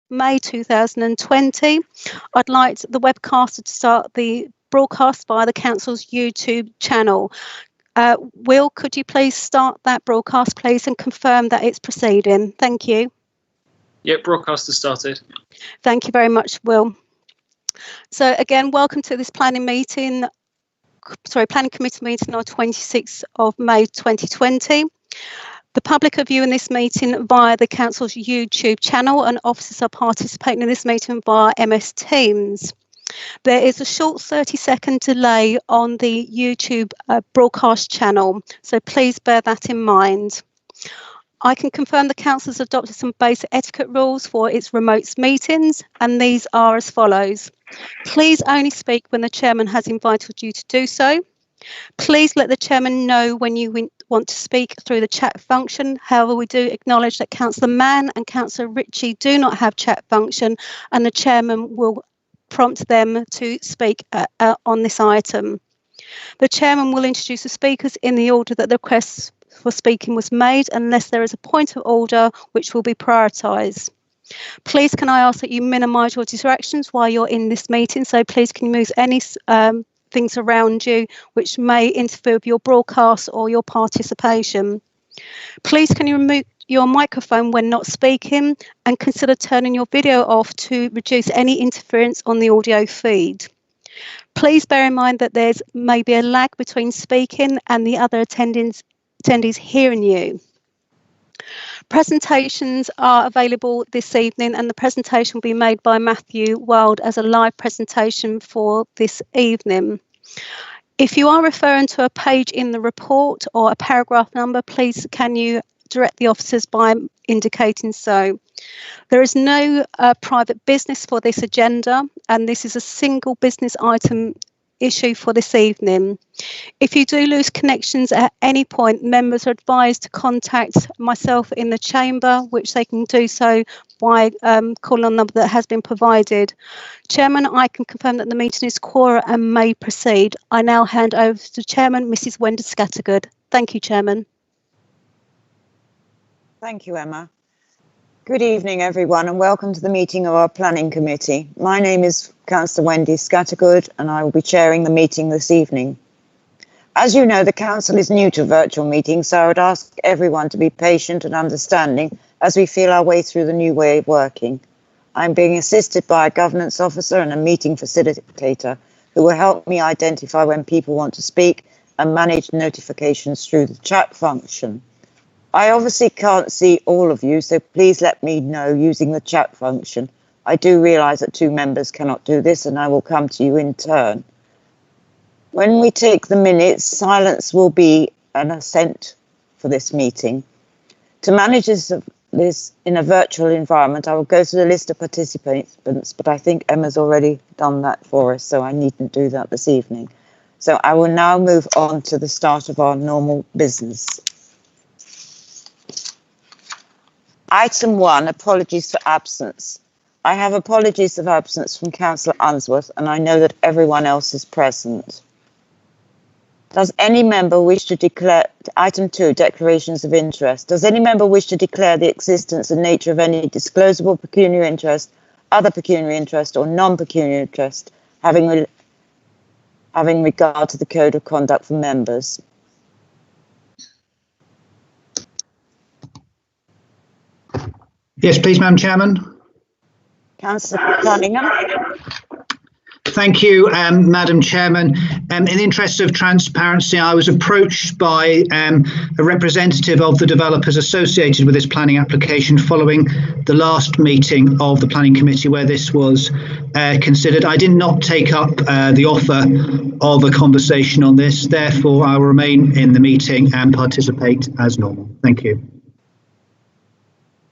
May 2020. I'd like the webcaster to start the broadcast via the Council's YouTube channel. Will, could you please start that broadcast, please, and confirm that it's proceeding? Thank you. Yep, broadcast has started. Thank you very much, Will. So again, welcome to this planning committee meeting on 26th of May 2020. The public are viewing this meeting via the Council's YouTube channel, and officers are participating in this meeting via MS Teams. There is a short 30-second delay on the YouTube broadcast channel, so please bear that in mind. I can confirm the Council has adopted some basic etiquette rules for its remote meetings, and these are as follows. Please only speak when the Chairman has invited you to do so. Please let the Chairman know when you want to speak through the chat function. However, we do acknowledge that Councillor Mann and Councillor Ritchie do not have chat function, and the Chairman will prompt them to speak on this item. The Chairman will introduce the speakers in the order that the request for speaking was made, unless there is a point of order which will be prioritised. Please can I ask that you minimise your distractions while you're in this meeting, so please can you move any things around you which may interfere with your broadcast or your participation. Please can you remove your microphone when not speaking, and consider turning your video off to reduce any interference on the audio feed. Please bear in mind that there's maybe a lag between speaking and the other attendees hearing you. Presentations are available this evening, and the presentation will be made by Matthew Wild as a live presentation for this evening. If you are referring to a page in the report or a paragraph number, please can you direct the officers by indicating so. There is no private business for this agenda, and this is a single business item issue for this evening. If you do lose connections at any point, members are advised to contact myself in the chamber, which they can do so by calling on the number that has been provided. Chairman, I can confirm that the meeting is quorum and may proceed. I now hand over to Chairman, Mrs. Wendy Scattergood. Thank you, Chairman. Thank you, Emma. Good evening, everyone, and welcome to the meeting of our Planning Committee. My name is Councillor Wendy Scattergood, and I will be chairing the meeting this evening. As you know, the Council is new to virtual meetings, so I would ask everyone to be patient and understanding as we feel our way through the new way of working. I'm being assisted by a governance officer and a meeting facilitator who will help me identify when people want to speak and manage notifications through the chat function. I obviously can't see all of you, so please let me know using the chat function. I do realise that two members cannot do this, and I will come to you in turn. When we take the minutes, silence will be an assent for this meeting. To manage this in a virtual environment, I will go through the list of participants, but I think Emma's already done that for us, so I needn't do that this evening. So I will now move on to the start of our normal business. Item 1, apologies for absence. I have apologies of absence from Councillor Unsworth, and I know that everyone else is present. Does any member wish to declare, item 2, declarations of interest. Does any member wish to declare the existence and nature of any disclosable pecuniary interest, other pecuniary interest, or non-pecuniary interest, having regard to the Code of Conduct for members? Yes, please, Madam Chairman. Councillor Cunningham. Thank you, Madam Chairman. In the interest of transparency, I was approached by a representative of the developers associated with this planning application following the last meeting of the Planning Committee where this was considered. I did not take up the offer of a conversation on this, therefore I will remain in the meeting and participate as normal. Thank you.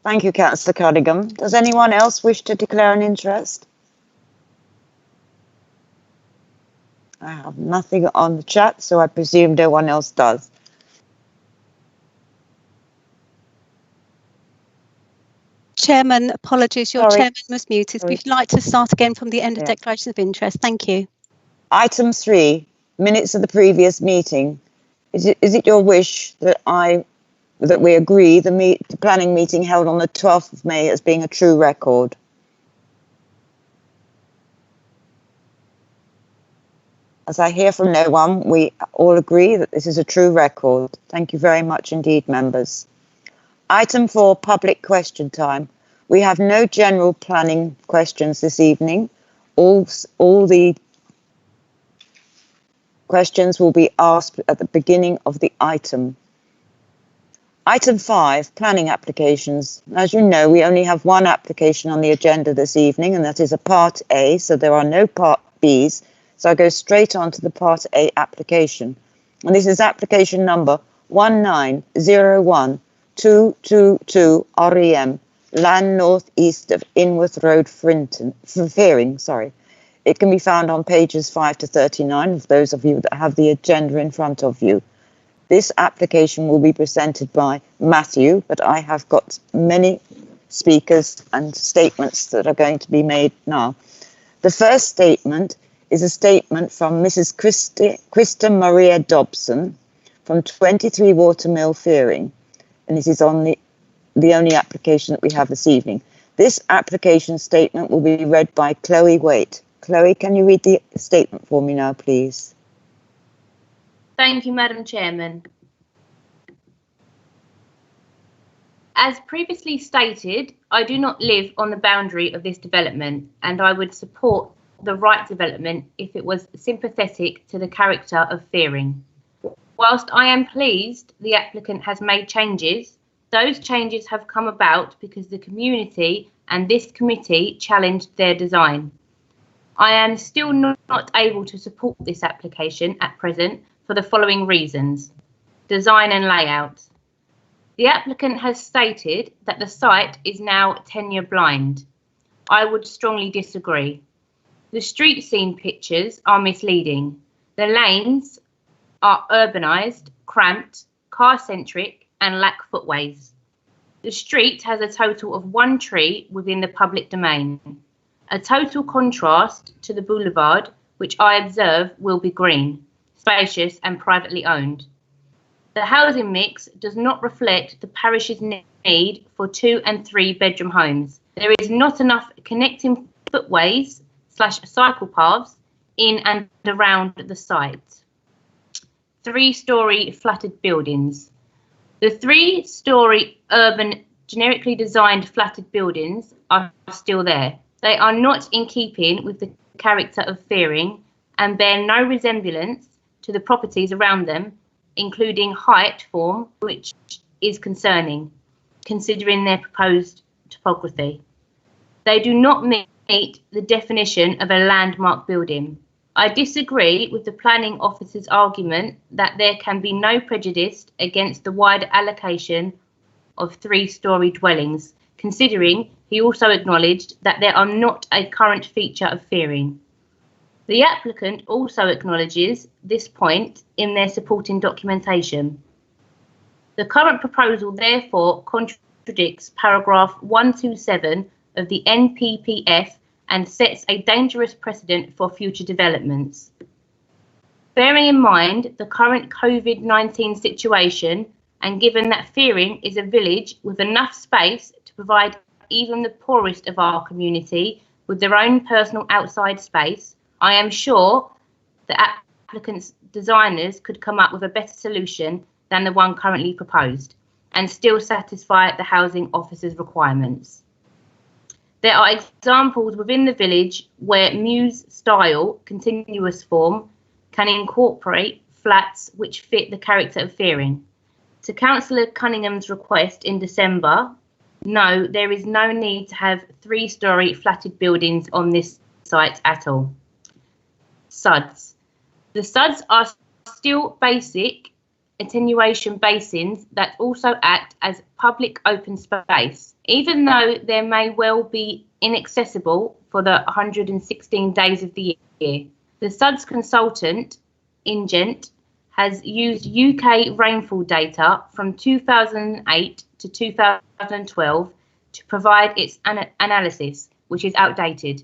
Thank you, Councillor Cunningham. Does anyone else wish to declare an interest? I have nothing on the chat, so I presume no one else does. Chairman, apologies, your Sorry. chairman was muted. Sorry. If you'd like to start again from the end of Yeah. declarations of interest, thank you. Item 3, minutes of the previous meeting. Is it your wish that we agree the planning meeting held on the 12th of May as being a true record? As I hear from no one, we all agree that this is a true record. Thank you very much indeed, members. Item 4, public question time. We have no general planning questions this evening. All the questions will be asked at the beginning of the item. Item 5, planning applications. As you know, we only have one application on the agenda this evening, and that is a Part A, so there are no Part Bs. So I go straight on to the Part A application. And this is application number 1901222 REM, land northeast of Inworth Road, Fearing. It can be found on pages 5 to 39 for those of you that have the agenda in front of you. This application will be presented by Matthew, but I have got many speakers and statements that are going to be made now. The first statement is a statement from Mrs. Krista Maria Dobson from 23 Watermill, Fearing, and this is on the only application that we have this evening. This application statement will be read by Chloe Waite. Chloe, can you read the statement for me now, please? Thank you, Madam Chairman. As previously stated, I do not live on the boundary of this development, and I would support the right development if it was sympathetic to the character of Fearing. Whilst I am pleased the applicant has made changes, those changes have come about because the community and this committee challenged their design. I am still not able to support this application at present for the following reasons: design and layout. The applicant has stated that the site is now tenure blind. I would strongly disagree. The street scene pictures are misleading. The lanes are urbanised, cramped, car-centric and lack footways. The street has a total of 1 tree within the public domain, a total contrast to the boulevard, which I observe will be green, spacious and privately owned. The housing mix does not reflect the parish's need for 2 and 3 bedroom homes. There is not enough connecting footways / cycle paths in and around the site. 3-storey flatted buildings. The 3-storey urban generically designed flatted buildings are still there. They are not in keeping with the character of Fearing and bear no resemblance to the properties around them, including height form, which is concerning, considering their proposed topography. They do not meet the definition of a landmark building. I disagree with the planning officer's argument that there can be no prejudice against the wider allocation of 3-storey dwellings, considering he also acknowledged that they are not a current feature of Fearing. The applicant also acknowledges this point in their supporting documentation. The current proposal therefore contradicts paragraph 127 of the NPPF and sets a dangerous precedent for future developments. Bearing in mind the current COVID-19 situation, and given that Fearing is a village with enough space to provide even the poorest of our community with their own personal outside space, I am sure the applicant's designers could come up with a better solution than the one currently proposed and still satisfy the housing officer's requirements. There are examples within the village where Muse-style continuous form can incorporate flats which fit the character of Fearing. To Councillor Cunningham's request in December, no, there is no need to have 3-storey flatted buildings on this site at all. SUDs. The SUDs are still basic attenuation basins that also act as public open space, even though they may well be inaccessible for the 116 days of the year. The SUDs consultant, Ingent, has used UK rainfall data from 2008 to 2012 to provide its analysis, which is outdated.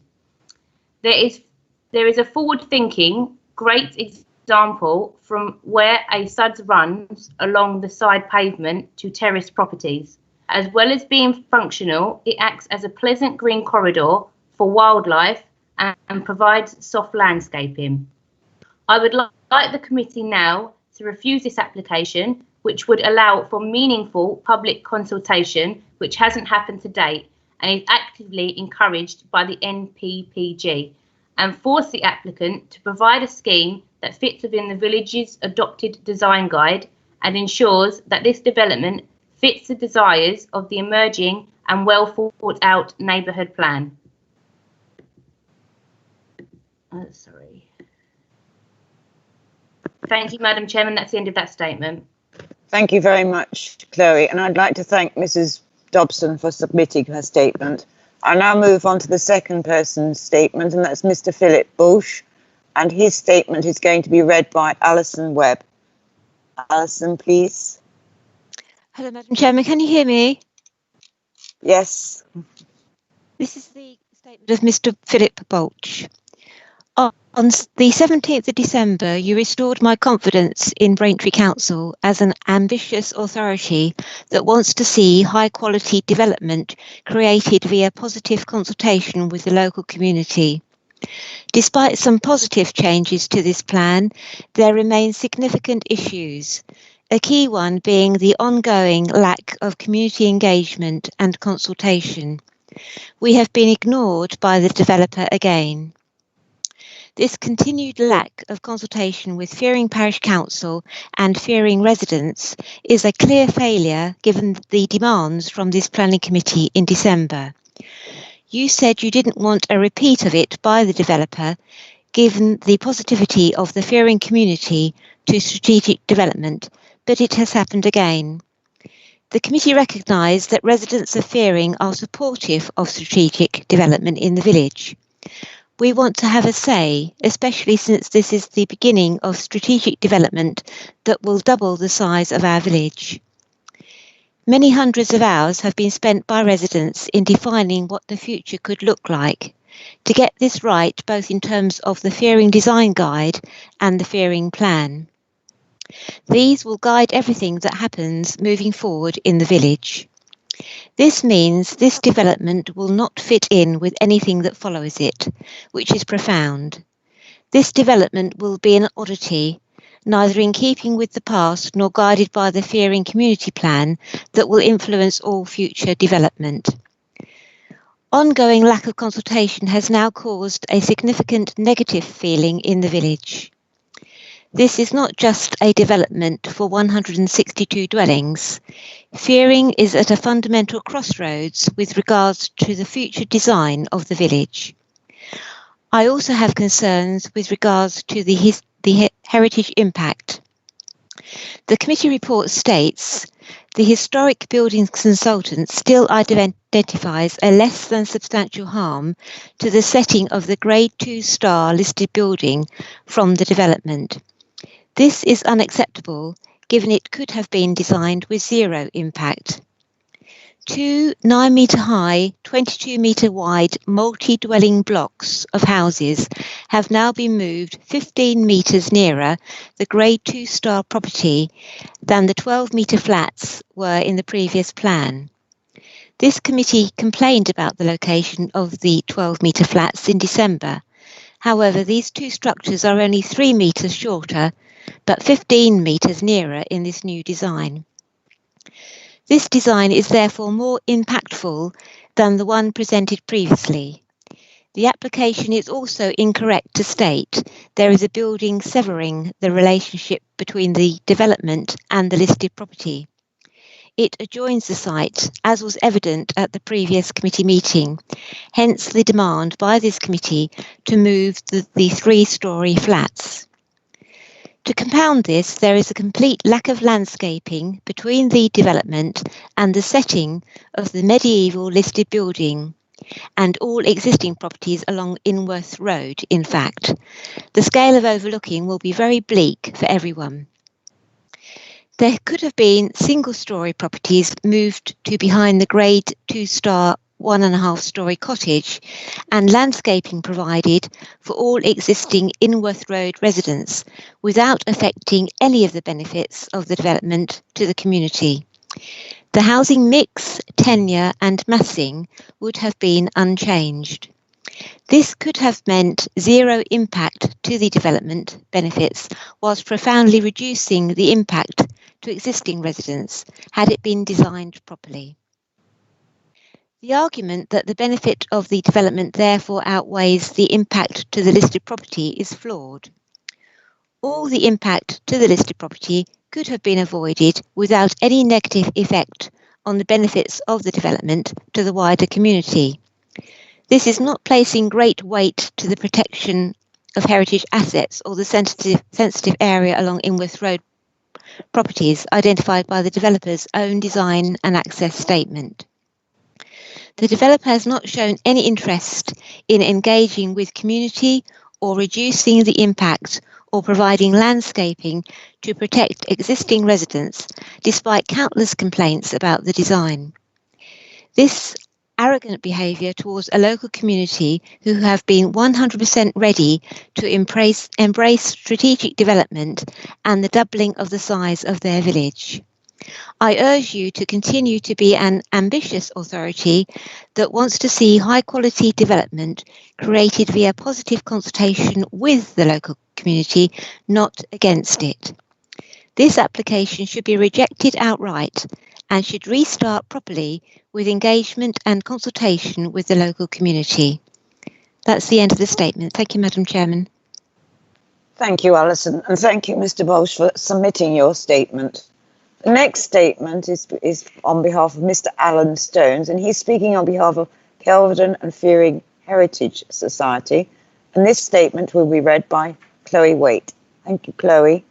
There is a forward-thinking, great example from where a SUDS runs along the side pavement to terrace properties. As well as being functional, it acts as a pleasant green corridor for wildlife and provides soft landscaping. I would like the committee now to refuse this application, which would allow for meaningful public consultation, which hasn't happened to date and is actively encouraged by the NPPG, and force the applicant to provide a scheme that fits within the village's adopted design guide and ensures that this development fits the desires of the emerging and well thought out neighbourhood plan. Sorry. Thank you, Madam Chairman. That's the end of that statement. Thank you very much, Chloe. And I'd like to thank Mrs. Dobson for submitting her statement. I'll now move on to the second person's statement, and that's Mr. Philip Bush. And his statement is going to be read by Alison Webb. Alison, please. Hello, Madam Chairman. Can you hear me? Yes. This is the statement of Mr. Philip Bulch. On the 17th of December, you restored my confidence in Braintree Council as an ambitious authority that wants to see high-quality development created via positive consultation with the local community. Despite some positive changes to this plan, there remain significant issues, a key one being the ongoing lack of community engagement and consultation. We have been ignored by the developer again. This continued lack of consultation with Fearing Parish Council and Fearing residents is a clear failure given the demands from this planning committee in December. You said you didn't want a repeat of it by the developer, given the positivity of the Fearing community to strategic development, but it has happened again. The committee recognised that residents of Fearing are supportive of strategic development in the village. We want to have a say, especially since this is the beginning of strategic development that will double the size of our village. Many hundreds of hours have been spent by residents in defining what the future could look like. To get this right, both in terms of the Fearing Design Guide and the Fearing Plan. These will guide everything that happens moving forward in the village. This means this development will not fit in with anything that follows it, which is profound. This development will be an oddity, neither in keeping with the past nor guided by the Fearing Community Plan that will influence all future development. Ongoing lack of consultation has now caused a significant negative feeling in the village. This is not just a development for 162 dwellings. Fearing is at a fundamental crossroads with regards to the future design of the village. I also have concerns with regards to the heritage impact. The committee report states the historic buildings consultant still identifies a less than substantial harm to the setting of the Grade 2 star listed building from the development. This is unacceptable, given it could have been designed with zero impact. Two 9-metre high, 22-metre wide multi-dwelling blocks of houses have now been moved 15 metres nearer the Grade 2 star property than the 12-metre flats were in the previous plan. This committee complained about the location of the 12-metre flats in December. However, these two structures are only 3 metres shorter, but 15 metres nearer in this new design. This design is therefore more impactful than the one presented previously. The application is also incorrect to state there is a building severing the relationship between the development and the listed property. It adjoins the site, as was evident at the previous committee meeting, hence the demand by this committee to move the 3-storey flats. To compound this, there is a complete lack of landscaping between the development and the setting of the medieval listed building and all existing properties along Inworth Road, in fact. The scale of overlooking will be very bleak for everyone. There could have been single-storey properties moved to behind the Grade 2 star 1.5-storey cottage and landscaping provided for all existing Inworth Road residents without affecting any of the benefits of the development to the community. The housing mix, tenure and massing would have been unchanged. This could have meant zero impact to the development benefits, whilst profoundly reducing the impact to existing residents had it been designed properly. The argument that the benefit of the development therefore outweighs the impact to the listed property is flawed. All the impact to the listed property could have been avoided without any negative effect on the benefits of the development to the wider community. This is not placing great weight to the protection of heritage assets or the sensitive area along Inworth Road properties identified by the developer's own design and access statement. The developer has not shown any interest in engaging with community or reducing the impact or providing landscaping to protect existing residents, despite countless complaints about the design. This arrogant behaviour towards a local community who have been 100% ready to embrace strategic development and the doubling of the size of their village. I urge you to continue to be an ambitious authority that wants to see high quality development created via positive consultation with the local community, not against it. This application should be rejected outright and should restart properly with engagement and consultation with the local community. That's the end of the statement. Thank you, Madam Chairman. Thank you, Alison, and thank you, Mr. Bolsh, for submitting your statement. The next statement is on behalf of Mr. Alan Stones, and he's speaking on behalf of Kelvedon and Fearing Heritage Society, and this statement will be read by Chloe Waite. Thank you, Chloe.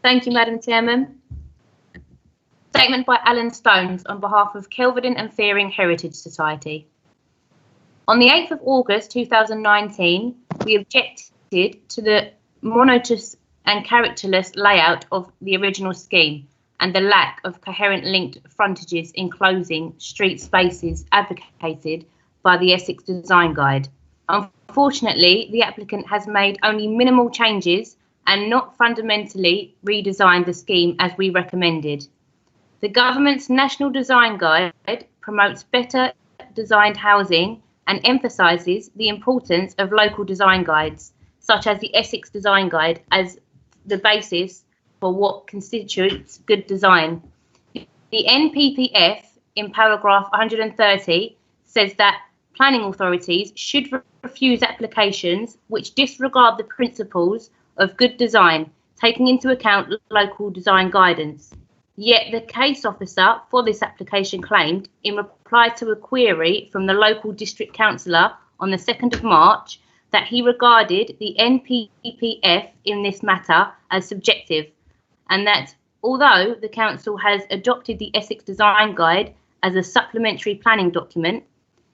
Thank you, Madam Chairman. Statement by Alan Stones on behalf of Kelvedon and Fearing Heritage Society. On the 8th of August 2019, we objected to the monotonous and characterless layout of the original scheme and the lack of coherent linked frontages enclosing street spaces advocated by the Essex Design Guide. Unfortunately, the applicant has made only minimal changes and not fundamentally redesigned the scheme as we recommended. The government's National Design Guide promotes better designed housing and emphasises the importance of local design guides, such as the Essex Design Guide, as the basis for what constitutes good design. The NPPF in paragraph 130 says that planning authorities should refuse applications which disregard the principles of good design, taking into account local design guidance. Yet the case officer for this application claimed, in reply to a query from the local district councillor on the 2nd of March, that he regarded the NPPF in this matter as subjective, and that although the council has adopted the Essex Design Guide as a supplementary planning document,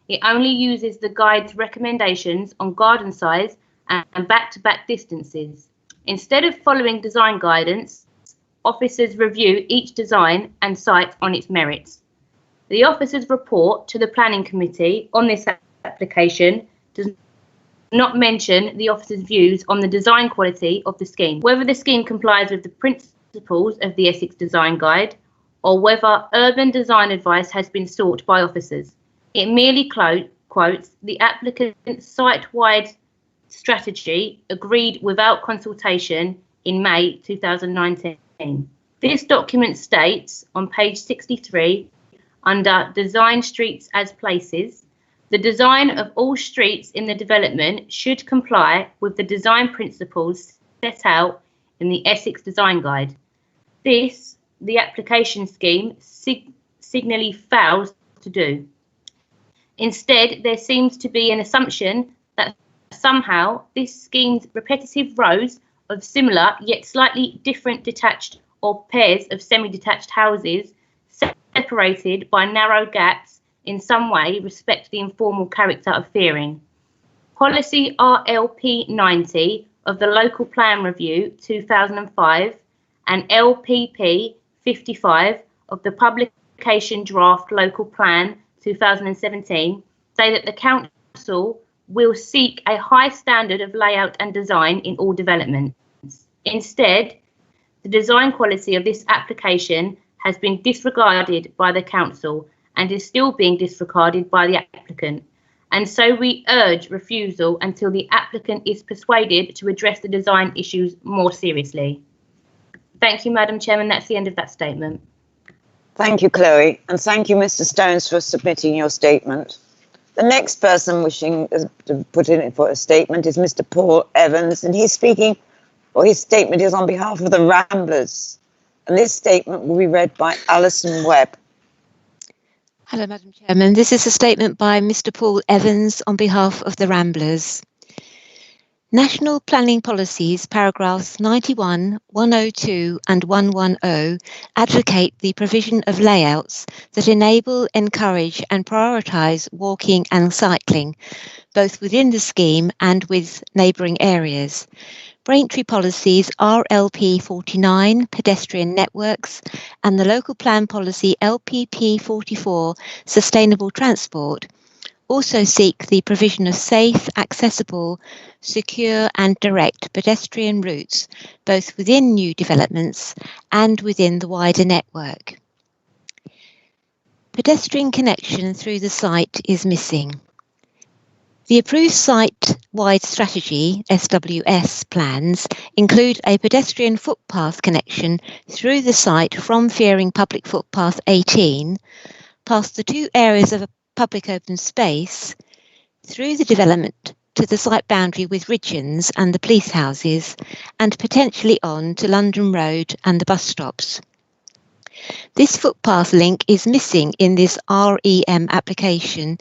it only uses the guide's recommendations on garden size and back-to-back distances. Instead of following design guidance, officers review each design and site on its merits. The officers' report to the Planning Committee on this application does not mention the officers' views on the design quality of the scheme, whether the scheme complies with the principles of the Essex Design Guide, or whether urban design advice has been sought by officers. It merely quotes the applicant's site-wide strategy agreed without consultation in May 2019. This document states on page 63, under Design Streets as Places, the design of all streets in the development should comply with the design principles set out in the Essex Design Guide. This, the application scheme signally fails to do. Instead, there seems to be an assumption that somehow this scheme's repetitive rows of similar yet slightly different detached or pairs of semi-detached houses separated by narrow gaps in some way respect the informal character of Fearing. Policy RLP 90 of the Local Plan Review 2005 and LPP 55 of the Publication Draft Local Plan 2017 say that the Council will seek a high standard of layout and design in all developments. Instead, the design quality of this application has been disregarded by the Council and is still being disregarded by the applicant, and so we urge refusal until the applicant is persuaded to address the design issues more seriously. Thank you, Madam Chairman. That's the end of that statement. Thank you, Chloe, and thank you, Mr. Stones, for submitting your statement. The next person wishing to put in for a statement is Mr. Paul Evans, and he's speaking, or his statement is on behalf of the Ramblers. And this statement will be read by Alison Webb. Hello, Madam Chairman. This is a statement by Mr. Paul Evans on behalf of the Ramblers. National Planning Policies, paragraphs 91, 102 and 110 advocate the provision of layouts that enable, encourage and prioritise walking and cycling, both within the scheme and with neighbouring areas. Braintree Policies RLP 49, Pedestrian Networks, and the Local Plan Policy LPP 44, Sustainable Transport, also seek the provision of safe, accessible, secure and direct pedestrian routes, both within new developments and within the wider network. Pedestrian connection through the site is missing. The approved site-wide strategy, SWS plans, include a pedestrian footpath connection through the site from Fearing Public Footpath 18, past the two areas of public open space, through the development to the site boundary with Ridgeons and the police houses, and potentially on to London Road and the bus stops. This footpath link is missing in this REM application,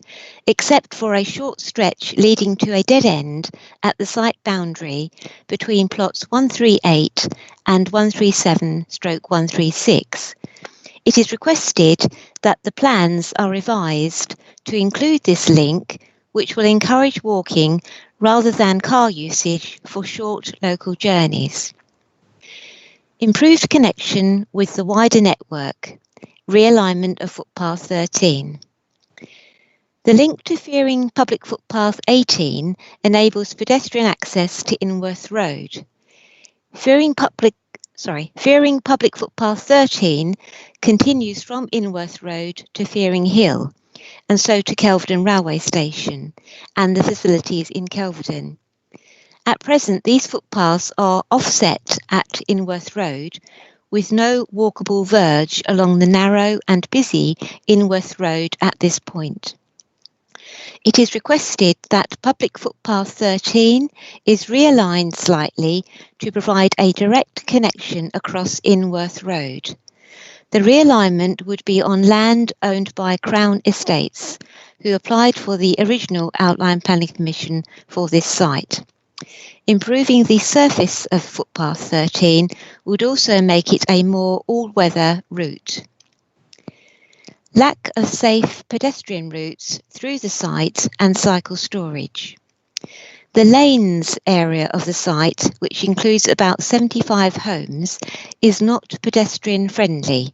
except for a short stretch leading to a dead end at the site boundary between plots 138 and 137/136. It is requested that the plans are revised to include this link, which will encourage walking rather than car usage for short local journeys. Improved connection with the wider network, realignment of footpath 13. The link to Fearing Public Footpath 18 enables pedestrian access to Inworth Road. Fearing Public Footpath 13 continues from Inworth Road to Fearing Hill, and so to Kelvedon Railway Station and the facilities in Kelvedon. At present, these footpaths are offset at Inworth Road, with no walkable verge along the narrow and busy Inworth Road at this point. It is requested that Public Footpath 13 is realigned slightly to provide a direct connection across Inworth Road. The realignment would be on land owned by Crown Estates, who applied for the original outline planning permission for this site. Improving the surface of footpath 13 would also make it a more all-weather route. Lack of safe pedestrian routes through the site and cycle storage. The lanes area of the site, which includes about 75 homes, is not pedestrian friendly.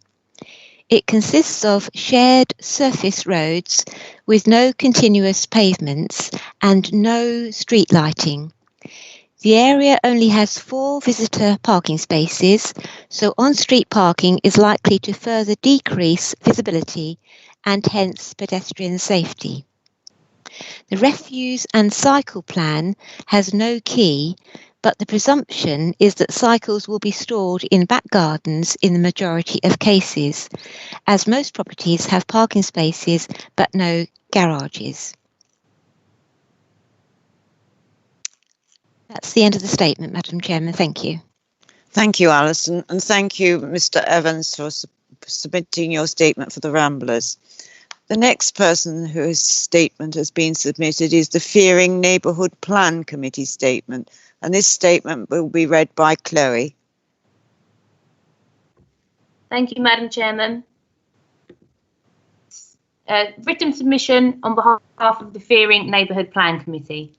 It consists of shared surface roads with no continuous pavements and no street lighting. The area only has 4 visitor parking spaces, so on-street parking is likely to further decrease visibility and hence pedestrian safety. The refuse and cycle plan has no key, but the presumption is that cycles will be stored in back gardens in the majority of cases, as most properties have parking spaces but no garages. That's the end of the statement, Madam Chairman. Thank you. Thank you, Alison, and thank you, Mr. Evans, for submitting your statement for the Ramblers. The next person whose statement has been submitted is the Fearing Neighbourhood Plan Committee statement, and this statement will be read by Chloe. Thank you, Madam Chairman. Written submission on behalf of the Fearing Neighbourhood Plan Committee.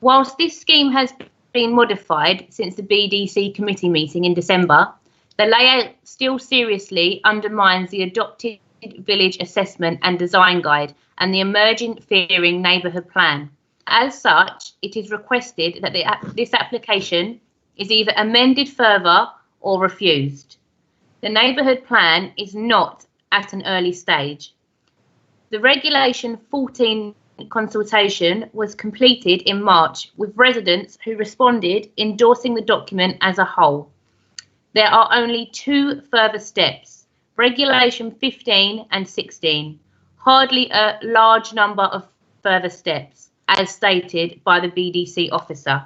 Whilst this scheme has been modified since the BDC committee meeting in December, the layout still seriously undermines the adopted village assessment and design guide and the emerging Fearing neighbourhood plan. As such, it is requested that this application is either amended further or refused. The neighbourhood plan is not at an early stage. The regulation 14 consultation was completed in March, with residents who responded endorsing the document as a whole. There are only 2 further steps, Regulation 15 and 16, hardly a large number of further steps, as stated by the BDC officer.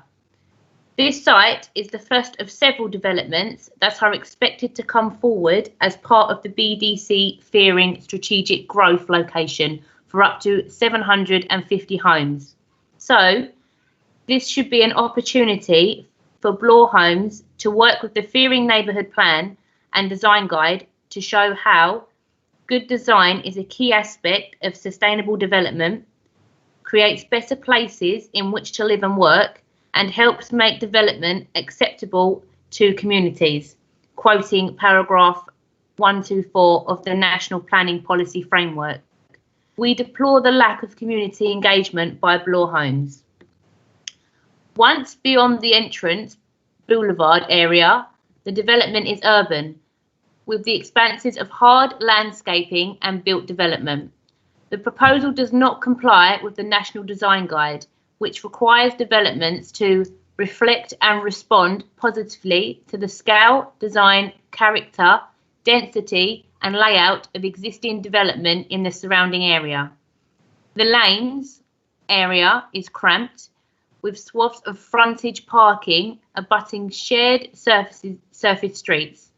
This site is the first of several developments that are expected to come forward as part of the BDC Fearing strategic growth location for up to 750 homes. So this should be an opportunity for Bloor Homes to work with the Fearing Neighbourhood Plan and Design Guide to show how good design is a key aspect of sustainable development, creates better places in which to live and work, and helps make development acceptable to communities, quoting paragraph 124 of the National Planning Policy Framework. We deplore the lack of community engagement by Bloor Homes. Once beyond the entrance boulevard area, the development is urban, with the expanses of hard landscaping and built development. The proposal does not comply with the National Design Guide, which requires developments to reflect and respond positively to the scale, design, character, density and layout of existing development in the surrounding area. The lanes area is cramped, with swaths of frontage parking abutting shared surface streets.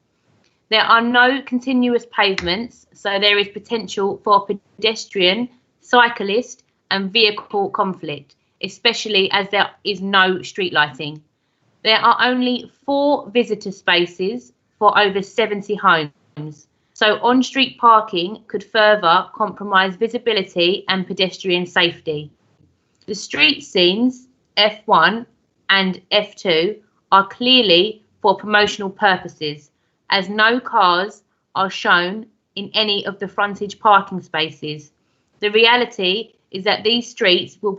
There are no continuous pavements, so there is potential for pedestrian, cyclist and vehicle conflict, especially as there is no street lighting. There are only 4 visitor spaces for over 70 homes, so on-street parking could further compromise visibility and pedestrian safety. The street scenes, F1 and F2, are clearly for promotional purposes, as no cars are shown in any of the frontage parking spaces. The reality is that these streets will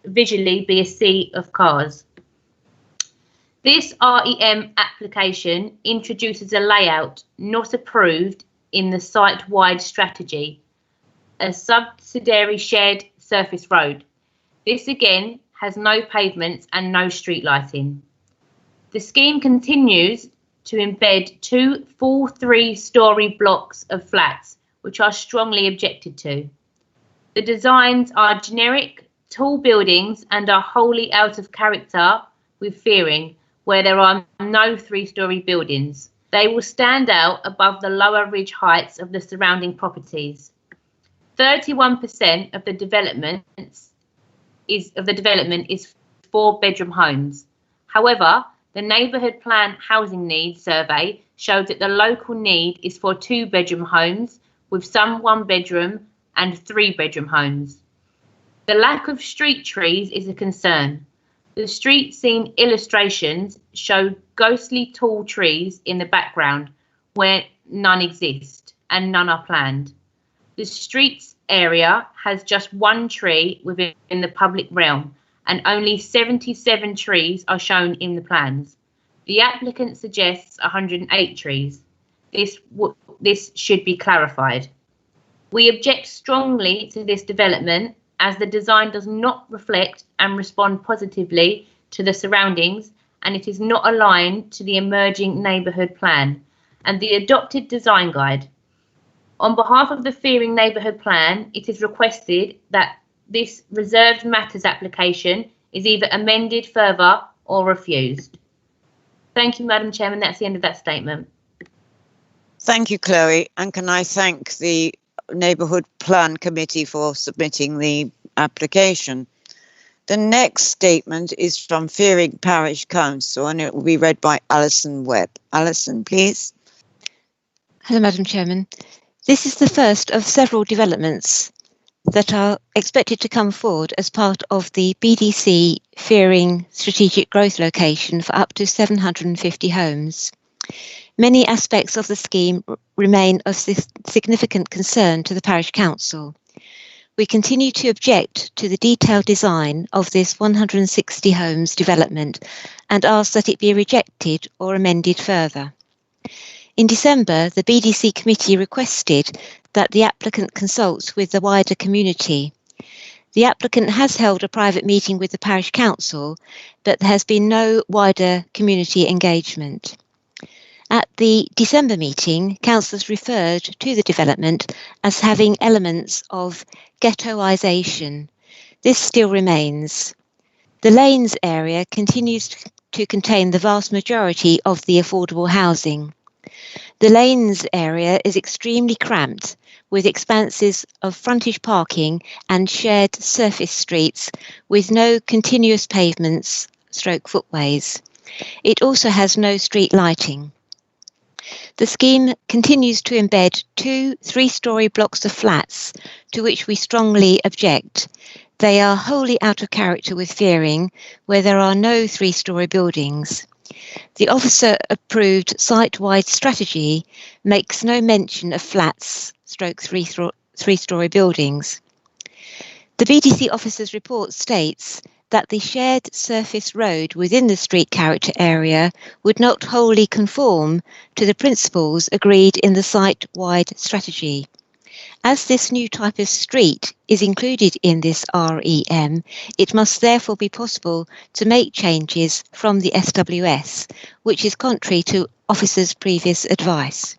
visually be a sea of cars. This REM application introduces a layout not approved in the site-wide strategy, a subsidiary shared surface road. This again has no pavements and no street lighting. The scheme continues to embed 2 full 3-storey blocks of flats, which are strongly objected to. The designs are generic, tall buildings and are wholly out of character with Fearing, where there are no 3-storey buildings. They will stand out above the lower ridge heights of the surrounding properties. 31% of the development is 4-bedroom homes. However, the Neighbourhood Plan Housing Needs Survey showed that the local need is for 2-bedroom homes, with some 1-bedroom and 3-bedroom homes. The lack of street trees is a concern. The street scene illustrations show ghostly tall trees in the background where none exist and none are planned. The streets area has just 1 tree within the public realm, and only 77 trees are shown in the plans. The applicant suggests 108 trees. This should be clarified. We object strongly to this development, as the design does not reflect and respond positively to the surroundings, and it is not aligned to the emerging neighbourhood plan and the adopted design guide. On behalf of the Fearing Neighbourhood Plan, it is requested that this reserved matters application is either amended further or refused. Thank you, Madam Chairman. That's the end of that statement. Thank you, Chloe. And can I thank the Neighbourhood Plan Committee for submitting the application. The next statement is from Fearing Parish Council and it will be read by Alison Webb. Alison, please. Hello, Madam Chairman. This is the first of several developments that are expected to come forward as part of the BDC Fearing strategic growth location for up to 750 homes. Many aspects of the scheme remain of significant concern to the Parish Council. We continue to object to the detailed design of this 160 homes development and ask that it be rejected or amended further. In December, the BDC committee requested that the applicant consults with the wider community. The applicant has held a private meeting with the parish council, but there has been no wider community engagement. At the December meeting, councillors referred to the development as having elements of ghettoisation. This still remains. The Lanes area continues to contain the vast majority of the affordable housing. The Lanes area is extremely cramped, with expanses of frontage parking and shared surface streets with no continuous pavements / footways. It also has no street lighting. The scheme continues to embed 2 3-storey blocks of flats, to which we strongly object. They are wholly out of character with Fearing, where there are no 3-storey buildings. The officer-approved site-wide strategy makes no mention of flats / 3-storey buildings. The BDC officer's report states that the shared surface road within the street character area would not wholly conform to the principles agreed in the site-wide strategy. As this new type of street is included in this REM, it must therefore be possible to make changes from the SWS, which is contrary to officers' previous advice.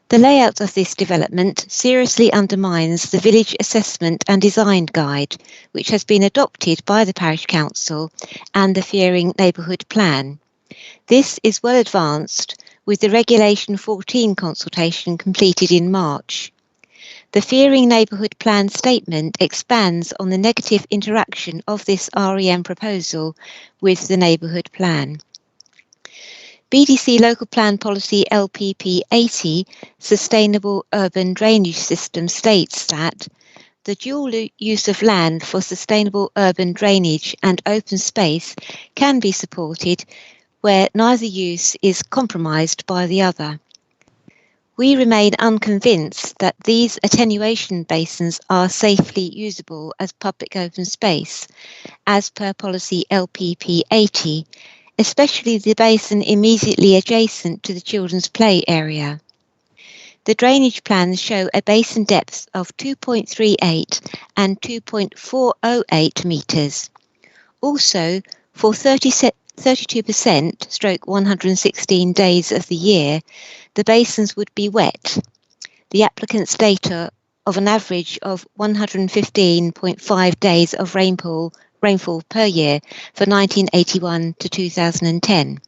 The layout of this development seriously undermines the Village Assessment and Design Guide, which has been adopted by the Parish Council and the Fearing Neighbourhood Plan. This is well advanced, with the Regulation 14 consultation completed in March. The Fearing Neighbourhood Plan statement expands on the negative interaction of this REM proposal with the Neighbourhood Plan. BDC Local Plan Policy LPP 80, Sustainable Urban Drainage System, states that the dual use of land for sustainable urban drainage and open space can be supported where neither use is compromised by the other. We remain unconvinced that these attenuation basins are safely usable as public open space, as per Policy LPP 80, especially the basin immediately adjacent to the children's play area. The drainage plans show a basin depth of 2.38 and 2.408 metres. Also, for 32% / 116 days of the year, the basins would be wet. The applicant's data of an average of 115.5 days of rainfall per year for 1981 to 2010.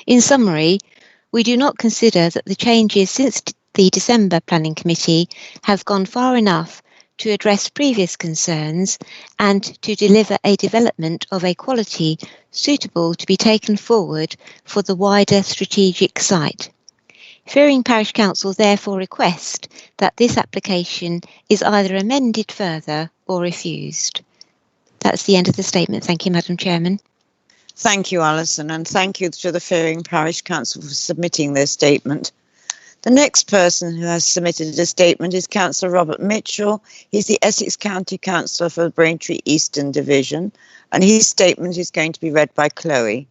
In summary, we do not consider that the changes since the December Planning Committee have gone far enough to address previous concerns and to deliver a development of a quality suitable to be taken forward for the wider strategic site. Fearing Parish Council therefore request that this application is either amended further or refused. That's the end of the statement. Thank you, Madam Chairman. Thank you, Alison, and thank you to the Fearing Parish Council for submitting their statement. The next person who has submitted a statement is Councillor Robert Mitchell. He's the Essex County Councillor for the Braintree Eastern Division, and his statement is going to be read by Chloe.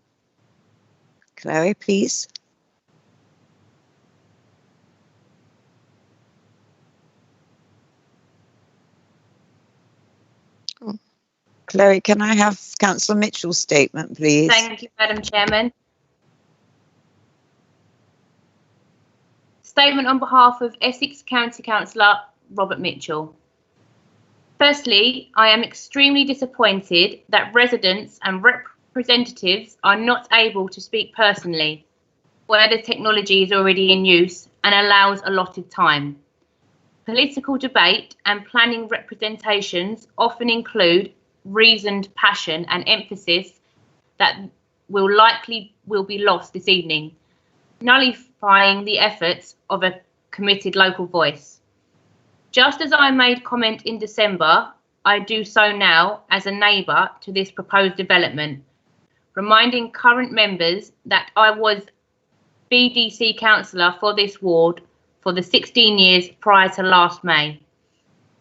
Chloe, please. Chloe, can I have Councillor Mitchell's statement, please? Thank you, Madam Chairman. Statement on behalf of Essex County Councillor Robert Mitchell. Firstly, I am extremely disappointed that residents and representatives are not able to speak personally, where the technology is already in use and allows allotted time. Political debate and planning representations often include reasoned passion and emphasis that will be lost this evening, nullifying the efforts of a committed local voice. Just as I made comment in December, I do so now as a neighbour to this proposed development, reminding current members that I was BDC councillor for this ward for the 16 years prior to last May.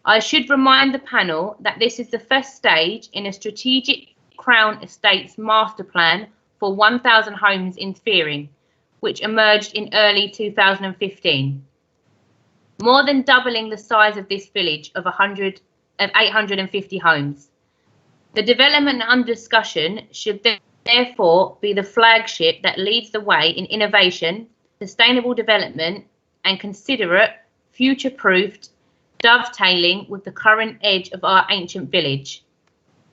I should remind the panel that this is the first stage in a strategic Crown Estates master plan for 1,000 homes in Fearing, which emerged in early 2015. More than doubling the size of this village of of 850 homes. The development under discussion should therefore be the flagship that leads the way in innovation, sustainable development, and considerate, future-proofed dovetailing with the current edge of our ancient village.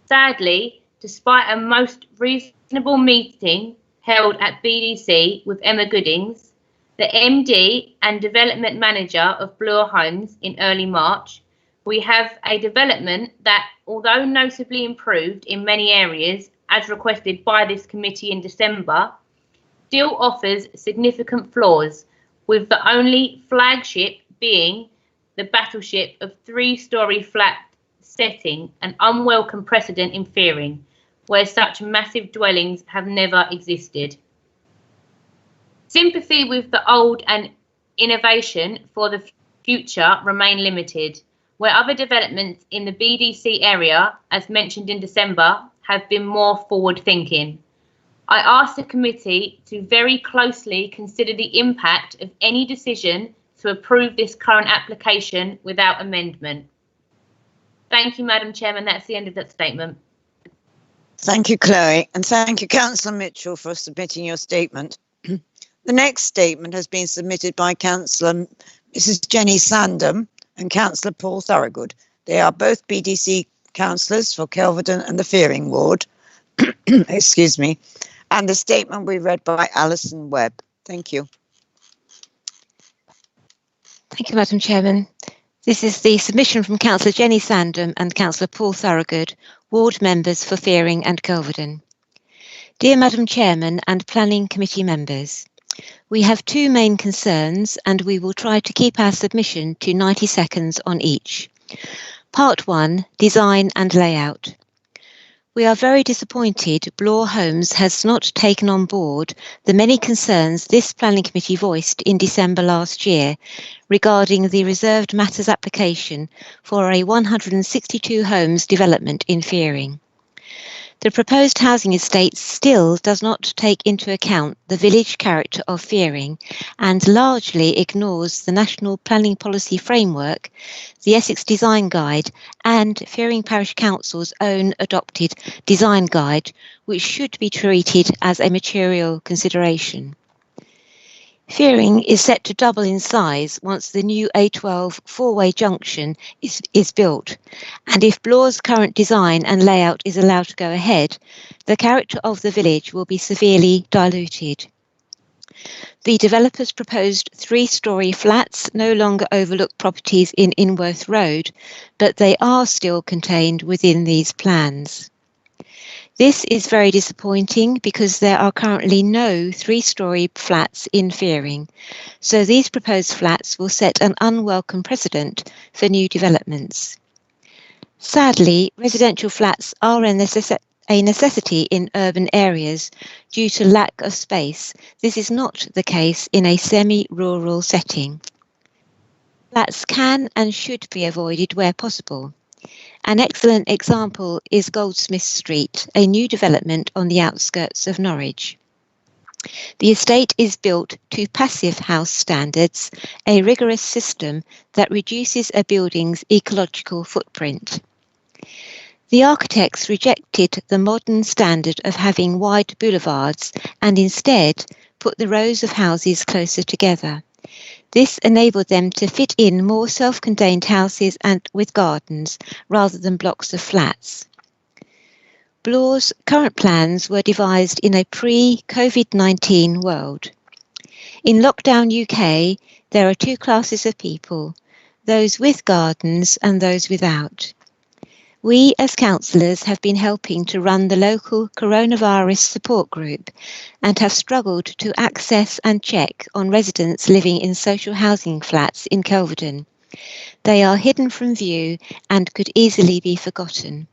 Sadly, despite a most reasonable meeting held at BDC with Emma Goodings, the MD and development manager of Bloor Homes in early March, we have a development that, although notably improved in many areas, as requested by this committee in December, still offers significant flaws, with the only flagship being the battleship of 3-storey flat setting, an unwelcome precedent in Fearing, where such massive dwellings have never existed. Sympathy with the old and innovation for the future remain limited, where other developments in the BDC area, as mentioned in December, have been more forward-thinking. I ask the committee to very closely consider the impact of any decision to approve this current application without amendment. Thank you, Madam Chairman. That's the end of that statement. Thank you, Chloe, and thank you, Councillor Mitchell, for submitting your statement. The next statement has been submitted by Councillor Mrs. Jenny Sandham and Councillor Paul Thorogood. They are both BDC councillors for Kelvedon and the Fearing ward. Excuse me. And the statement will be read by Alison Webb. Thank you. Thank you, Madam Chairman. This is the submission from Councillor Jenny Sandham and Councillor Paul Thorogood, ward members for Fearing and Kelvedon. Dear Madam Chairman and Planning Committee members, we have two main concerns and we will try to keep our submission to 90 seconds on each. Part 1, Design and Layout. We are very disappointed Bloor Homes has not taken on board the many concerns this Planning Committee voiced in December last year regarding the reserved matters application for a 162 homes development in Fearing. The proposed housing estate still does not take into account the village character of Fearing and largely ignores the National Planning Policy Framework, the Essex Design Guide and Fearing Parish Council's own adopted design guide, which should be treated as a material consideration. Fearing is set to double in size once the new A12 four-way junction is built, and if Bloor's current design and layout is allowed to go ahead, the character of the village will be severely diluted. The developers proposed 3-storey flats no longer overlook properties in Inworth Road, but they are still contained within these plans. This is very disappointing because there are currently no 3-storey flats in Fearing, so these proposed flats will set an unwelcome precedent for new developments. Sadly, residential flats are a necessity in urban areas due to lack of space. This is not the case in a semi-rural setting. Flats can and should be avoided where possible. An excellent example is Goldsmith Street, a new development on the outskirts of Norwich. The estate is built to passive house standards, a rigorous system that reduces a building's ecological footprint. The architects rejected the modern standard of having wide boulevards and instead put the rows of houses closer together. This enabled them to fit in more self-contained houses and with gardens rather than blocks of flats. Bloor's current plans were devised in a pre-COVID-19 world. In lockdown UK, there are two classes of people, those with gardens and those without. We as councillors have been helping to run the local coronavirus support group and have struggled to access and check on residents living in social housing flats in Kelvedon. They are hidden from view and could easily be forgotten.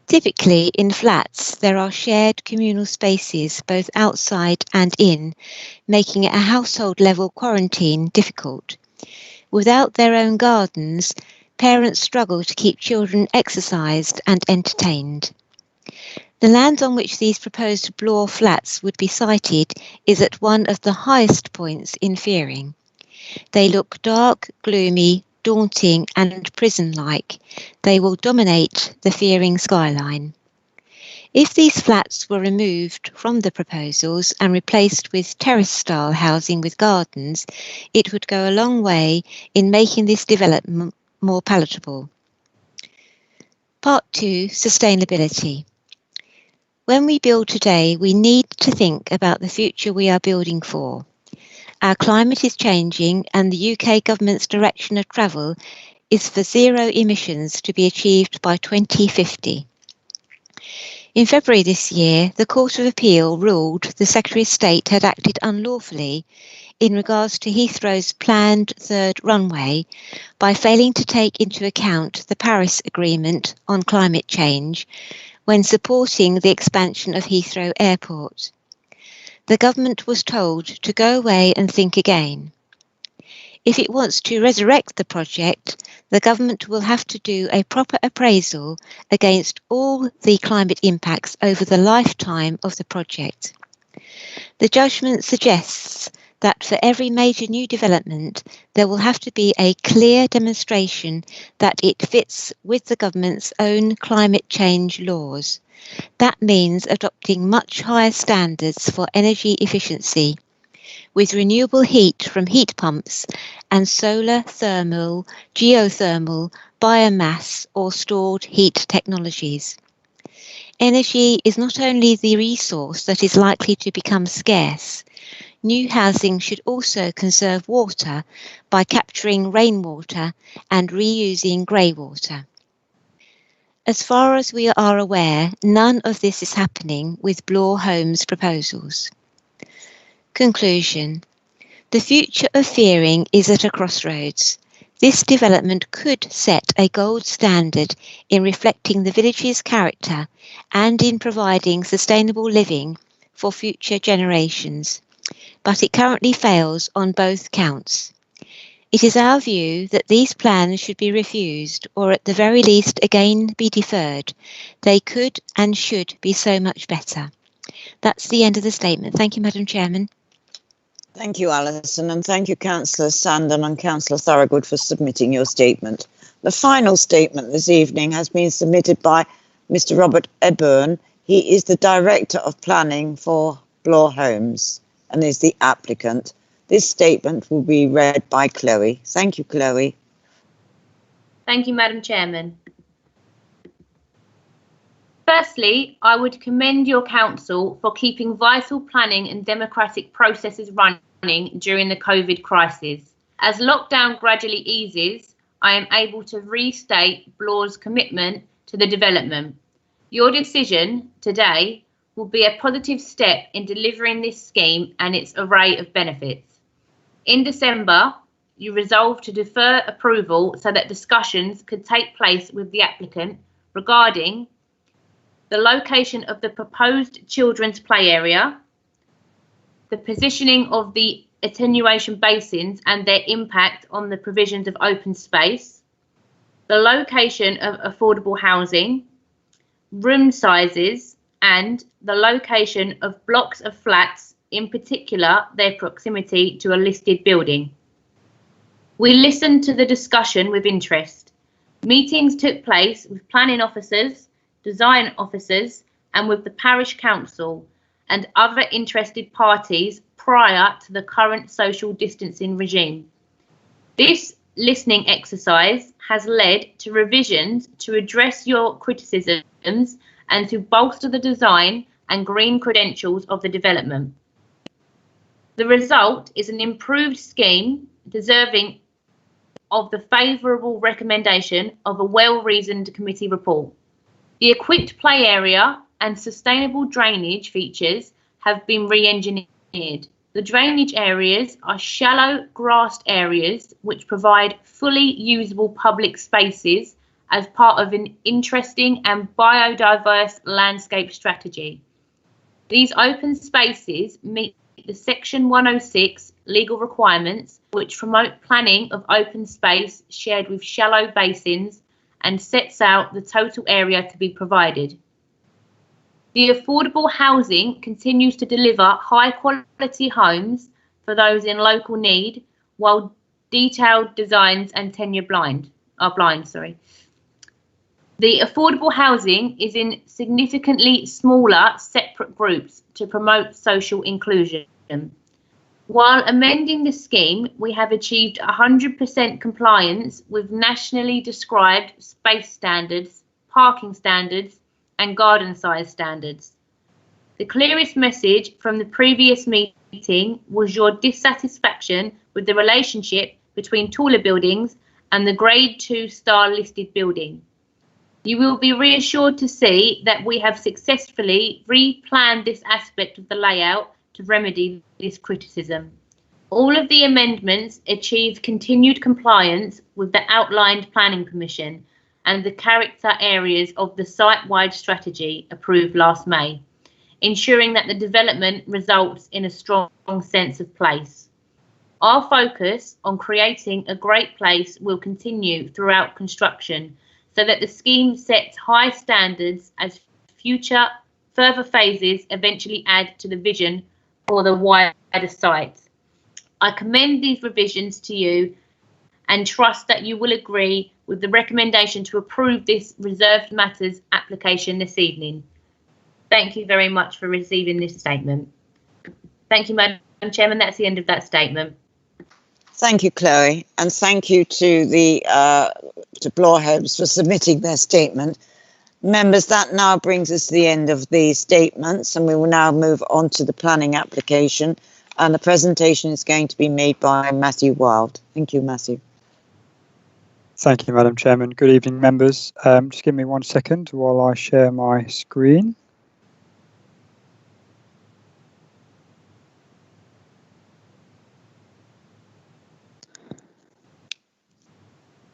Typically in flats there are shared communal spaces both outside and in, making a household level quarantine difficult. Without their own gardens, parents struggle to keep children exercised and entertained. The land on which these proposed Bloor flats would be sited is at one of the highest points in Fearing. They look dark, gloomy, daunting and prison-like. They will dominate the Fearing skyline. If these flats were removed from the proposals and replaced with terrace-style housing with gardens, it would go a long way in making this development more palatable. Part 2, Sustainability. When we build today, we need to think about the future we are building for. Our climate is changing, and the UK government's direction of travel is for zero emissions to be achieved by 2050. In February this year, the Court of Appeal ruled the Secretary of State had acted unlawfully in regards to Heathrow's planned third runway by failing to take into account the Paris Agreement on climate change when supporting the expansion of Heathrow Airport. The government was told to go away and think again. If it wants to resurrect the project, the government will have to do a proper appraisal against all the climate impacts over the lifetime of the project. The judgment suggests that for every major new development, there will have to be a clear demonstration that it fits with the government's own climate change laws. That means adopting much higher standards for energy efficiency, with renewable heat from heat pumps and solar, thermal, geothermal, biomass or stored heat technologies. Energy is not only the resource that is likely to become scarce. New housing should also conserve water by capturing rainwater and reusing grey water. As far as we are aware, none of this is happening with Bloor Homes proposals. Conclusion. The future of Fearing is at a crossroads. This development could set a gold standard in reflecting the village's character and in providing sustainable living for future generations, but it currently fails on both counts. It is our view that these plans should be refused or at the very least again be deferred. They could and should be so much better. That's the end of the statement. Thank you, Madam Chairman. Thank you, Alison, and thank you, Councillor Sandon and Councillor Thorogood for submitting your statement. The final statement this evening has been submitted by Mr. Robert Eburn. He is the Director of Planning for Bloor Homes and is the applicant. This statement will be read by Chloe. Thank you, Chloe. Thank you, Madam Chairman. Firstly, I would commend your council for keeping vital planning and democratic processes running during the COVID crisis. As lockdown gradually eases, I am able to restate Bloor's commitment to the development. Your decision today will be a positive step in delivering this scheme and its array of benefits. In December, you resolved to defer approval so that discussions could take place with the applicant regarding the location of the proposed children's play area, the positioning of the attenuation basins and their impact on the provisions of open space, the location of affordable housing, room sizes, and the location of blocks of flats, in particular their proximity to a listed building. We listened to the discussion with interest. Meetings took place with planning officers, design officers, and with the parish council and other interested parties prior to the current social distancing regime. This listening exercise has led to revisions to address your criticisms and to bolster the design and green credentials of the development. The result is an improved scheme deserving of the favourable recommendation of a well-reasoned committee report. The equipped play area and sustainable drainage features have been re-engineered. The drainage areas are shallow grassed areas which provide fully usable public spaces as part of an interesting and biodiverse landscape strategy. These open spaces meet the Section 106 legal requirements which promote planning of open space shared with shallow basins and sets out the total area to be provided. The affordable housing continues to deliver high quality homes for those in local need while detailed designs and tenure are blind. The affordable housing is in significantly smaller separate groups to promote social inclusion. While amending the scheme, we have achieved 100% compliance with nationally described space standards, parking standards, and garden size standards. The clearest message from the previous meeting was your dissatisfaction with the relationship between taller buildings and the Grade 2 star listed building. You will be reassured to see that we have successfully replanned this aspect of the layout to remedy this criticism. All of the amendments achieved continued compliance with the outlined planning permission and the character areas of the site-wide strategy approved last May, ensuring that the development results in a strong sense of place. Our focus on creating a great place will continue throughout construction so that the scheme sets high standards as further phases eventually add to the vision for the wider site. I commend these revisions to you and trust that you will agree with the recommendation to approve this reserved matters application this evening. Thank you very much for receiving this statement. Thank you, Madam Chairman. That's the end of that statement. Thank you, Chloe, and thank you to the to Blorhobbs for submitting their statement. Members, that now brings us to the end of the statements, and we will now move on to the planning application. And the presentation is going to be made by Matthew Wild. Thank you, Matthew. Thank you, Madam Chairman. Good evening, members. Just give me 1 second while I share my screen.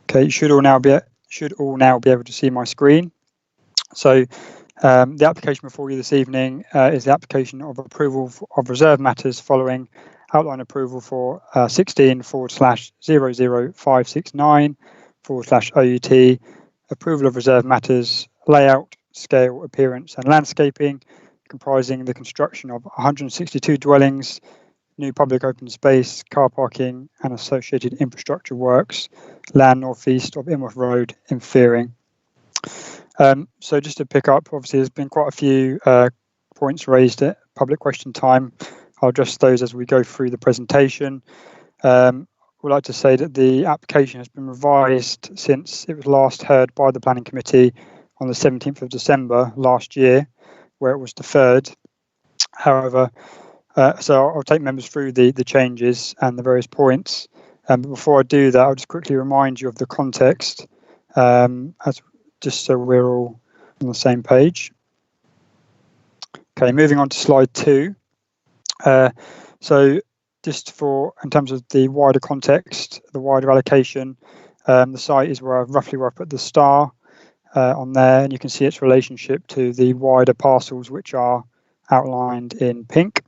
Okay, you should all now be able to see my screen. So the application before you this evening is the application of approval of reserve matters following outline approval for 16/00569/OUT, approval of reserve matters, layout, scale, appearance and landscaping, comprising the construction of 162 dwellings, new public open space, car parking and associated infrastructure works, land northeast of Inworth Road in Fearing. So just to pick up, obviously there's been quite a few points raised at public question time. I'll address those as we go through the presentation. We'd like to say that the application has been revised since it was last heard by the Planning Committee on the 17th of December last year, where it was deferred. However, so I'll take members through the changes and the various points. But before I do that, I'll just quickly remind you of the context, just so we're all on the same page. Okay, moving on to slide 2. So just in terms of the wider context, the wider allocation, the site is roughly where I put the star on there, and you can see its relationship to the wider parcels which are outlined in pink.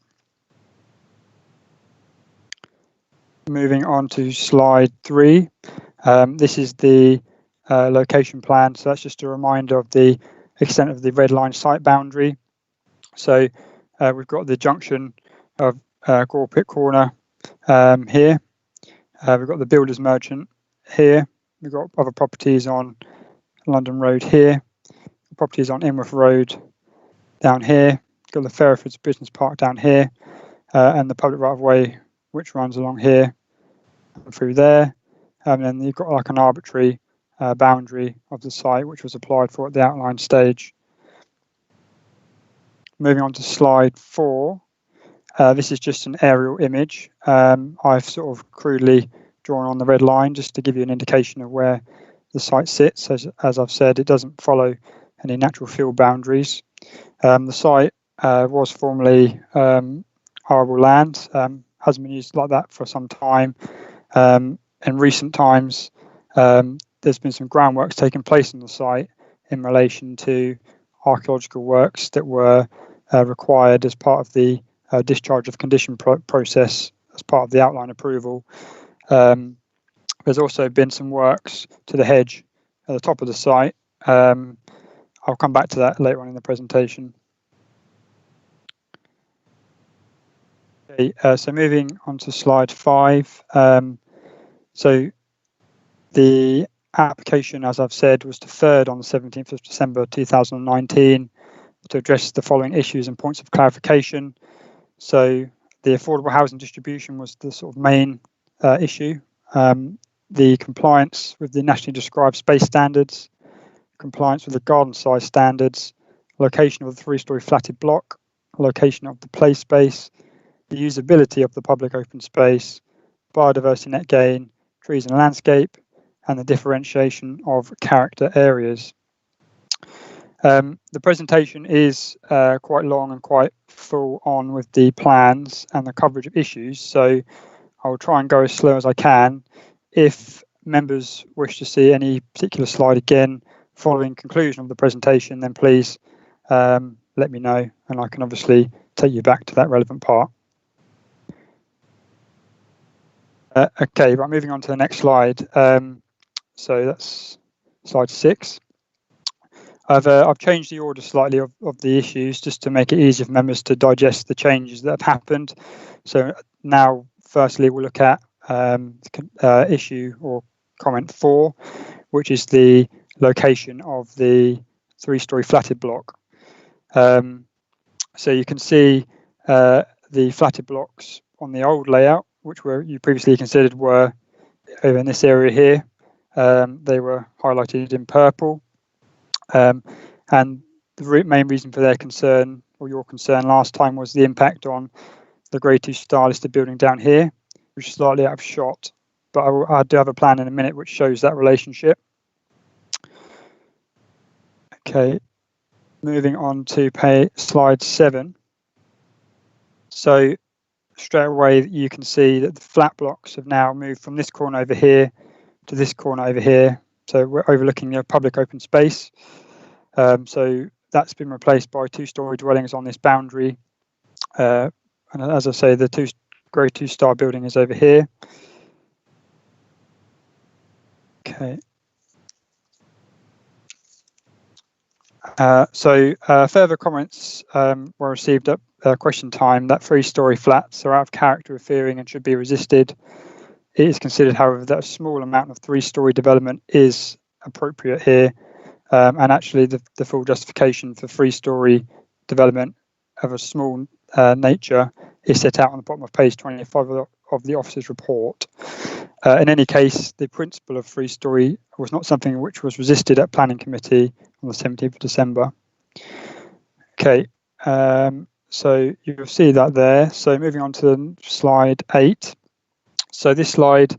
Moving on to slide 3, this is the location plan. So that's just a reminder of the extent of the red line site boundary. So we've got the junction of Gore Pit Corner here. We've got the Builders Merchant here. We've got other properties on London Road here. Properties on Inworth Road down here. Got the Fairfords Business Park down here, and the public right of way which runs along here and through there. And then you've got like an arbitrary boundary of the site which was applied for at the outline stage. Moving on to slide 4, this is just an aerial image. I've sort of crudely drawn on the red line just to give you an indication of where the site sits. As I've said, it doesn't follow any natural field boundaries. The site was formerly arable land, hasn't been used like that for some time. In recent times, there's been some groundworks taking place on the site in relation to archaeological works that were required as part of the discharge of condition process as part of the outline approval. There's also been some works to the hedge at the top of the site. I'll come back to that later on in the presentation. Okay, so moving on to slide 5. So the application, as I've said, was deferred on the 17th of December 2019 to address the following issues and points of clarification. So the affordable housing distribution was the sort of main issue. The compliance with the nationally described space standards, compliance with the garden size standards, location of the 3-storey flatted block, location of the play space, the usability of the public open space, biodiversity net gain, trees and landscape, and the differentiation of character areas. The presentation is quite long and quite full on with the plans and the coverage of issues, so I will try and go as slow as I can. If members wish to see any particular slide again following conclusion of the presentation, then please let me know, and I can obviously take you back to that relevant part. Okay, right, moving on to the next slide. So that's slide 6. I've changed the order slightly of the issues just to make it easier for members to digest the changes that have happened. So now, firstly, we'll look at issue or comment 4, which is the location of the 3-storey flatted block. So you can see the flatted blocks on the old layout, which you previously considered were over in this area here. They were highlighted in purple. And the main reason for their concern, or your concern last time, was the impact on the Grade 2 star listed building down here, which is slightly out of shot. But I do have a plan in a minute which shows that relationship. Okay, moving on to slide 7. So straight away you can see that the flat blocks have now moved from this corner over here to this corner over here. So we're overlooking the public open space. So that's been replaced by 2-storey dwellings on this boundary. And as I say, the Grade 2 star building is over here. Okay. Further comments were received at question time that 3-storey flats are out of character with fearing and should be resisted. It is considered, however, that a small amount of 3-storey development is appropriate here, and actually the full justification for 3-storey development of a small nature is set out on the bottom of page 25 of the officer's report. In any case, the principle of 3-storey was not something which was resisted at planning committee on the 17th of December. Okay, so you'll see that there. So moving on to slide 8. So this slide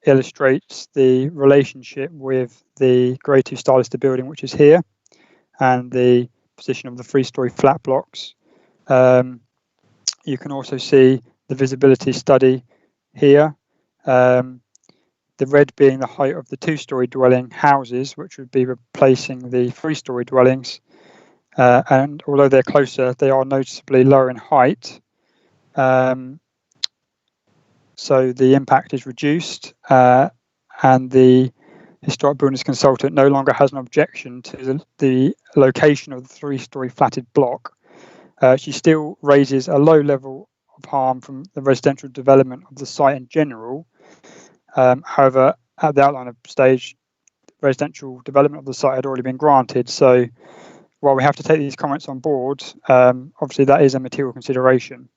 illustrates the relationship with the Grade 2 star listed building, which is here, and the position of the 3-storey flat blocks. You can also see the visibility study here. The red being the height of the 2-storey dwelling houses, which would be replacing the 3-storey dwellings. And although they're closer, they are noticeably lower in height. So the impact is reduced, and the historic buildings consultant no longer has an objection to the location of the 3-storey flatted block. She still raises a low level of harm from the residential development of the site in general. However, at the outline stage, residential development of the site had already been granted. So while we have to take these comments on board, obviously that is a material consideration.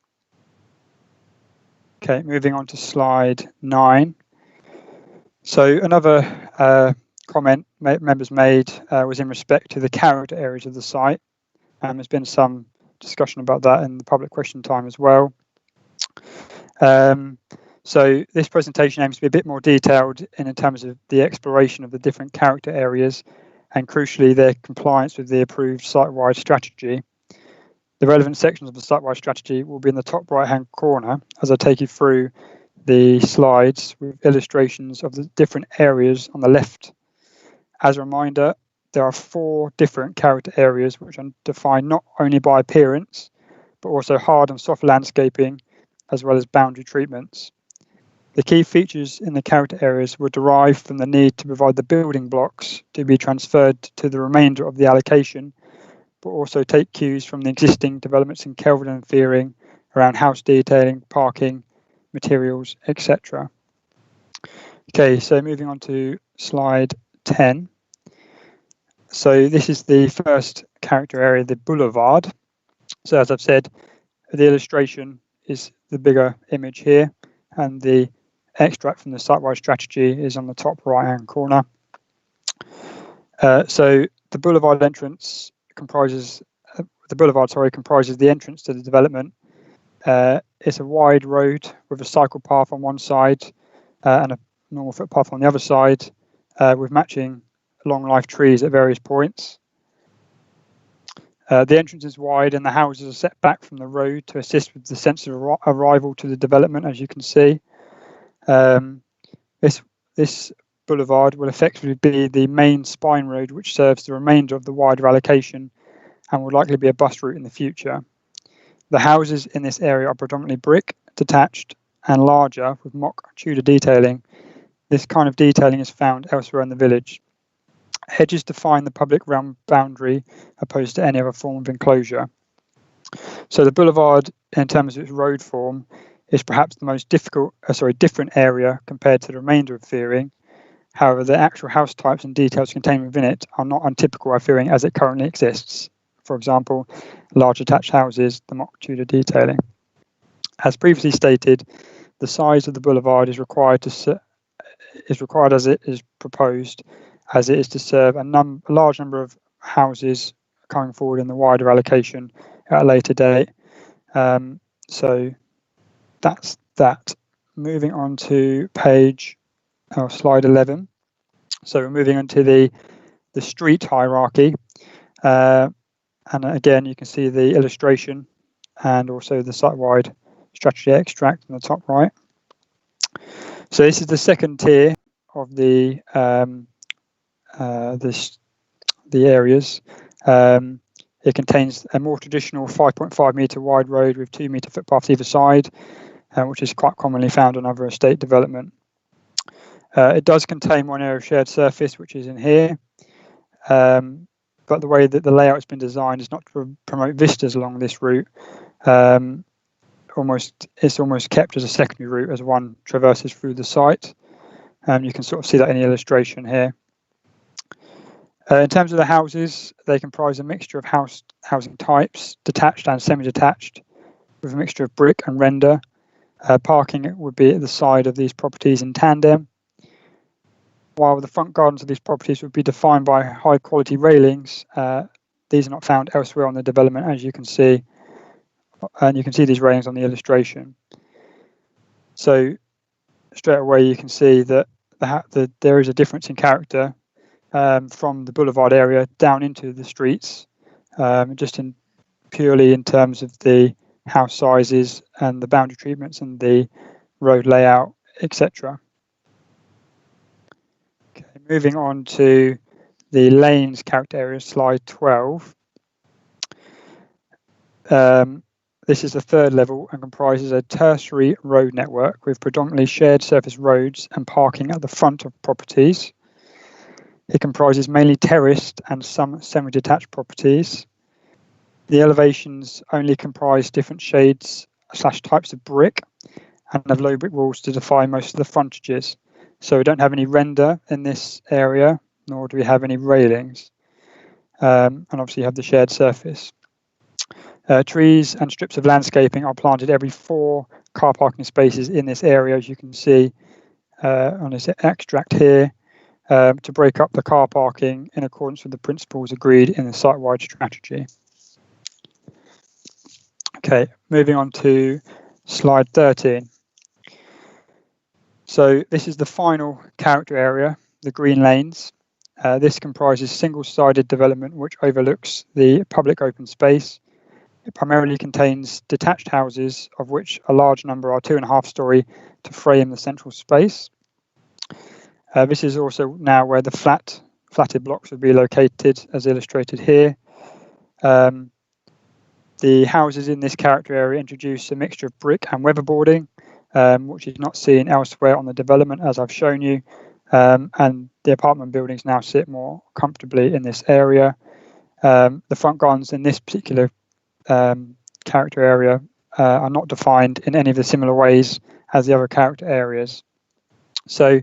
Okay, moving on to slide 9. So another comment members made was in respect to the character areas of the site. There's been some discussion about that in the public question time as well. So this presentation aims to be a bit more detailed in terms of the exploration of the different character areas and crucially their compliance with the approved site-wide strategy. The relevant sections of the site-wide strategy will be in the top right-hand corner as I take you through the slides with illustrations of the different areas on the left. As a reminder, there are 4 different character areas which are defined not only by appearance, but also hard and soft landscaping, as well as boundary treatments. The key features in the character areas were derived from the need to provide the building blocks to be transferred to the remainder of the allocation, but also take cues from the existing developments in Kelvedon and Fearing around house detailing, parking, materials, etc. Okay, so moving on to slide 10. So this is the first character area, the boulevard. So as I've said, the illustration is the bigger image here, and the extract from the site-wide strategy is on the top right-hand corner. So the boulevard entrance comprises the entrance to the development. It's a wide road with a cycle path on one side and a normal footpath on the other side, with matching long life trees at various points. The entrance is wide and the houses are set back from the road to assist with the sense of arrival to the development, as you can see. This boulevard will effectively be the main spine road which serves the remainder of the wider allocation and will likely be a bus route in the future. The houses in this area are predominantly brick, detached and larger with mock Tudor detailing. This kind of detailing is found elsewhere in the village. Hedges define the public realm boundary opposed to any other form of enclosure. So the boulevard, in terms of its road form, is perhaps the most different area compared to the remainder of Fearing. However, the actual house types and details contained within it are not untypical of Fearing as it currently exists. For example, large attached houses, the mock Tudor detailing. As previously stated, the size of the boulevard is required as it is proposed, as it is to serve a large number of houses coming forward in the wider allocation at a later date. So that's that. Moving on to slide 11. So we're moving on to the street hierarchy. And again, you can see the illustration and also the site-wide strategy extract in the top right. So this is the second tier of the areas. It contains a more traditional 5.5 metre wide road with 2 metre footpaths either side, which is quite commonly found on other estate development. It does contain one area of shared surface, which is in here, but the way that the layout has been designed is not to promote vistas along this route. It's almost kept as a secondary route as one traverses through the site. You can sort of see that in the illustration here. In terms of the houses, they comprise a mixture of housing types, detached and semi-detached, with a mixture of brick and render. Parking would be at the side of these properties in tandem, while the front gardens of these properties would be defined by high quality railings. These are not found elsewhere on the development, as you can see, and you can see these railings on the illustration. So straight away you can see that there is a difference in character from the boulevard area down into the streets, just purely in terms of the house sizes and the boundary treatments and the road layout, etc. Okay, moving on to the lanes character area, slide 12. This is the third level and comprises a tertiary road network with predominantly shared surface roads and parking at the front of properties. It comprises mainly terraced and some semi-detached properties. The elevations only comprise different shades / types of brick and have low brick walls to define most of the frontages. So we don't have any render in this area, nor do we have any railings. And obviously you have the shared surface. Trees and strips of landscaping are planted every 4 car parking spaces in this area, as you can see on this extract here, to break up the car parking in accordance with the principles agreed in the site-wide strategy. Okay, moving on to slide 13. So this is the final character area, the green lanes. This comprises single-sided development which overlooks the public open space. It primarily contains detached houses, of which a large number are 2.5-storey to frame the central space. This is also now where the flatted blocks would be located, as illustrated here. The houses in this character area introduce a mixture of brick and weatherboarding, which is not seen elsewhere on the development, as I've shown you. And the apartment buildings now sit more comfortably in this area. The front gardens in this particular character area are not defined in any of the similar ways as the other character areas. So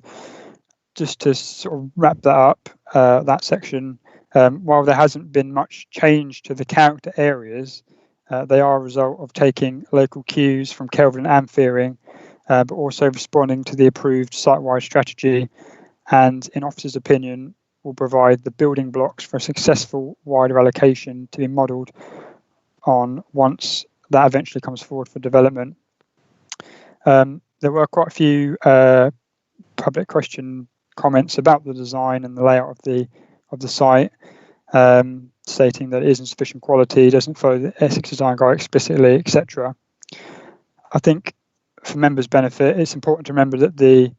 just to sort of wrap that up, that section, while there hasn't been much change to the character areas, they are a result of taking local cues from Kelvin and Fearing, but also responding to the approved site-wide strategy, and in officers' opinion, will provide the building blocks for a successful wider allocation to be modelled on once that eventually comes forward for development. There were quite a few public question comments about the design and the layout of the site, stating that it isn't sufficient quality, doesn't follow the Essex Design Guide explicitly, etc. I think for members' benefit, it's important to remember that the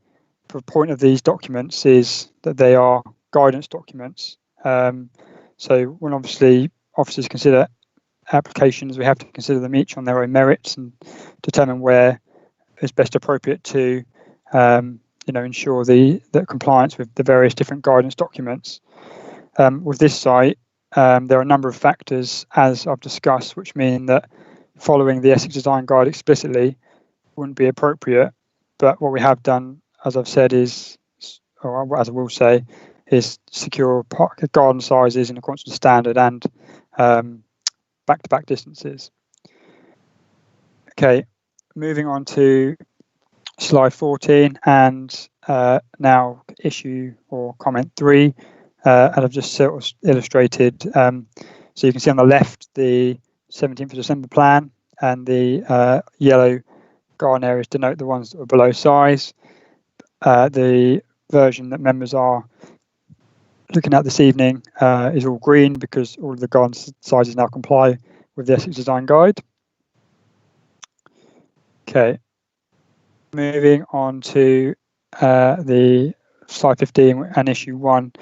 point of these documents is that they are guidance documents. So when obviously officers consider applications, we have to consider them each on their own merits and determine where it's best appropriate to ensure the compliance with the various different guidance documents. With this site, there are a number of factors, as I've discussed, which mean that following the Essex Design Guide explicitly wouldn't be appropriate. But what we have done, as I've said, is, or as I will say, is secure garden sizes in accordance with standard and back-to-back distances. Okay, moving on to slide 14 and now issue or comment 3, and I've just sort of illustrated. So you can see on the left the 17th of December plan, and the yellow garden areas denote the ones that are below size. The version that members are looking at this evening is all green because all of the garden sizes now comply with the Essex Design Guide. Okay, moving on to the slide 15 and issue 1,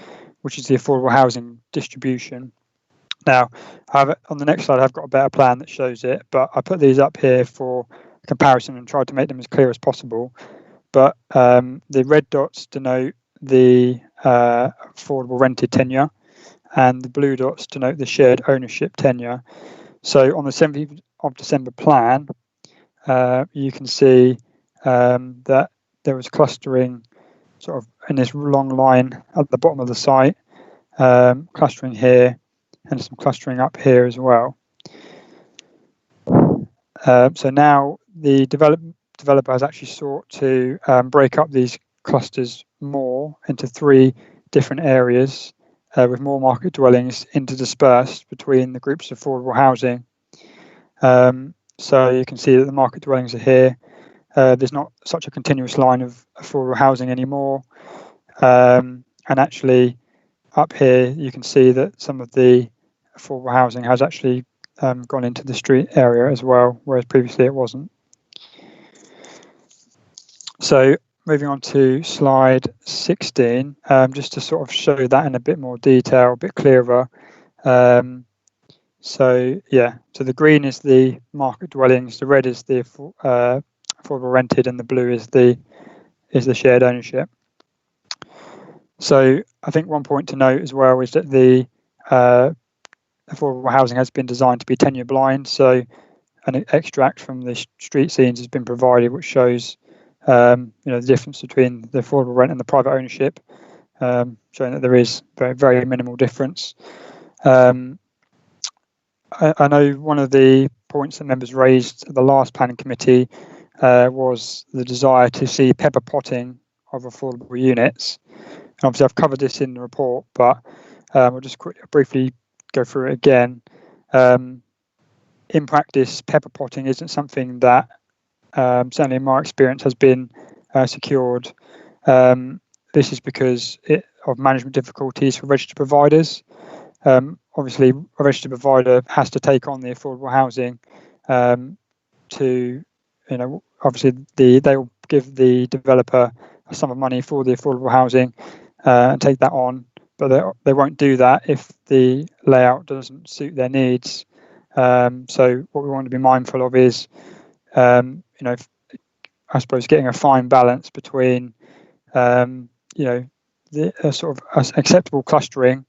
which is the affordable housing distribution. Now, on the next slide, I've got a better plan that shows it, but I put these up here for comparison and tried to make them as clear as possible. But the red dots denote the affordable rented tenure, and the blue dots denote the shared ownership tenure. So on the 17th of December plan, you can see that there was clustering sort of in this long line at the bottom of the site, clustering here and some clustering up here as well. So now the developer has actually sought to break up these clusters more into 3 different areas with more market dwellings interdispersed between the groups of affordable housing. So you can see that the market dwellings are here. There's not such a continuous line of affordable housing anymore. And actually up here, you can see that some of the affordable housing has actually gone into the street area as well, whereas previously it wasn't. So moving on to slide 16, just to sort of show that in a bit more detail, a bit clearer. So the green is the market dwellings, the red is the affordable rented, and the blue is the shared ownership. So I think one point to note as well is that the affordable housing has been designed to be tenure blind. So an extract from the street scenes has been provided, which shows the difference between the affordable rent and the private ownership, showing that there is very, very minimal difference. I know one of the points that members raised at the last planning committee was the desire to see pepper potting of affordable units. And obviously I've covered this in the report, but I'll just briefly go through it again. In practice, pepper potting isn't something that, certainly in my experience, has been secured. This is because of management difficulties for registered providers. Obviously, a registered provider has to take on the affordable housing obviously they will give the developer a sum of money for the affordable housing and take that on, but they won't do that if the layout doesn't suit their needs. So what we want to be mindful of is, I suppose, getting a fine balance between, the sort of acceptable clustering,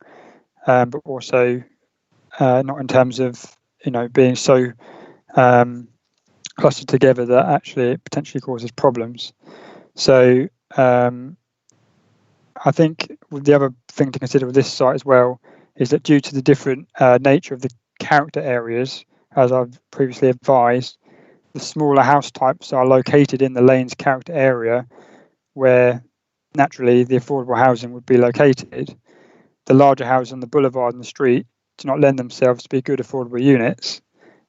but also not in terms of, being so clustered together that actually it potentially causes problems. So I think the other thing to consider with this site as well is that due to the different nature of the character areas, as I've previously advised, the smaller house types are located in the lane's character area where naturally the affordable housing would be located. The larger houses on the boulevard and the street do not lend themselves to be good affordable units.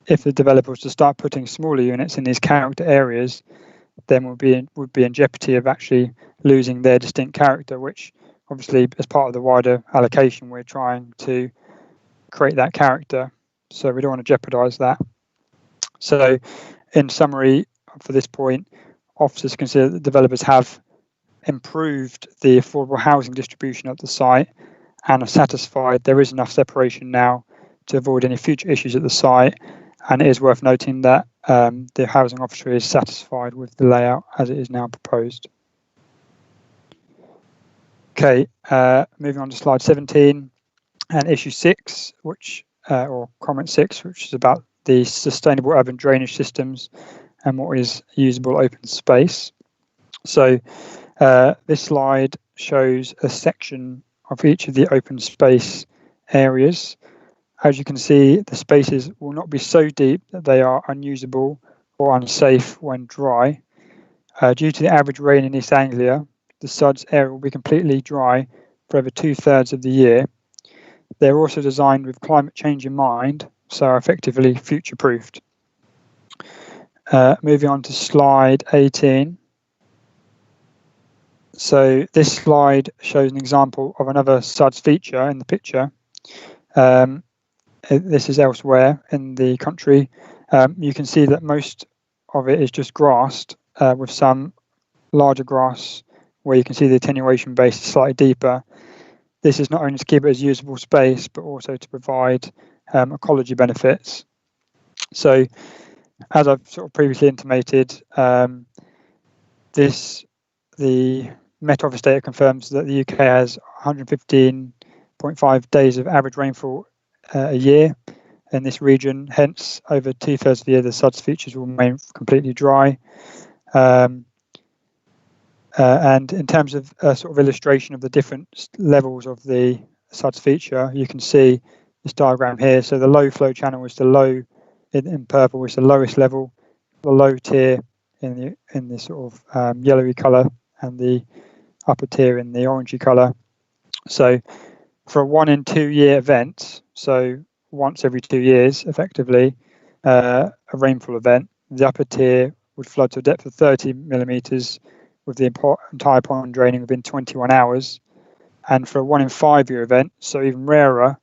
If the developer was to start putting smaller units in these character areas, then would be in jeopardy of actually losing their distinct character, which obviously as part of the wider allocation we're trying to create that character, so we don't want to jeopardize that. So in summary, for this point, officers consider that developers have improved the affordable housing distribution at the site and are satisfied there is enough separation now to avoid any future issues at the site. And it is worth noting that the housing officer is satisfied with the layout as it is now proposed. Okay, moving on to slide 17 and issue 6, which or comment 6, which is about the sustainable urban drainage systems and what is usable open space. So this slide shows a section of each of the open space areas. As you can see, the spaces will not be so deep that they are unusable or unsafe when dry. Due to the average rain in East Anglia, the SUDS area will be completely dry for over 2/3 of the year. They're also designed with climate change in mind, so are effectively future-proofed. Moving on to slide 18. So this slide shows an example of another SUDS feature in the picture. This is elsewhere in the country. You can see that most of it is just grassed with some larger grass where you can see the attenuation base is slightly deeper. This is not only to keep it as usable space, but also to provide ecology benefits. So as I've sort of previously intimated, the Met Office data confirms that the UK has 115.5 days of average rainfall a year in this region. Hence, over 2/3 of the year, the SUDS features will remain completely dry. And in terms of sort of illustration of the different levels of the SUDS feature, you can see this diagram here. So the low flow channel is the low in purple, is the lowest level, the low tier in the sort of yellowy colour, and the upper tier in the orangey colour. So for a 1 in 2 year event, so once every 2 years, effectively, a rainfall event, the upper tier would flood to a depth of 30 millimetres with the entire pond draining within 21 hours. And for a 1 in 5 year event, so even rarer,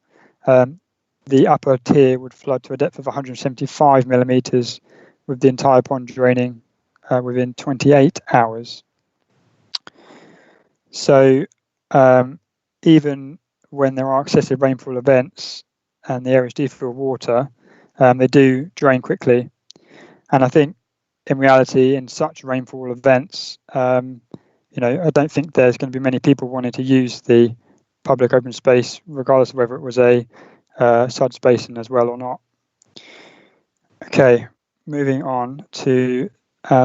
the upper tier would flood to a depth of 175 millimetres with the entire pond draining within 28 hours. So even when there are excessive rainfall events and the areas do fill water, they do drain quickly. And I think in reality, in such rainfall events, I don't think there's going to be many people wanting to use the public open space, regardless of whether it was a SUDS basin as well or not. Okay, moving on to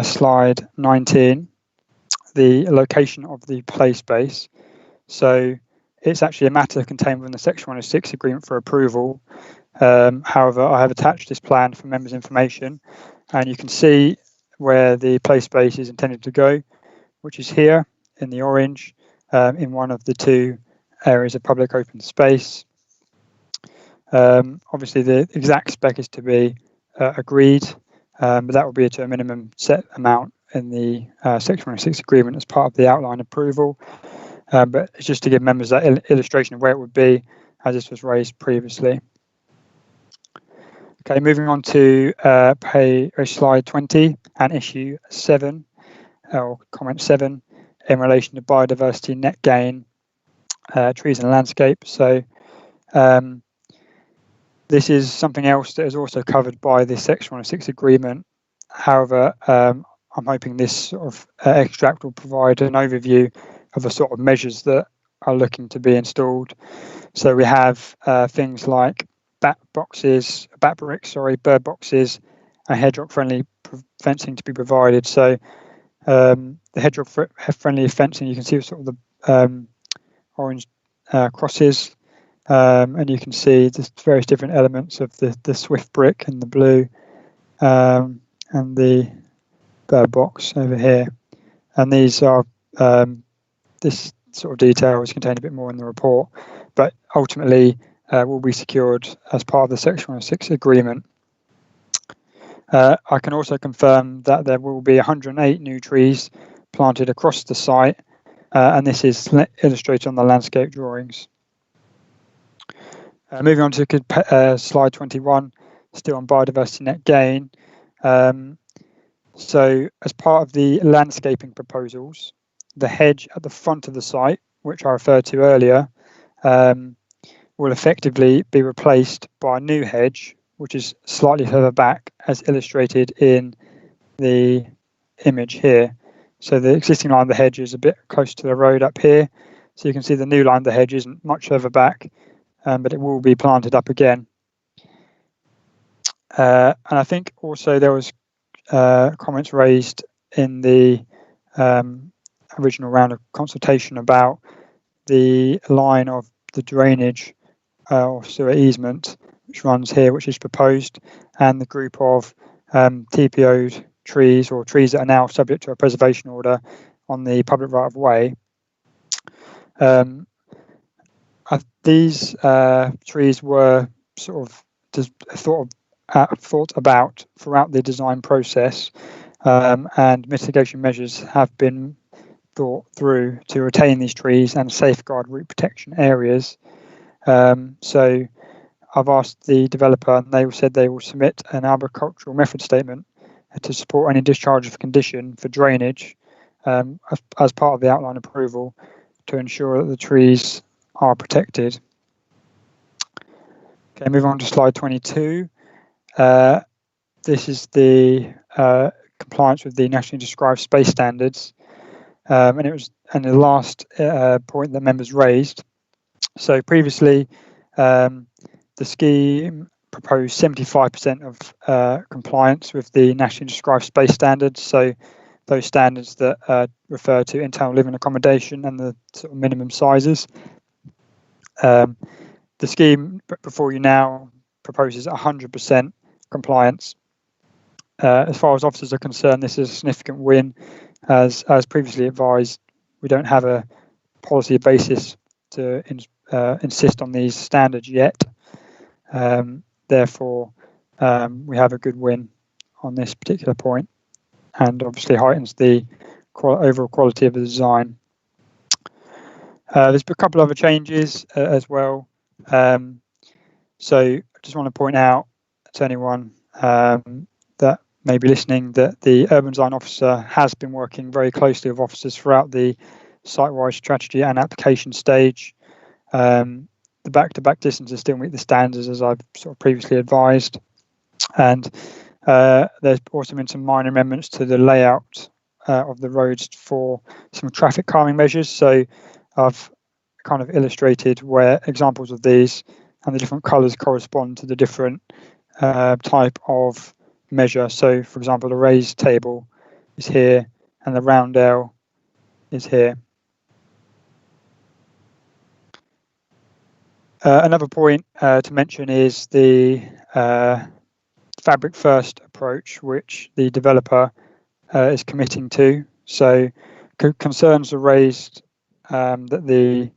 slide 19, the location of the play space. So it's actually a matter contained within the Section 106 agreement for approval. However, I have attached this plan for members' information, and you can see where the play space is intended to go, which is here in the orange, in one of the 2 areas of public open space. Obviously, the exact spec is to be agreed, but that will be to a minimum set amount in the Section 106 agreement as part of the outline approval. But it's just to give members that illustration of where it would be, as this was raised previously. Okay, moving on to slide 20 and issue 7, or comment 7, in relation to biodiversity net gain, trees and landscape. So this is something else that is also covered by the Section 106 agreement. However, I'm hoping this sort of extract will provide an overview of the sort of measures that are looking to be installed. So we have things like bird boxes, and hedgerock friendly fencing to be provided. So The hedgerow-friendly fencing, you can see sort of the orange crosses, and you can see the various different elements of the Swift brick and the blue, and the bird box over here. And these are this sort of detail is contained a bit more in the report, but ultimately will be secured as part of the Section 106 agreement. I can also confirm that there will be 108 new trees planted across the site, and this is illustrated on the landscape drawings. Moving on to slide 21, still on biodiversity net gain. So as part of the landscaping proposals, the hedge at the front of the site, which I referred to earlier, will effectively be replaced by a new hedge, which is slightly further back, as illustrated in the image here. So the existing line of the hedge is a bit close to the road up here. So you can see the new line of the hedge isn't much further back, but it will be planted up again. And I think also there was comments raised in the original round of consultation about the line of the drainage or sewer easement, which runs here, which is proposed, and the group of TPO'd trees or trees that are now subject to a preservation order on the public right of way. These trees were sort of thought about throughout the design process, and mitigation measures have been thought through to retain these trees and safeguard root protection areas. So I've asked the developer, and they said they will submit an arboricultural method statement to support any discharge of condition for drainage as part of the outline approval to ensure that the trees are protected. Okay, move on to slide 22. This is the compliance with the nationally described space standards, and the last point that members raised. So previously, the scheme proposed 75% of compliance with the nationally described space standards. So those standards that refer to internal living accommodation and the sort of minimum sizes. The scheme before you now proposes 100% compliance. As far as officers are concerned, this is a significant win. As previously advised, we don't have a policy basis to insist on these standards yet. Therefore, we have a good win on this particular point, and obviously heightens the overall quality of the design. There's a couple of other changes as well. So I just want to point out to anyone that may be listening that the urban design officer has been working very closely with officers throughout the site-wide strategy and application stage. The back-to-back distances still meet the standards, as I've sort of previously advised. And there's also been some minor amendments to the layout of the roads for some traffic calming measures. So I've kind of illustrated where examples of these and the different colours correspond to the different type of measure. So, for example, the raised table is here and the roundel is here. Another point to mention is the fabric first approach, which the developer is committing to. So concerns are raised that the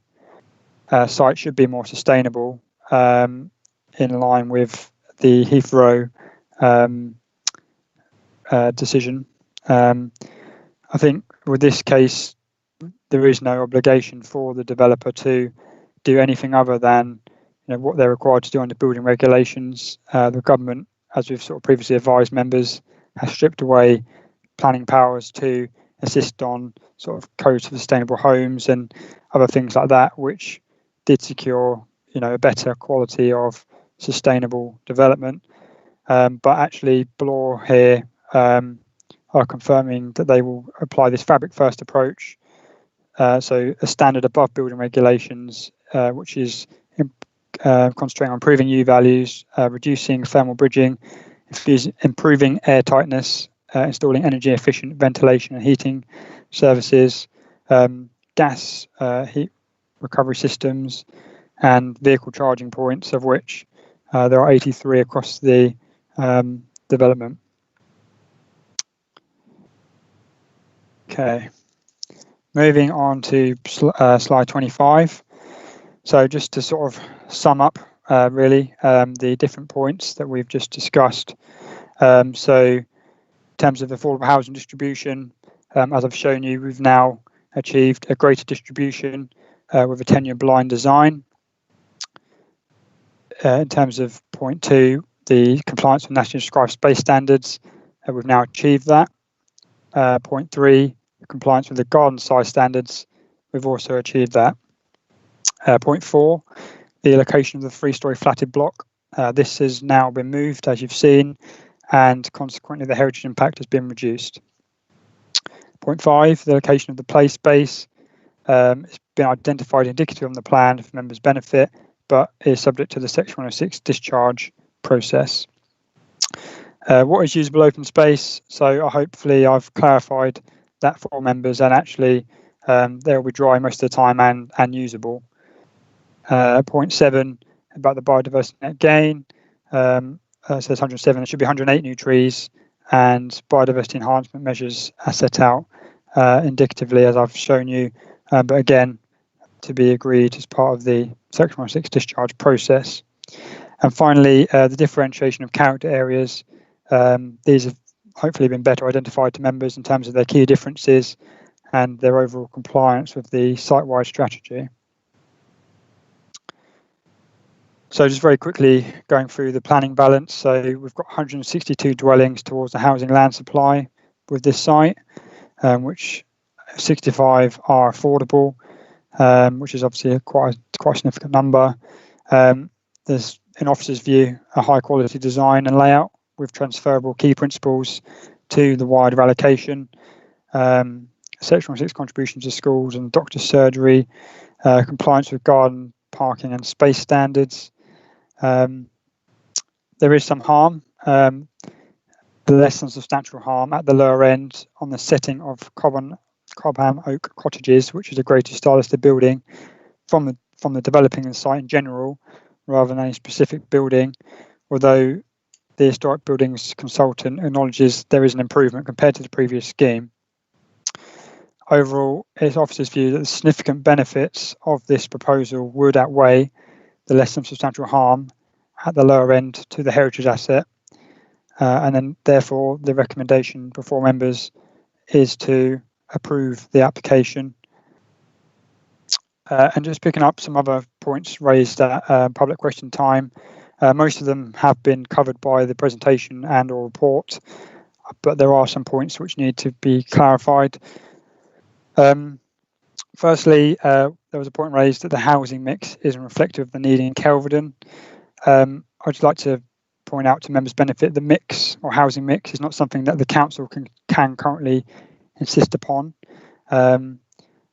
site should be more sustainable in line with the Heathrow decision. I think with this case, there is no obligation for the developer to do anything other than what they're required to do under building regulations. The government, as we've sort of previously advised members, has stripped away planning powers to assist on sort of codes for sustainable homes and other things like that, which did secure a better quality of sustainable development. But actually BLOR here are confirming that they will apply this fabric first approach, so a standard above building regulations, which is concentrating on improving U values, reducing thermal bridging, improving air tightness, installing energy efficient ventilation and heating services, gas heat recovery systems, and vehicle charging points, of which there are 83 across the development. Okay, moving on to slide 25. So just to sort of sum up really the different points that we've just discussed. So in terms of affordable housing distribution, as I've shown you, we've now achieved a greater distribution with a 10-year blind design. In terms of point 2, the compliance with nationally described space standards, we've now achieved that. Point 3, compliance with the garden size standards, we've also achieved that. Point 4, the location of the 3-storey flatted block. This has now been moved, as you've seen, and consequently the heritage impact has been reduced. Point 5, the location of the play space. It's been identified indicative on the plan for members' benefit, but is subject to the Section 106 discharge process. What is usable open space? So hopefully I've clarified that for members, and actually they'll be dry most of the time and usable. Point 7, about the biodiversity net gain. So there's 107, there should be 108 new trees, and biodiversity enhancement measures are set out indicatively, as I've shown you, but again, to be agreed as part of the Section 106 discharge process. And finally, the differentiation of character areas. These have hopefully been better identified to members in terms of their key differences and their overall compliance with the site-wide strategy. So just very quickly going through the planning balance. So we've got 162 dwellings towards the housing land supply with this site, which 65 are affordable, which is obviously a quite significant number. There's, in officer's view, a high quality design and layout with transferable key principles to the wider allocation. Section 106 contributions to schools and doctor's surgery, compliance with garden, parking and space standards. There is some harm, less than substantial harm at the lower end on the setting of Cobham Oak Cottages, which is a greatest stylistic building from the developing the site in general, rather than any specific building, although the historic buildings consultant acknowledges there is an improvement compared to the previous scheme. Overall, it's officer's view that the significant benefits of this proposal would outweigh the less than substantial harm at the lower end to the heritage asset, and then therefore the recommendation before members is to approve the application. And just picking up some other points raised at public question time, most of them have been covered by the presentation and or report, but there are some points which need to be clarified. Firstly, there was a point raised that the housing mix isn't reflective of the need in Kelvedon. I'd just like to point out to members' benefit, the mix or housing mix is not something that the council can currently insist upon.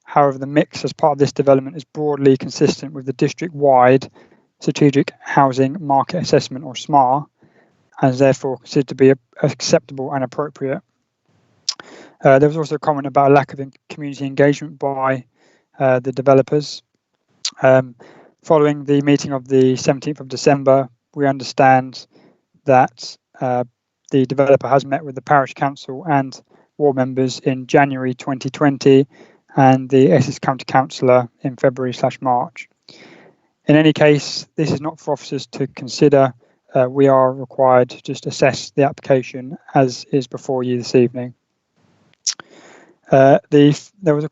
However, the mix as part of this development is broadly consistent with the district-wide Strategic Housing Market Assessment, or SMAR, and is therefore considered to be acceptable and appropriate. There was also a comment about a lack of community engagement by the developers. Following the meeting of the 17th of December, we understand that the developer has met with the parish council and ward members in January 2020 and the Essex County Councillor in February/March. In any case, this is not for officers to consider. We are required to just assess the application as is before you this evening. There was a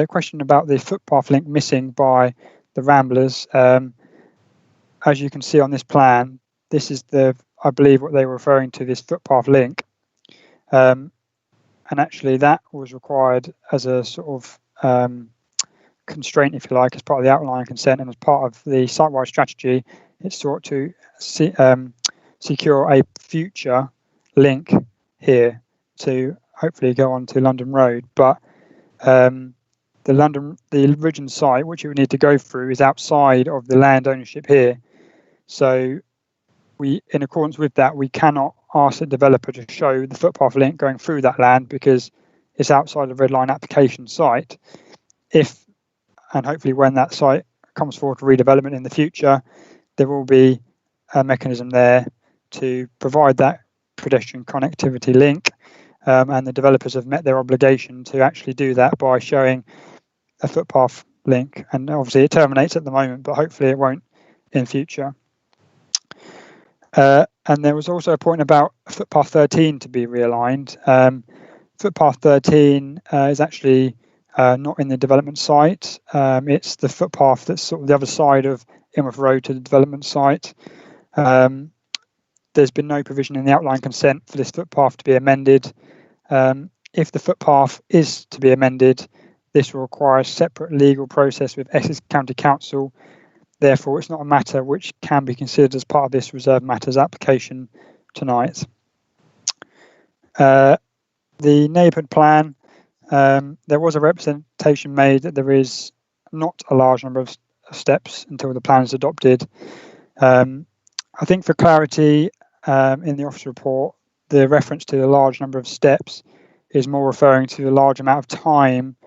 question about the footpath link missing by the Ramblers. As you can see on this plan, this is I believe what they were referring to, this footpath link. And actually that was required as a sort of constraint, if you like, as part of the outline consent and as part of the site-wide strategy. It's sought to secure a future link here to hopefully go on to London Road, but the original site, which you would need to go through, is outside of the land ownership here. So in accordance with that, we cannot asked the developer to show the footpath link going through that land because it's outside the red line application site. If, and hopefully when that site comes forward for redevelopment in the future, there will be a mechanism there to provide that pedestrian connectivity link, and the developers have met their obligation to actually do that by showing a footpath link. And obviously it terminates at the moment, but hopefully it won't in future. And there was also a point about footpath 13 to be realigned. Footpath 13 is actually not in the development site. It's the footpath that's sort of the other side of Inworth Road to the development site. There's been no provision in the outline consent for this footpath to be amended. If the footpath is to be amended, this will require a separate legal process with Essex County Council. Therefore, it's not a matter which can be considered as part of this reserved matters application tonight. The neighbourhood plan, there was a representation made that there is not a large number of steps until the plan is adopted. I think for clarity, in the office report, the reference to the large number of steps is more referring to the large amount of time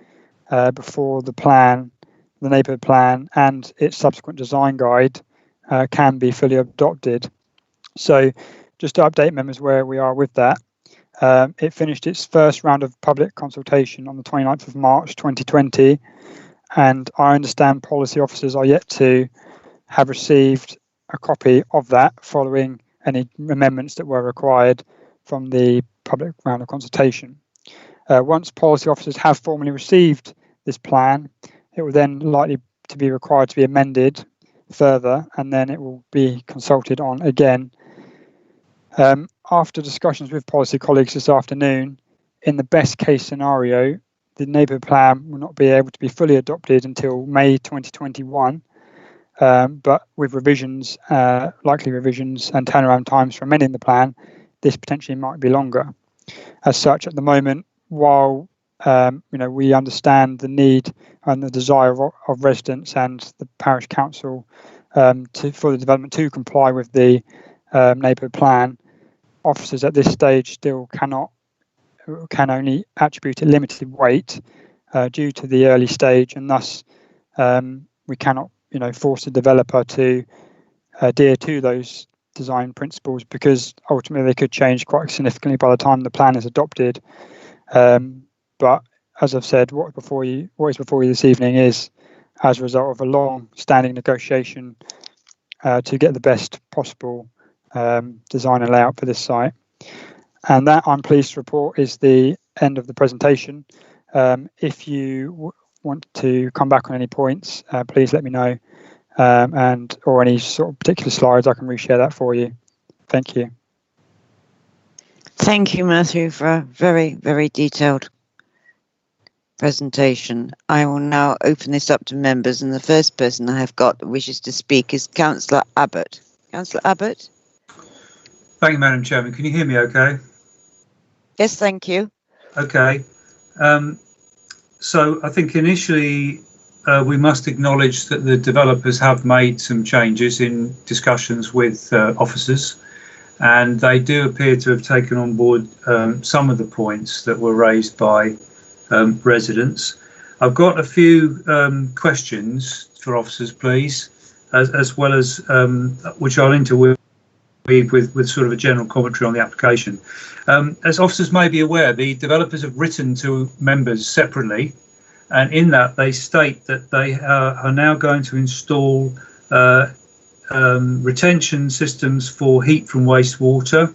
before the plan, the neighbourhood plan and its subsequent design guide can be fully adopted. So just to update members where we are with that, it finished its first round of public consultation on the 29th of March 2020, and I understand policy officers are yet to have received a copy of that following any amendments that were required from the public round of consultation. Once policy officers have formally received this plan, it will then likely to be required to be amended further, and then it will be consulted on again. After discussions with policy colleagues this afternoon, in the best case scenario, the neighbourhood plan will not be able to be fully adopted until May 2021, but with revisions, likely revisions and turnaround times for amending the plan, this potentially might be longer. As such, at the moment, while we understand the need and the desire of residents and the parish council for the development to comply with the neighbourhood plan, officers at this stage still can only attribute it limited weight due to the early stage, and thus we cannot force the developer to adhere to those design principles, because ultimately they could change quite significantly by the time the plan is adopted. But as I've said, what is before you this evening is as a result of a long-standing negotiation to get the best possible design and layout for this site. And that, I'm pleased to report, is the end of the presentation. If you want to come back on any points, please let me know, or any sort of particular slides, I can reshare that for you. Thank you. Thank you, Matthew, for a very, very detailed presentation. I will now open this up to members, and the first person I have got that wishes to speak is Councillor Abbott. Councillor Abbott? Thank you, Madam Chairman. Can you hear me okay? Yes, thank you. Okay. So I think initially we must acknowledge that the developers have made some changes in discussions with officers, and they do appear to have taken on board some of the points that were raised by residents. I've got a few questions for officers, please, as well as which I'll interweave with sort of a general commentary on the application. As officers may be aware, the developers have written to members separately, and in that they state that they are now going to install retention systems for heat from wastewater,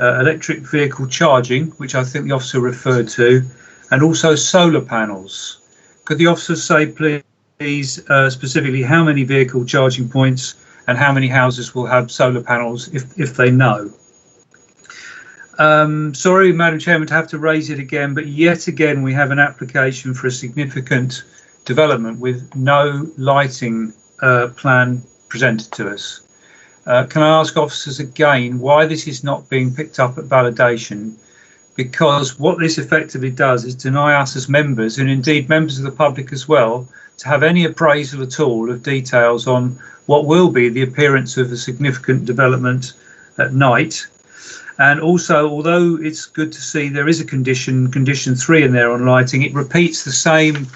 electric vehicle charging, which I think the officer referred to, and also solar panels. Could the officers say, please, specifically how many vehicle charging points and how many houses will have solar panels, if they know? Sorry, Madam Chairman, to have to raise it again, but yet again we have an application for a significant development with no lighting plan presented to us. Can I ask officers again why this is not being picked up at validation? Because what this effectively does is deny us as members, and indeed members of the public as well, to have any appraisal at all of details on what will be the appearance of a significant development at night. And also, although it's good to see there is a condition 3 in there on lighting, it repeats the same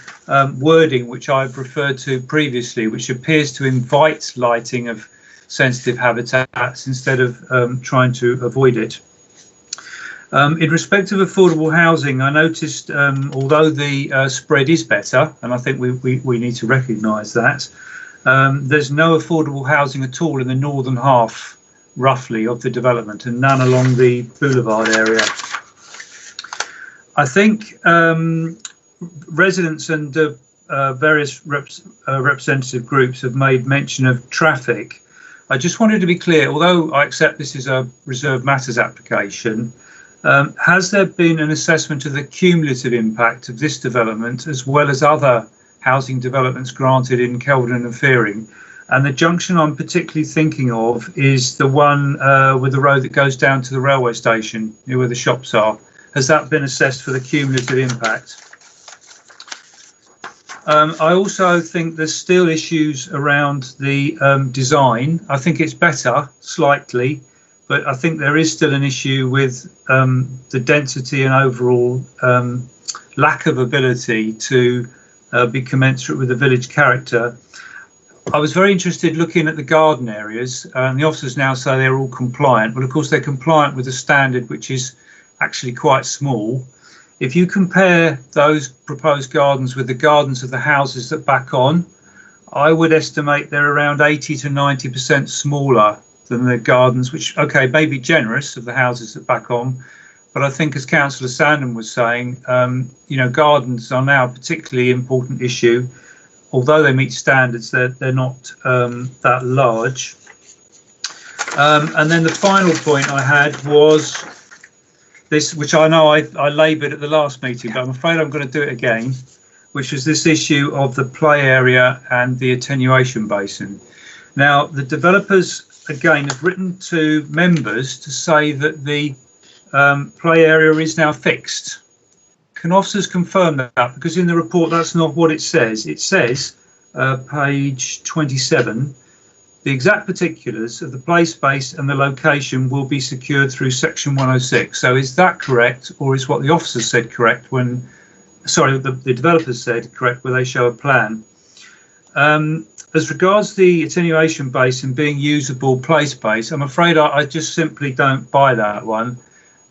wording which I've referred to previously, which appears to invite lighting of sensitive habitats instead of trying to avoid it. In respect of affordable housing, I noticed, although the spread is better, and I think we need to recognise that, there's no affordable housing at all in the northern half, roughly, of the development, and none along the boulevard area. I think residents and various representative groups have made mention of traffic. I just wanted to be clear, although I accept this is a Reserved Matters application, has there been an assessment of the cumulative impact of this development as well as other housing developments granted in Kelvedon and Fearing? And the junction I'm particularly thinking of is the one with the road that goes down to the railway station, near where the shops are. Has that been assessed for the cumulative impact? I also think there's still issues around the design. I think it's better slightly, but I think there is still an issue with the density and overall lack of ability to be commensurate with the village character. I was very interested looking at the garden areas, and the officers now say they're all compliant. Well, of course, they're compliant with the standard, which is actually quite small. If you compare those proposed gardens with the gardens of the houses that back on, I would estimate they're around 80 to 90% smaller than the gardens, which, okay, may be generous of the houses that back on. But I think, as Councillor Sandham was saying, you know, gardens are now a particularly important issue. Although they meet standards, they're not that large. And then the final point I had was this, which I know I laboured at the last meeting, but I'm afraid I'm going to do it again, which is this issue of the play area and the attenuation basin. Now, the developers, again, have written to members to say that the play area is now fixed. Can officers confirm that? Because in the report, that's not what it says. It says, page 27, the exact particulars of the play space and the location will be secured through section 106. So is that correct, or is what the officers said correct when, sorry, the developers said correct where they show a plan? As regards the attenuation basin being usable play space, I'm afraid I just simply don't buy that one.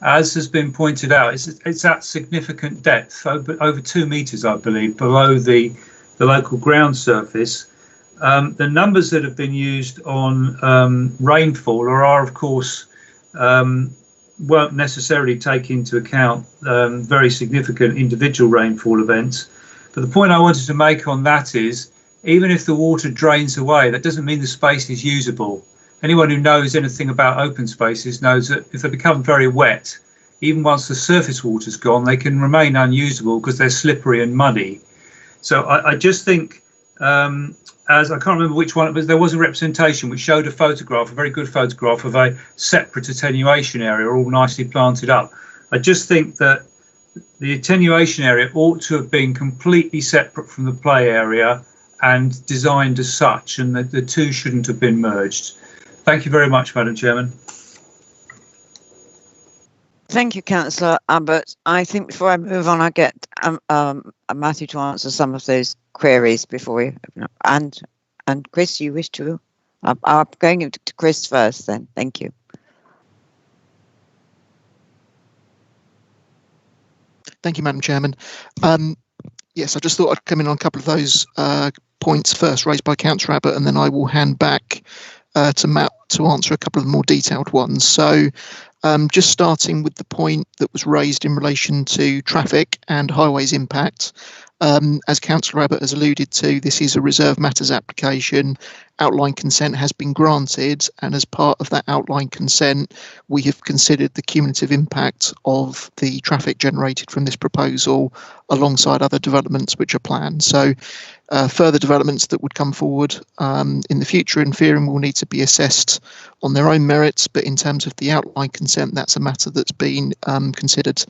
As has been pointed out, it's at significant depth, over 2 metres, I believe, below the local ground surface. The numbers that have been used on rainfall are, of course, won't necessarily take into account very significant individual rainfall events. But the point I wanted to make on that is, even if the water drains away, that doesn't mean the space is usable. Anyone who knows anything about open spaces knows that if they become very wet, even once the surface water's gone, they can remain unusable because they're slippery and muddy. So I just think, as I can't remember which one it was, there was a representation which showed a photograph, a very good photograph of a separate attenuation area, all nicely planted up. I just think that the attenuation area ought to have been completely separate from the play area and designed as such, and the two shouldn't have been merged. Thank you very much, Madam Chairman. Thank you, Councillor Abbott. I think before I move on, I get Matthew to answer some of those queries before we open up. And Chris, you wish to? I'm going to Chris first then. Thank you. Thank you, Madam Chairman. Yes, I just thought I'd come in on a couple of those points first raised by Councillor Abbott, and then I will hand back to Matt to answer a couple of the more detailed ones. So just starting with the point that was raised in relation to traffic and highways impact. As Councillor Abbott has alluded to, this is a Reserved Matters application. Outline consent has been granted, and as part of that outline consent, we have considered the cumulative impact of the traffic generated from this proposal alongside other developments which are planned. So further developments that would come forward in the future in Fearing will need to be assessed on their own merits, but in terms of the outline consent, that's a matter that's been considered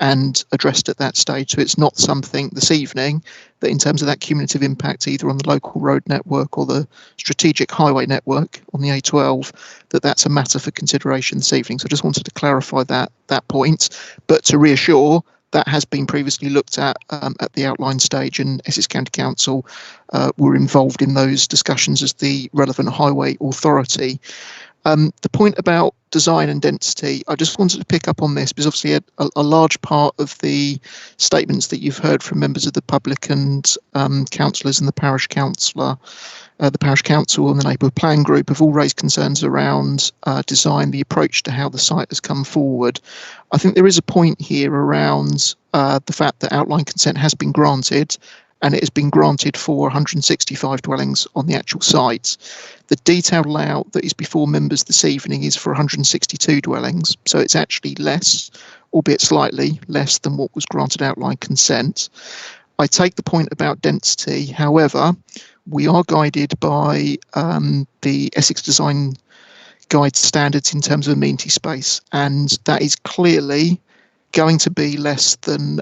and addressed at that stage. So it's not something this evening that, in terms of that cumulative impact, either on the local road network or the strategic highway network on the A12, that's a matter for consideration this evening. So I just wanted to clarify that point, but to reassure, that has been previously looked at the outline stage, and Essex County Council were involved in those discussions as the relevant highway authority. The point about design and density, I just wanted to pick up on this because obviously a large part of the statements that you've heard from members of the public and councillors and the parish council and the neighbourhood plan group have all raised concerns around design, the approach to how the site has come forward. I think there is a point here around the fact that outline consent has been granted, and it has been granted for 165 dwellings on the actual site. The detailed layout that is before members this evening is for 162 dwellings, so it's actually less, albeit slightly less than what was granted outline consent. I take the point about density, however, we are guided by the Essex Design Guide standards in terms of amenity space, and that is clearly going to be less than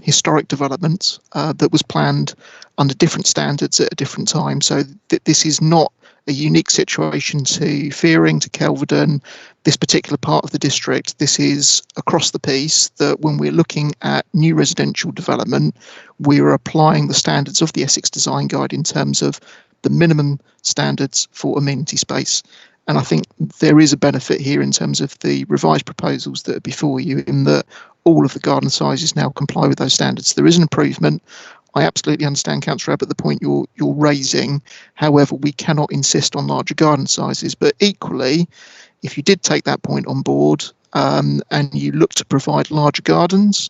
historic development that was planned under different standards at a different time. So this is not a unique situation to Fearing, to Kelvedon, this particular part of the district. This is across the piece that when we're looking at new residential development, we're applying the standards of the Essex Design Guide in terms of the minimum standards for amenity space. And I think there is a benefit here in terms of the revised proposals that are before you, in that all of the garden sizes now comply with those standards. There is an improvement. I absolutely understand, Councillor Abbott, the point you're raising. However, we cannot insist on larger garden sizes. But equally, if you did take that point on board and you look to provide larger gardens,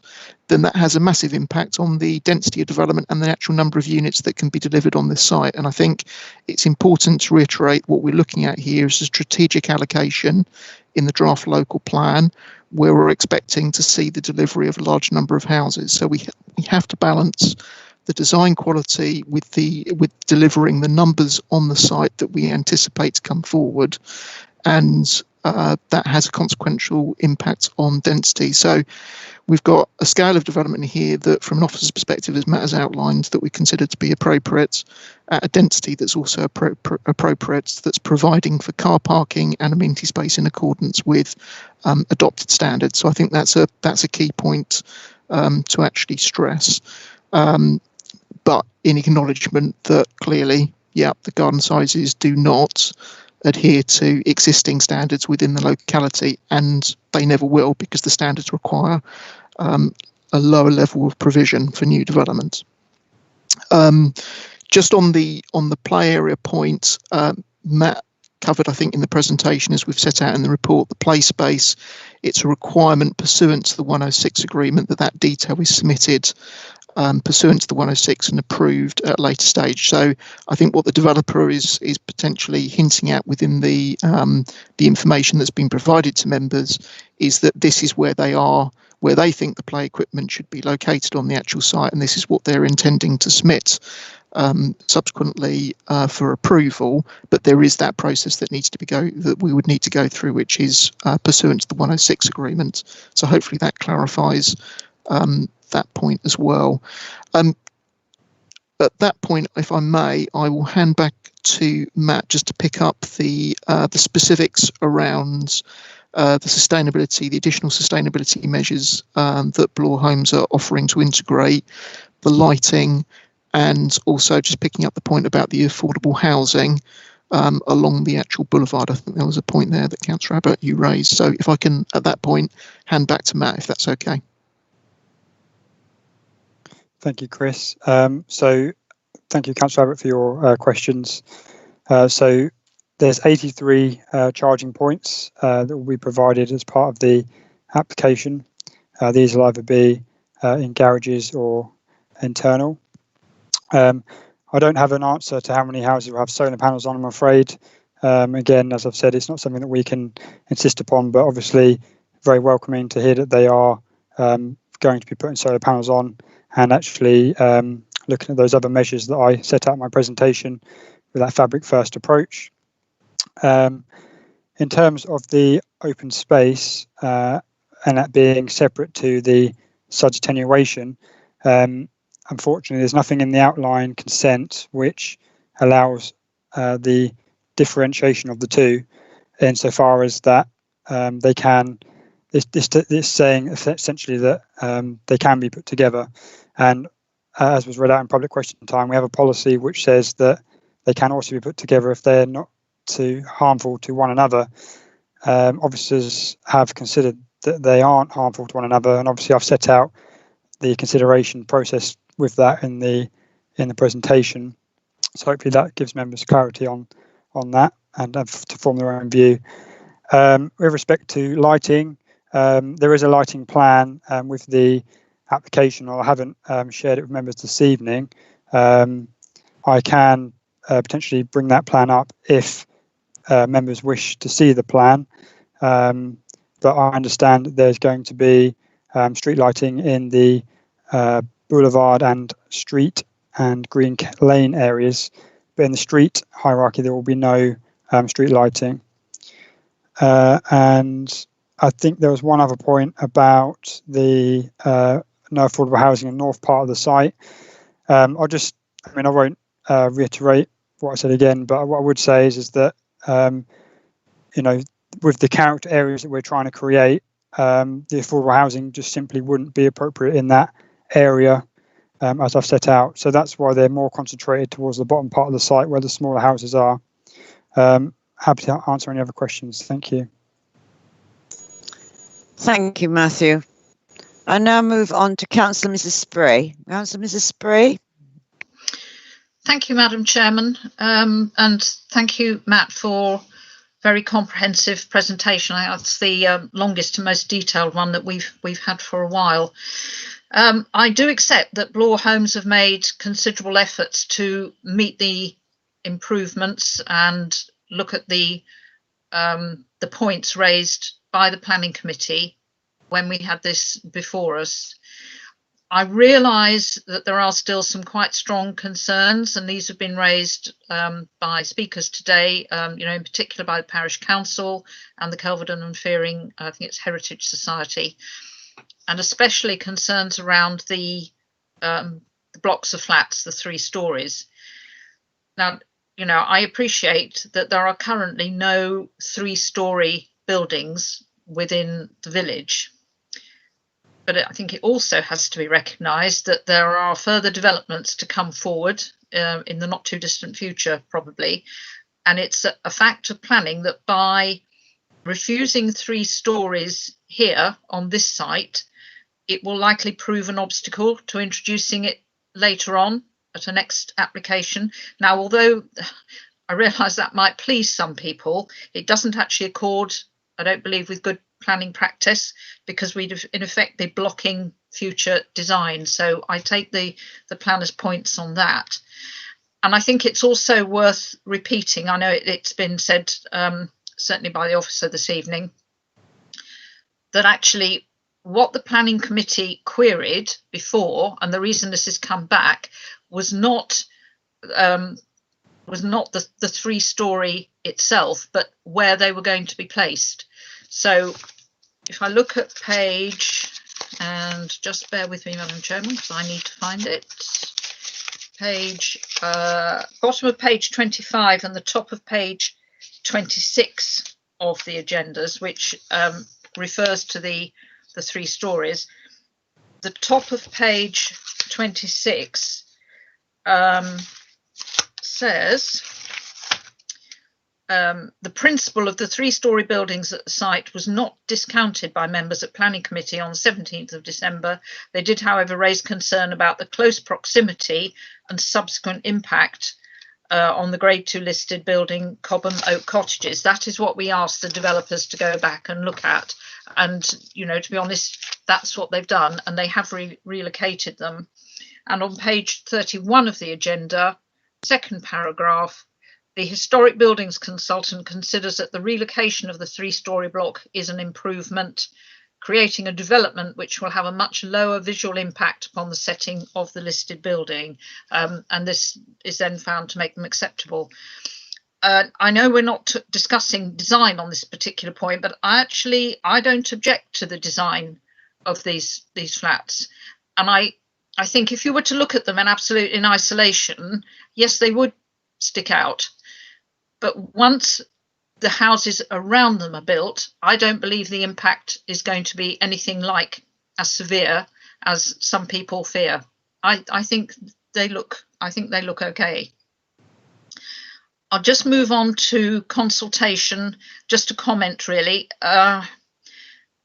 then that has a massive impact on the density of development and the actual number of units that can be delivered on this site. And I think it's important to reiterate what we're looking at here is a strategic allocation in the draft local plan, where we're expecting to see the delivery of a large number of houses. So we have to balance the design quality with delivering the numbers on the site that we anticipate to come forward, and that has a consequential impact on density. So we've got a scale of development here that, from an officer's perspective, as Matt has outlined, that we consider to be appropriate at a density that's also appropriate, that's providing for car parking and amenity space in accordance with adopted standards. So I think that's a key point to actually stress. But in acknowledgement that clearly, the garden sizes do not adhere to existing standards within the locality, and they never will, because the standards require a lower level of provision for new development. Just on the play area point, Matt covered, I think, in the presentation, as we've set out in the report, the play space. It's a requirement pursuant to the 106 agreement that detail is submitted pursuant to the 106 and approved at a later stage. So I think what the developer is potentially hinting at within the information that's been provided to members is that this is where they are, where they think the play equipment should be located on the actual site, and this is what they're intending to submit subsequently for approval. But there is that process that we would need to go through, which is pursuant to the 106 agreement. So hopefully that clarifies that point as well. At that point, if I may, I will hand back to Matt just to pick up the specifics around the sustainability, the additional sustainability measures that Bloor Homes are offering to integrate, the lighting, and also just picking up the point about the affordable housing along the actual boulevard. I think there was a point there that Councillor Abbott, you raised. So if I can, at that point, hand back to Matt, if that's okay. Thank you, Chris. So thank you, Councillor Abbott, for your questions. So there's 83 charging points that will be provided as part of the application. These will either be in garages or internal. I don't have an answer to how many houses will have solar panels on, I'm afraid. Again, as I've said, it's not something that we can insist upon, but obviously very welcoming to hear that they are going to be putting solar panels on, and actually looking at those other measures that I set out in my presentation with that fabric first approach. In terms of the open space and that being separate to the such attenuation. Unfortunately, there's nothing in the outline consent which allows the differentiation of the two, insofar as that they can. This saying essentially that they can be put together, and as was read out in public question time, we have a policy which says that they can also be put together if they're not too harmful to one another. Officers have considered that they aren't harmful to one another, and obviously I've set out the consideration process with that in the presentation. So hopefully that gives members clarity on that and to form their own view. With respect to lighting, there is a lighting plan with the application, or I haven't shared it with members this evening. I can potentially bring that plan up if members wish to see the plan, but I understand that there's going to be street lighting in the boulevard and street and green lane areas, but in the street hierarchy there will be no street lighting. And I think there was one other point about the no affordable housing in north part of the site. I won't reiterate what I said again, but what I would say is that with the character areas that we're trying to create, the affordable housing just simply wouldn't be appropriate in that area, as I've set out. So that's why they're more concentrated towards the bottom part of the site where the smaller houses are. Happy to answer any other questions. Thank you. Thank you, Matthew. I now move on to Councillor Mrs. Spray. Councillor Mrs. Spray. Thank you, Madam Chairman, and thank you, Matt, for very comprehensive presentation. That's the longest and most detailed one that we've had for a while. I do accept that Blore Homes have made considerable efforts to meet the improvements and look at the points raised by the Planning Committee when we had this before us. I realise that there are still some quite strong concerns, and these have been raised by speakers today, in particular by the Parish Council and the Kelvedon and Fearing, I think it's Heritage Society, and especially concerns around the blocks of flats, the 3 stories. Now, I appreciate that there are currently no 3-storey buildings within the village, but I think it also has to be recognised that there are further developments to come forward in the not too distant future, probably, and it's a fact of planning that by refusing 3 stories here on this site, it will likely prove an obstacle to introducing it later on at a next application. Now, although I realise that might please some people, it doesn't actually accord, I don't believe, with good planning practice, because we'd in effect be blocking future design. So I take the planner's points on that. And I think it's also worth repeating, I know it's been said certainly by the officer this evening, that actually what the Planning Committee queried before, and the reason this has come back, was not the 3-storey itself, but where they were going to be placed. So if I look at page, and just bear with me, Madam Chairman, because I need to find it. Page, bottom of page 25 and the top of page 26 of the agendas, which refers to the 3 stories. The top of page 26 says the principle of the 3-storey buildings at the site was not discounted by members at Planning Committee on the 17th of December. They did, however, raise concern about the close proximity and subsequent impact on the Grade 2 listed building Cobham Oak Cottages. That is what we asked the developers to go back and look at. And, to be honest, that's what they've done, and they have relocated them. And on page 31 of the agenda, second paragraph, the historic buildings consultant considers that the relocation of the 3-storey block is an improvement, creating a development which will have a much lower visual impact upon the setting of the listed building. And this is then found to make them acceptable. I know we're not discussing design on this particular point, but I don't object to the design of these flats. And I think if you were to look at them in isolation, yes, they would stick out. But once the houses around them are built, I don't believe the impact is going to be anything like as severe as some people fear. I think they look okay. I'll just move on to consultation, just to comment really, that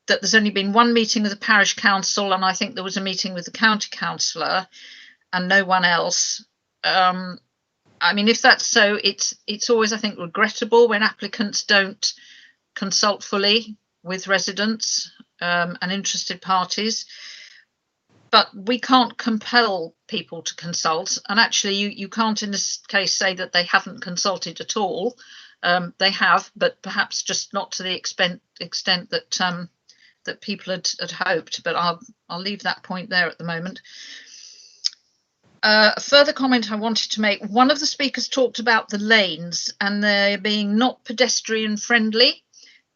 there's only been one meeting with the parish council, and I think there was a meeting with the county councillor and no one else. I mean, if that's so, it's always, I think, regrettable when applicants don't consult fully with residents and interested parties. But we can't compel people to consult, and actually you can't in this case say that they haven't consulted at all. They have, but perhaps just not to the extent that that people had hoped. But I'll leave that point there at the moment. A further comment I wanted to make: one of the speakers talked about the lanes and there being not pedestrian friendly,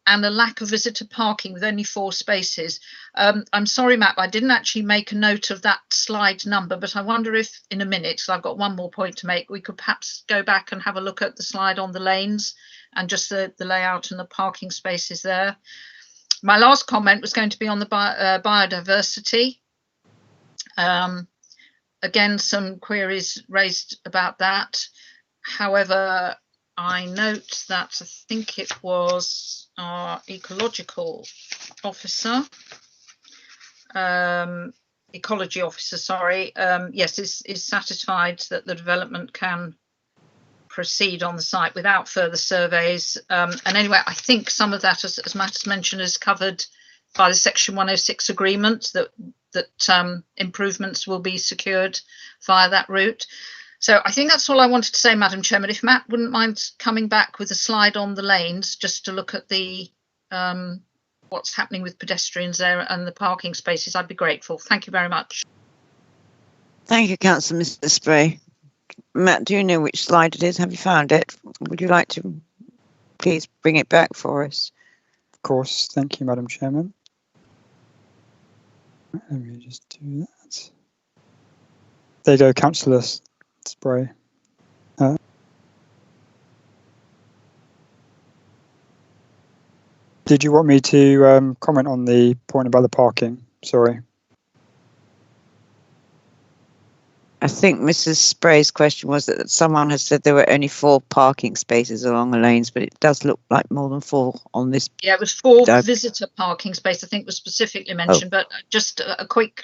and a lack of visitor parking with only 4 spaces. I'm sorry, Matt, I didn't actually make a note of that slide number, but I wonder if in a minute, so I've got one more point to make, we could perhaps go back and have a look at the slide on the lanes and just the layout and the parking spaces there. My last comment was going to be on the biodiversity. Again, some queries raised about that. However, I note that I think it was our ecological officer, ecology officer, sorry, yes, is satisfied that the development can proceed on the site without further surveys. And anyway, I think some of that, as Matt has mentioned, is covered by the Section 106 agreement, that improvements will be secured via that route. So I think that's all I wanted to say, Madam Chairman. If Matt wouldn't mind coming back with a slide on the lanes, just to look at the what's happening with pedestrians there and the parking spaces, I'd be grateful. Thank you very much. Thank you, Councillor Mr. Spray. Matt, do you know which slide it is? Have you found it? Would you like to please bring it back for us? Of course. Thank you, Madam Chairman. Let me just do that. There you go, Councillor Spray. Did you want me to comment on the point about the parking? Sorry. I think Mrs. Spray's question was that someone has said there were only 4 parking spaces along the lanes, but it does look like more than 4 on this. Yeah, it was 4 visitor parking space, I think was specifically mentioned, but just a quick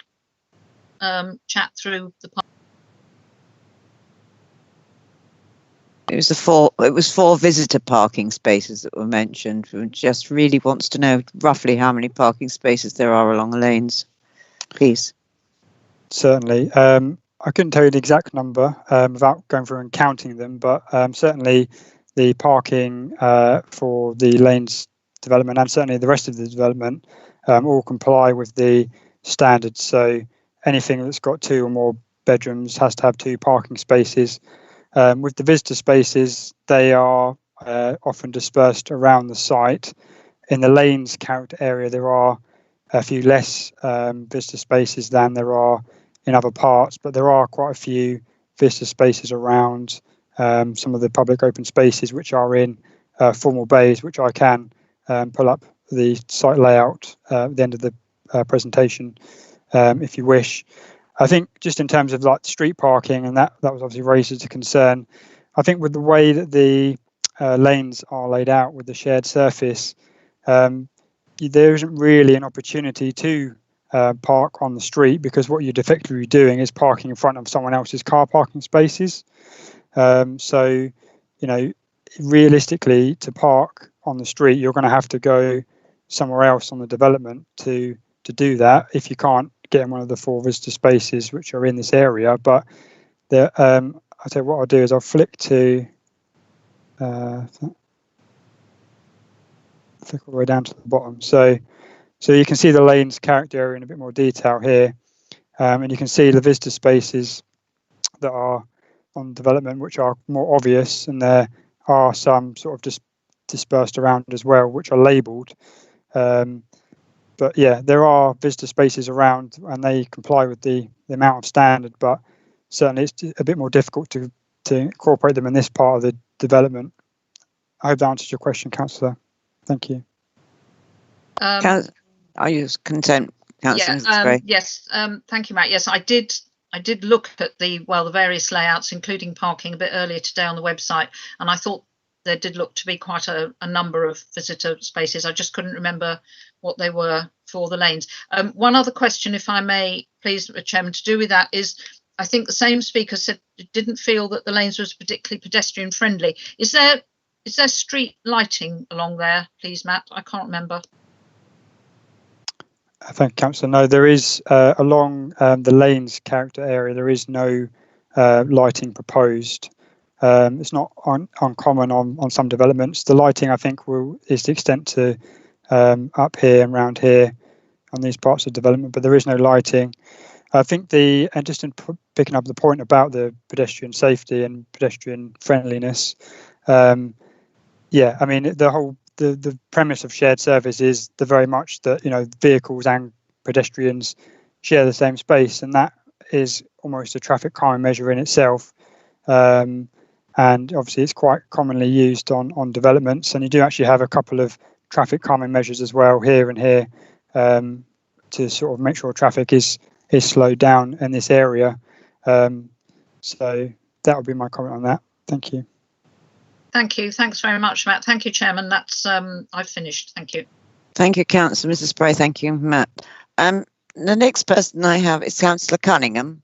chat through the park. It was 4 visitor parking spaces that were mentioned. Who just really wants to know roughly how many parking spaces there are along the lanes, please. Certainly. I couldn't tell you the exact number without going through and counting them, but certainly the parking for the lanes development and certainly the rest of the development all comply with the standards. So anything that's got 2 or more bedrooms has to have 2 parking spaces. With the visitor spaces, they are often dispersed around the site. In the lanes character area, there are a few less visitor spaces than there are in other parts, but there are quite a few visitor spaces around some of the public open spaces which are in formal bays, which I can pull up the site layout at the end of the presentation if you wish. I think just in terms of like street parking, and that was obviously raised as a concern, I think with the way that the lanes are laid out with the shared surface, there isn't really an opportunity to park on the street, because what you're effectively doing is parking in front of someone else's car parking spaces. So, you know, realistically, to park on the street, you're going to have to go somewhere else on the development to do that if you can't get in one of the 4 visitor spaces which are in this area. But the I'll tell you what I'll do is I'll flick to flick all the way down to the bottom. So you can see the lanes character area in a bit more detail here, and you can see the visitor spaces that are on development which are more obvious, and there are some sort of just dispersed around as well which are labelled. But yeah, there are visitor spaces around and they comply with the amount of standard, but certainly it's a bit more difficult to incorporate them in this part of the development. I hope that answers your question, Councillor. Thank you. Are you content, Councillor? Yes, thank you, Matt. Yes, I did look at the various layouts, including parking, a bit earlier today on the website, and I thought there did look to be quite a number of visitor spaces. I just couldn't remember what they were for the lanes. One other question, if I may, please, Chairman, to do with that is, I think the same speaker said it didn't feel that the lanes was particularly pedestrian friendly. Is there street lighting along there, please, Matt? I can't remember. Thank you, Councillor. No, there is along the lanes character area, there is no lighting proposed. It's not uncommon on some developments. The lighting, I think, is the extent to up here and around here on these parts of development, but there is no lighting. I think and just in picking up the point about the pedestrian safety and pedestrian friendliness, yeah, I mean, the premise of shared service is very much that, vehicles and pedestrians share the same space, and that is almost a traffic calming measure in itself. And obviously it's quite commonly used on developments, and you do actually have a couple of traffic calming measures as well here and here to sort of make sure traffic is slowed down in this area. So that would be my comment on that. Thank you. Thank you. Thanks very much, Matt. Thank you, Chairman. That's I've finished. Thank you. Thank you, Councillor. Mrs. Spray. Thank you, Matt. The next person I have is Councillor Cunningham.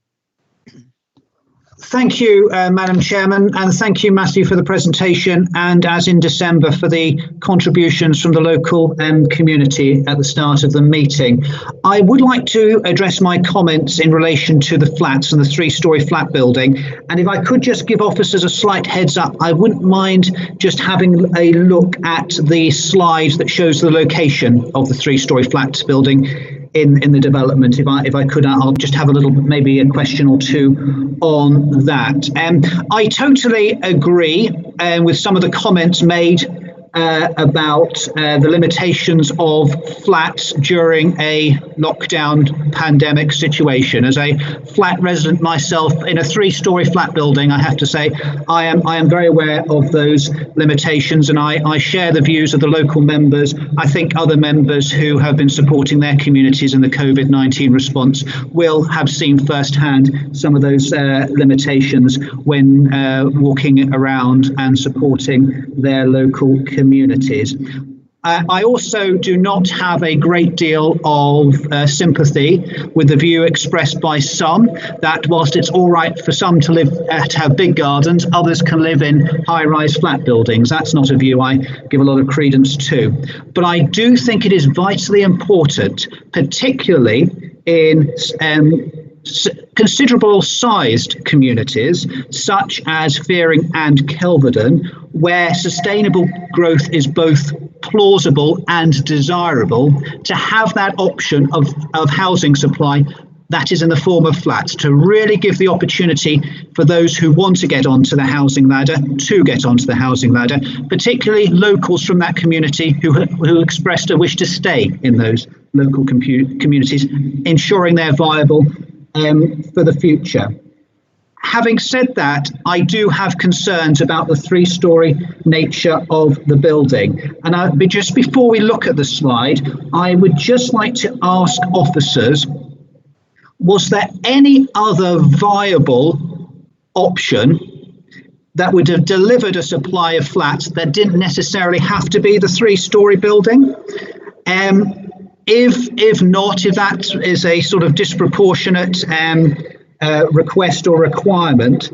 Thank you, Madam Chairman, and thank you, Matthew, for the presentation, and as in December, for the contributions from the local community at the start of the meeting. I would like to address my comments in relation to the flats and the 3-storey flat building, and if I could just give officers a slight heads up, I wouldn't mind just having a look at the slide that shows the location of the 3-storey flat building in the development. If I could, I'll just have maybe a question or two on that. I totally agree with some of the comments made about the limitations of flats during a lockdown pandemic situation. As a flat resident myself in a 3-storey flat building, I have to say I am very aware of those limitations, and I share the views of the local members. I think other members who have been supporting their communities in the COVID-19 response will have seen firsthand some of those limitations when walking around and supporting their local communities. I also do not have a great deal of sympathy with the view expressed by some that whilst it's all right for some to have big gardens, others can live in high-rise flat buildings. That's not a view I give a lot of credence to. But I do think it is vitally important, particularly in considerable sized communities such as Fearing and Kelvedon, where sustainable growth is both plausible and desirable, to have that option of housing supply that is in the form of flats, to really give the opportunity for those who want to get onto the housing ladder to get onto the housing ladder, particularly locals from that community who expressed a wish to stay in those local communities, ensuring they're viable for the future. Having said that, I do have concerns about the 3-storey nature of the building. And just before we look at the slide, I would just like to ask officers, was there any other viable option that would have delivered a supply of flats that didn't necessarily have to be the 3-storey building? If not, if that is a sort of disproportionate request or requirement,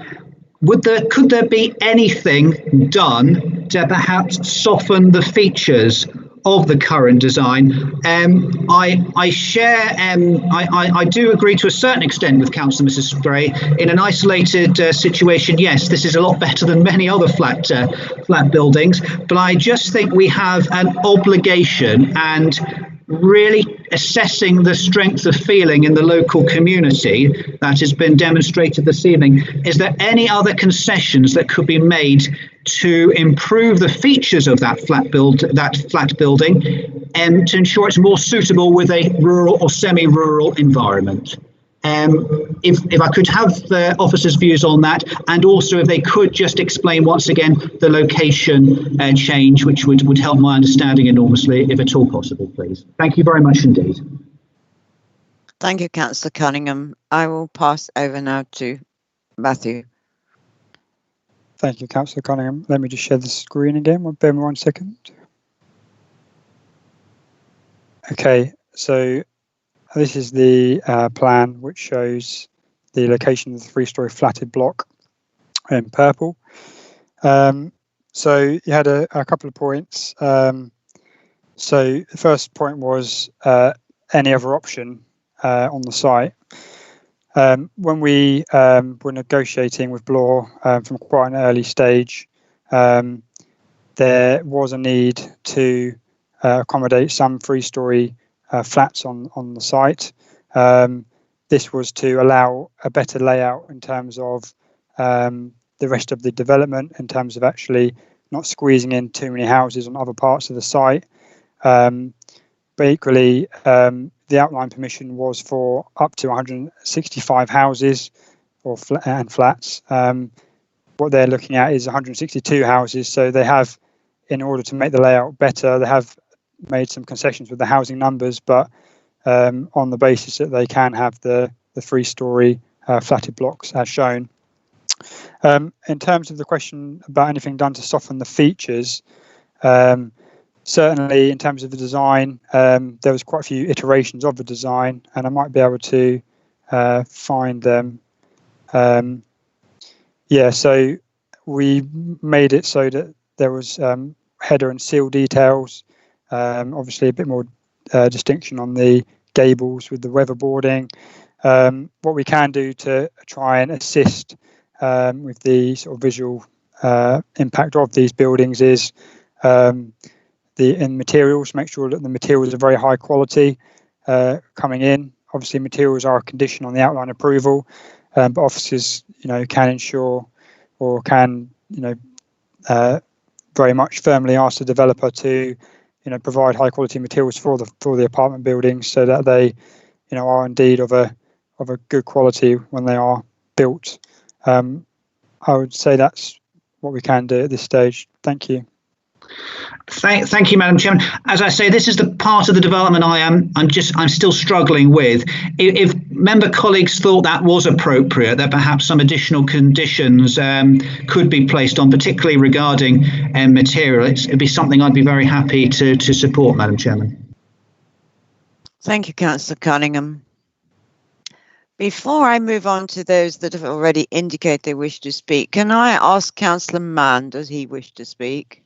could there be anything done to perhaps soften the features of the current design? I share, I do agree to a certain extent with Councillor Mrs. Spray. In an isolated situation, yes, this is a lot better than many other flat buildings, but I just think we have an obligation, and really assessing the strength of feeling in the local community that has been demonstrated this evening. Is there any other concessions that could be made to improve the features of that flat building to ensure it's more suitable with a rural or semi-rural environment. If I could have the officers' views on that, and also if they could just explain once again the location change, which would help my understanding enormously, if at all possible, please. Thank you very much indeed. Thank you, Councillor Cunningham. I will pass over now to Matthew. Thank you, Councillor Cunningham. Let me just share the screen again. Bear with me 1 second. Okay, so this is the plan which shows the location of the 3-storey flatted block in purple. So you had a couple of points. So the first point was any other option on the site. When we were negotiating with Bloor from quite an early stage, there was a need to accommodate some 3-storey flats on the site. This was to allow a better layout in terms of the rest of the development, in terms of actually not squeezing in too many houses on other parts of the site. But equally, the outline permission was for up to 165 houses and flats. What they're looking at is 162 houses. So they have, in order to make the layout better, they have made some concessions with the housing numbers, but on the basis that they can have the 3-storey flatted blocks as shown. In terms of the question about anything done to soften the features, certainly in terms of the design, there was quite a few iterations of the design, and I might be able to find them. Yeah, so we made it so that there was header and seal details, obviously a bit more distinction on the gables with the weatherboarding. What we can do to try and assist with the sort of visual impact of these buildings is in materials, make sure that the materials are very high quality coming in. Obviously, materials are a condition on the outline approval, but officers, can ensure or can, very much firmly ask the developer to, provide high quality materials for the apartment buildings, so that they, are indeed of a good quality when they are built. I would say that's what we can do at this stage. Thank you. Thank you, Madam Chairman. As I say, this is the part of the development I'm still struggling with. If member colleagues thought that was appropriate, that perhaps some additional conditions could be placed on, particularly regarding material, it'd be something I'd be very happy to support, Madam Chairman. Thank you, Councillor Cunningham. Before I move on to those that have already indicated they wish to speak, can I ask Councillor Mann, does he wish to speak?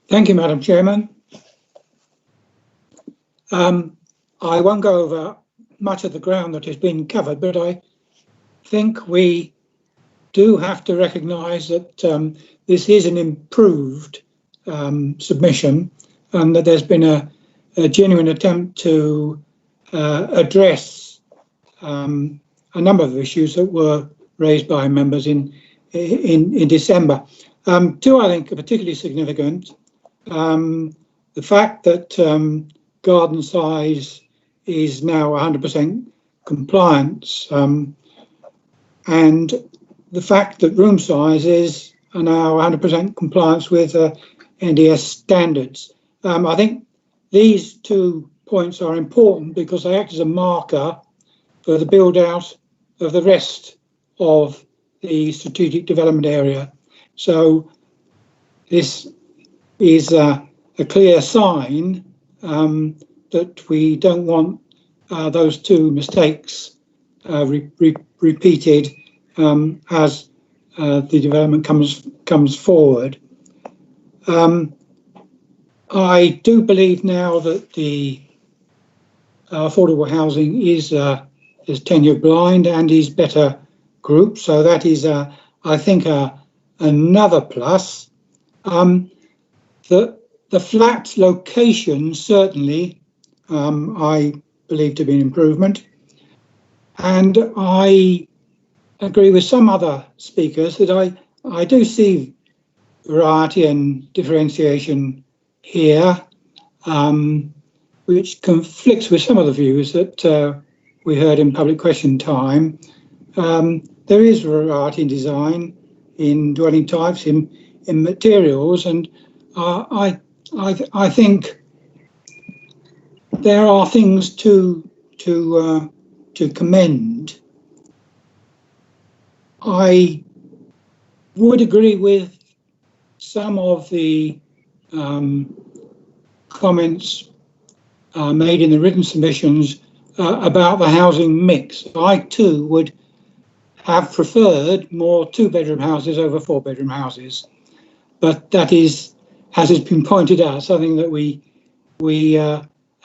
Thank you, Madam Chairman. I won't go over much of the ground that has been covered, but I think we do have to recognise that this is an improved submission, and that there's been a genuine attempt to address a number of issues that were raised by members in December. Two, I think, are particularly significant. The fact that garden size is now 100% compliance, and the fact that room sizes are now 100% compliance with NDS standards. I think these 2 points are important because they act as a marker for the build out of the rest of the strategic development area. So this is a clear sign that we don't want those 2 mistakes repeated as the development comes forward. I do believe now that the affordable housing is tenure blind and is better grouped, so that is I think another plus. The flat location certainly I believe to be an improvement, and I agree with some other speakers that I do see variety and differentiation here, which conflicts with some of the views that we heard in public question time. There is variety in design, in dwelling types, in materials, and I think there are things to commend. I would agree with some of the comments made in the written submissions about the housing mix. I too would have preferred more 2-bedroom houses over 4-bedroom houses, but that is, as has been pointed out, something that we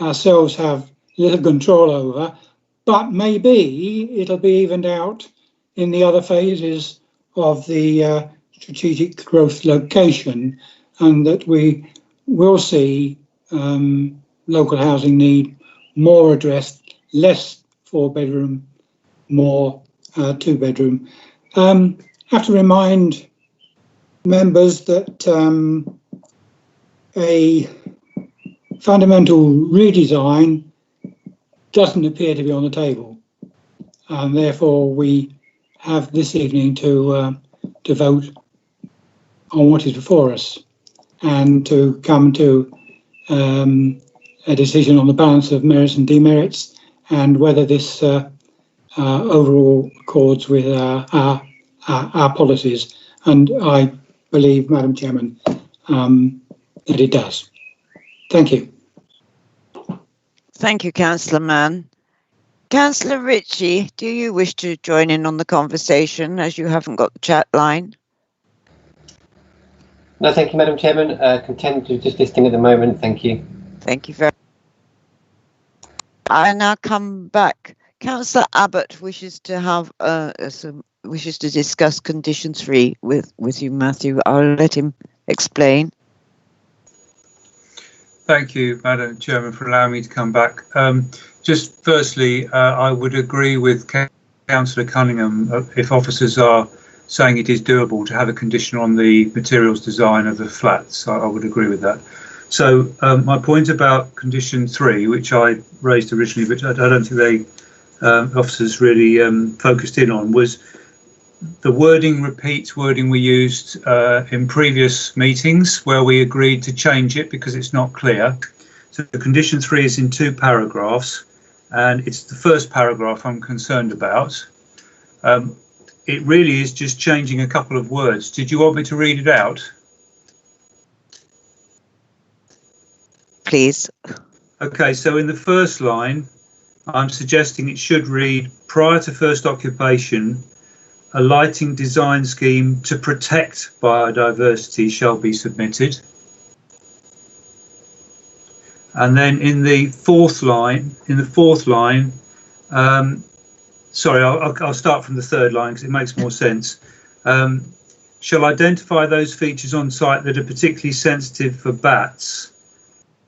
ourselves have little control over. But maybe it'll be evened out in the other phases of the strategic growth location, and that we will see local housing need more addressed, less 4-bedroom, more 2-bedroom. Have to remind members that a fundamental redesign doesn't appear to be on the table, and therefore we have this evening to vote on what is before us and to come to a decision on the balance of merits and demerits and whether this overall accords with our policies. And I believe, Madam Chairman, that it does. Thank you. Thank you, Councillor Mann. Councillor Ritchie, do you wish to join in on the conversation as you haven't got the chat line? No, thank you, Madam Chairman. Content to just listening at the moment. Thank you. Thank you very much. I now come back. Councillor Abbott wishes to have wishes to discuss condition 3 with you, Matthew. I'll let him explain. Thank you, Madam Chairman, for allowing me to come back. Just firstly, I would agree with Councillor Cunningham if officers are saying it is doable to have a condition on the materials design of the flats. I would agree with that. So my point about condition 3, which I raised originally, but I don't think they officers really focused in on, was the repeats wording we used in previous meetings where we agreed to change it because it's not clear. So the condition 3 is in 2 paragraphs, and it's the first paragraph I'm concerned about. It really is just changing a couple of words. Did you want me to read it out? Please. Okay, so in the first line, I'm suggesting it should read, prior to first occupation, a lighting design scheme to protect biodiversity shall be submitted. And then in the fourth line, sorry, I'll start from the third line because it makes more sense. Shall identify those features on site that are particularly sensitive for bats,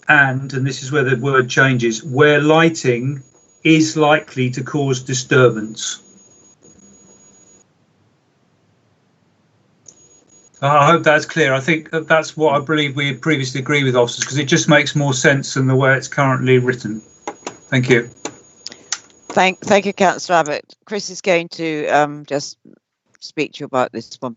and this is where the word changes, where lighting is likely to cause disturbance. I hope that's clear. I think that's what I believe we had previously agreed with officers, because it just makes more sense than the way it's currently written. Thank you. Thank you, Councillor Abbott. Chris is going to just speak to you about this one.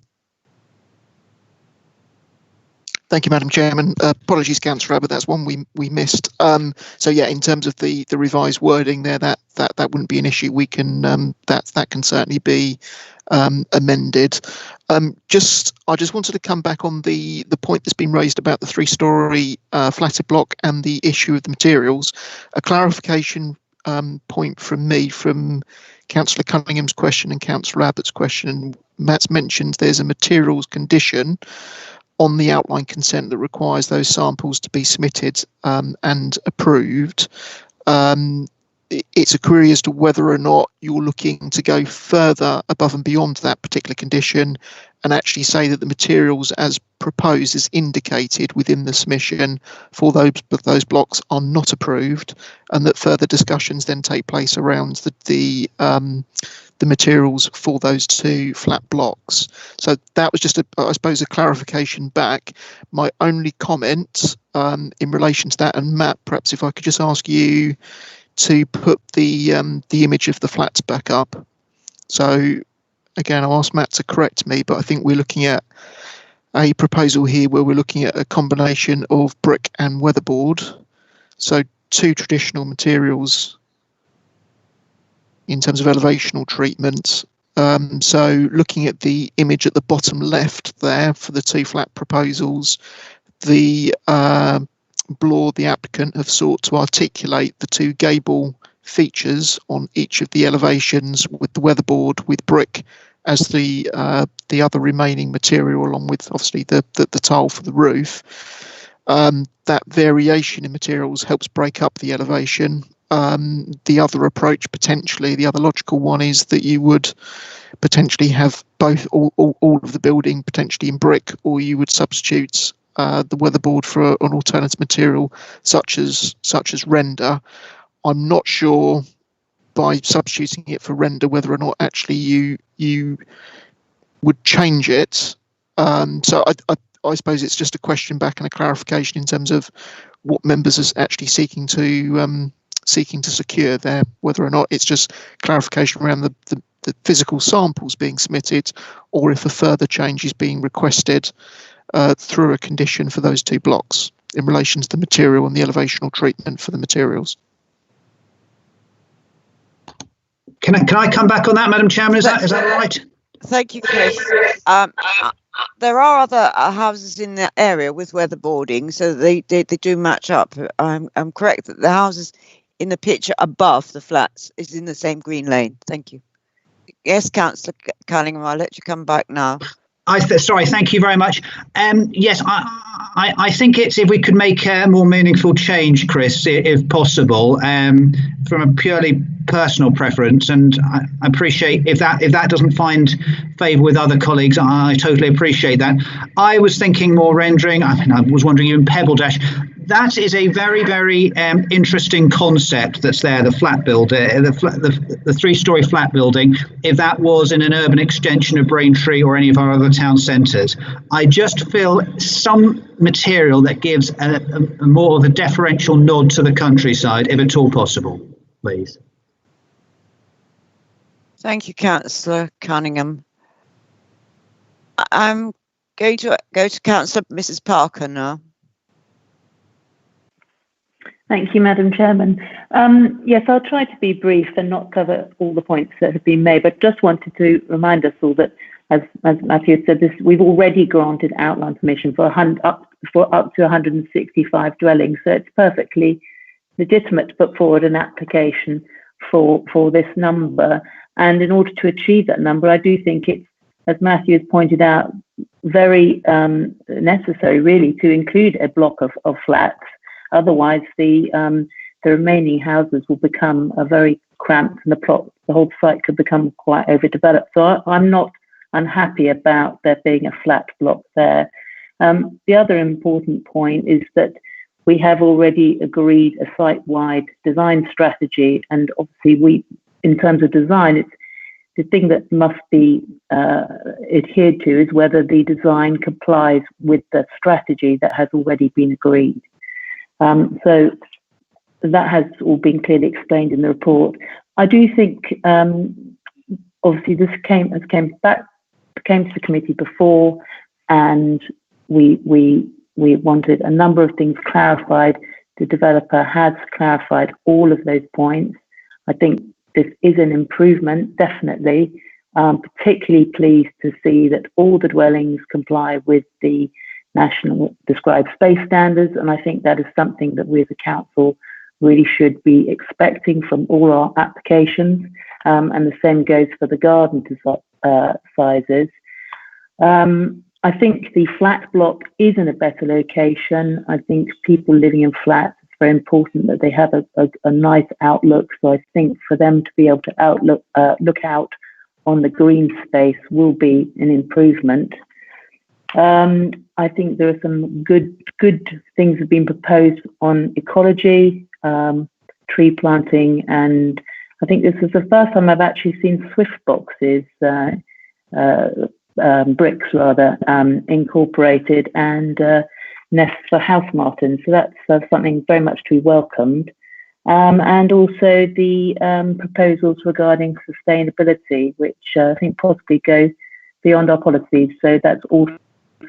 Thank you, Madam Chairman. Apologies, Councillor Abbott, that's one we missed. So yeah, in terms of the revised wording there, that wouldn't be an issue. We can that can certainly be amended. I just wanted to come back on the point that's been raised about the 3-storey flatted block and the issue of the materials. A clarification point from me, from Councillor Cunningham's question and Councillor Abbott's question. Matt's mentioned there's a materials condition on the outline consent that requires those samples to be submitted and approved. It's a query as to whether or not you're looking to go further above and beyond that particular condition and actually say that the materials as proposed, as indicated within the submission for those blocks, are not approved, and that further discussions then take place around the the materials for those 2 flat blocks. So that was just, I suppose, a clarification back. My only comment in relation to that, and Matt, perhaps if I could just ask you to put the image of the flats back up. So again, I'll ask Matt to correct me, but I think we're looking at a proposal here where we're looking at a combination of brick and weatherboard. So 2 traditional materials in terms of elevational treatment. So looking at the image at the bottom left there for the 2 flat proposals, the Bloor, the applicant, have sought to articulate the 2 gable features on each of the elevations, with the weatherboard with brick as the other remaining material, along with obviously the tile for the roof. That variation in materials helps break up the elevation. The other approach, potentially, the other logical one, is that you would potentially have both all of the building potentially in brick, or you would substitute the weatherboard for an alternative material such as render. I'm not sure by substituting it for render whether or not actually you would change it. So I suppose it's just a question back and a clarification in terms of what members are actually seeking to secure there, whether or not it's just clarification around the physical samples being submitted, or if a further change is being requested through a condition for those 2 blocks in relation to the material and the elevational treatment for the materials. Can I come back on that, Madam Chairman? Is that right? Thank you, Chris. There are other houses in that area with weatherboarding, so they do match up. I'm correct that the houses in the picture above the flats is in the same green lane. Thank you. Yes, Councillor Cunningham, I'll let you come back now. Sorry, thank you very much. Yes, I think it's, if we could make a more meaningful change, Chris, if possible, from a purely personal preference, and I appreciate if that doesn't find favour with other colleagues, I totally appreciate that. I was thinking more rendering. I mean, I was wondering even Pebble Dash. That is a very, very interesting concept that's there, the flat building, the 3-storey flat building, if that was in an urban extension of Braintree or any of our other town centres. I just feel some material that gives a more of a deferential nod to the countryside, if at all possible, please. Thank you, Councillor Cunningham. I'm going to go to Councillor Mrs. Parker now. Thank you, Madam Chairman. Yes, I'll try to be brief and not cover all the points that have been made, but just wanted to remind us all that, as Matthew said, we've already granted outline permission for up to 165 dwellings, so it's perfectly legitimate to put forward an application for this number. And in order to achieve that number, I do think it's, as Matthew has pointed out, very necessary, really, to include a block of flats. Otherwise, the remaining houses will become very cramped, and the whole site could become quite overdeveloped. So I'm not unhappy about there being a flat block there. The other important point is that we have already agreed a site-wide design strategy, and obviously in terms of design, it's the thing that must be adhered to is whether the design complies with the strategy that has already been agreed. So that has all been clearly explained in the report. I do think, obviously, this came to the committee before, and we wanted a number of things clarified. The developer has clarified all of those points. I think this is an improvement, definitely. Particularly pleased to see that all the dwellings comply with the National Described Space Standards, and I think that is something that we as a council really should be expecting from all our applications, and the same goes for the garden sizes. I think the flat block is in a better location. I think people living in flats, it's very important that they have a nice outlook, so I think for them to be able to look out on the green space will be an improvement. I think there are some good things that have been proposed on ecology, tree planting, and I think this is the first time I've actually seen Swift boxes, bricks rather, incorporated, and nests for house martins. So that's something very much to be welcomed. And also the proposals regarding sustainability, which I think possibly go beyond our policies. So that's also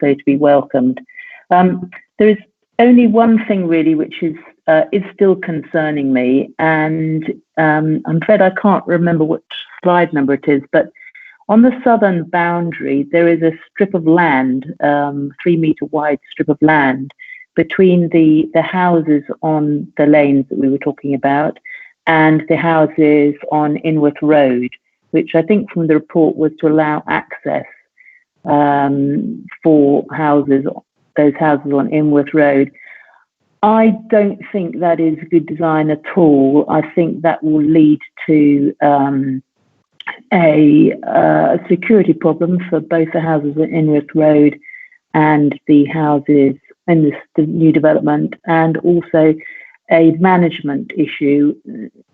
to be welcomed. There is only one thing really which is still concerning me, and I'm afraid I can't remember which slide number it is, but on the southern boundary there is a strip of land, 3 metre wide strip of land between the houses on the lanes that we were talking about and the houses on Inworth Road, which I think from the report was to allow access for those houses on Inworth Road. I don't think that is good design at all. I think that will lead to a security problem for both the houses on Inworth Road and the houses in the new development, and also a management issue.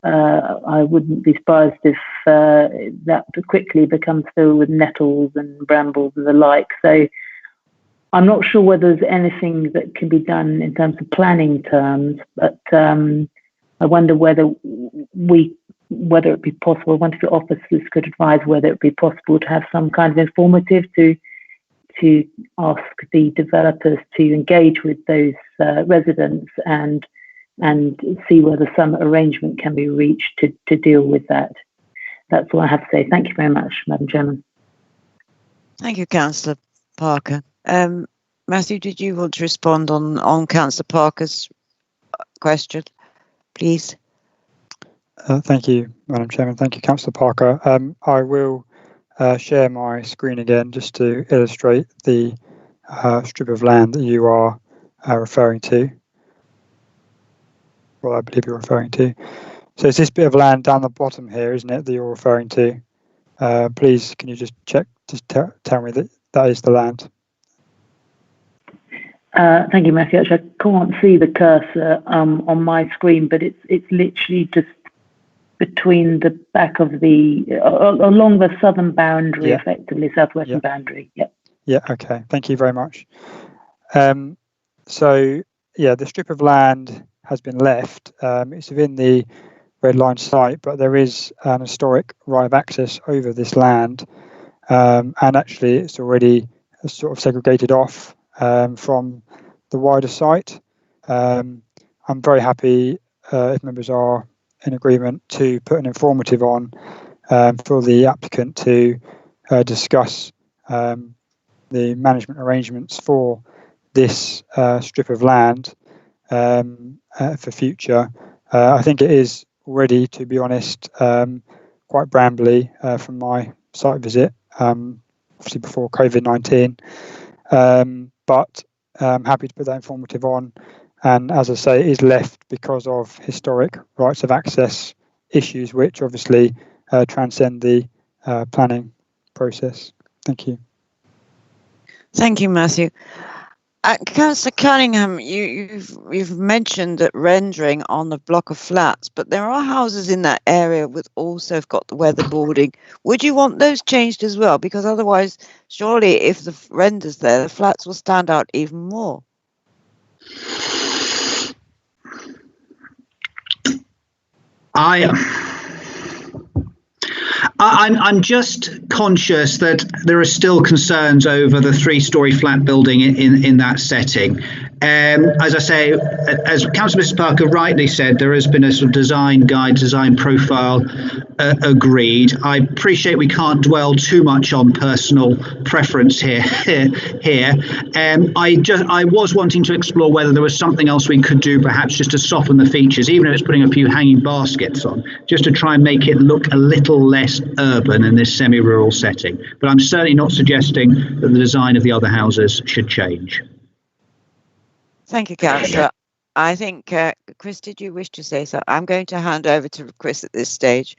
I wouldn't be surprised if that quickly becomes filled with nettles and brambles and the like. So I'm not sure whether there's anything that can be done in terms of planning terms, but I wonder whether it be possible, I wonder if the officers could advise whether it be possible to have some kind of informative to ask the developers to engage with those residents and see whether some arrangement can be reached to deal with that. That's all I have to say. Thank you very much, Madam Chairman. Thank you, Councillor Parker. Matthew, did you want to respond on Councillor Parker's question, please? Thank you, Madam Chairman. Thank you, Councillor Parker. I will share my screen again just to illustrate the strip of land that you are referring to. Well, I believe you're referring to. So it's this bit of land down the bottom here, isn't it, that you're referring to? Please, can you just check, tell me that that is the land? Thank you, Matthew. Actually, I can't see the cursor on my screen, but it's literally just between the back of along the southern boundary, yeah. Effectively, southwestern boundary. Yeah. Yeah, okay. Thank you very much. So, yeah, the strip of land has been left. It's within the red line site, but there is an historic right of access over this land. And actually, it's already sort of segregated off from the wider site. I'm very happy if members are in agreement to put an informative on for the applicant to discuss the management arrangements for this strip of land for future. I think it is already, to be honest, quite brambly from my site visit, obviously before COVID-19. But I'm happy to put that informative on. And as I say, it is left because of historic rights of access issues, which obviously transcend the planning process. Thank you. Thank you, Matthew. Councillor Cunningham, you've mentioned that rendering on the block of flats, but there are houses in that area which also have got the weatherboarding. Would you want those changed as well? Because otherwise, surely if the render's there, the flats will stand out even more. I'm just conscious that there are still concerns over the 3-storey flat building in that setting. As I say, as Councillor Mrs. Parker rightly said, there has been a sort of design guide, design profile agreed. I appreciate we can't dwell too much on personal preference here. I was wanting to explore whether there was something else we could do, perhaps just to soften the features, even if it's putting a few hanging baskets on, just to try and make it look a little less urban in this semi-rural setting. But I'm certainly not suggesting that the design of the other houses should change. Thank you, Councillor. I think, Chris, did you wish to say so? I'm going to hand over to Chris at this stage.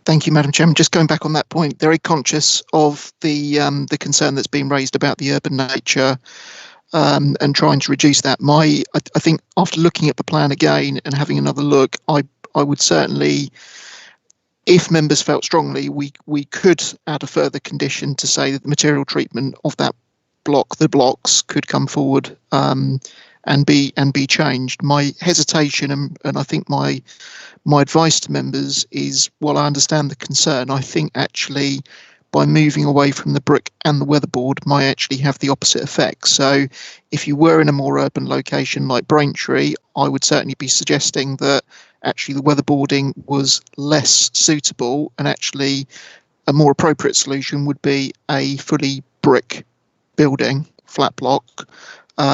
Thank you, Madam Chairman. Just going back on that point, very conscious of the concern that's been raised about the urban nature and trying to reduce that. I think after looking at the plan again and having another look, I would certainly, if members felt strongly, we could add a further condition to say that the material treatment of that block, the blocks, could come forward and be changed. My hesitation and I think my advice to members is, while I understand the concern, I think actually by moving away from the brick and the weatherboard might actually have the opposite effect. So if you were in a more urban location like Braintree, I would certainly be suggesting that actually the weatherboarding was less suitable, and actually a more appropriate solution would be a fully brick building, flat block,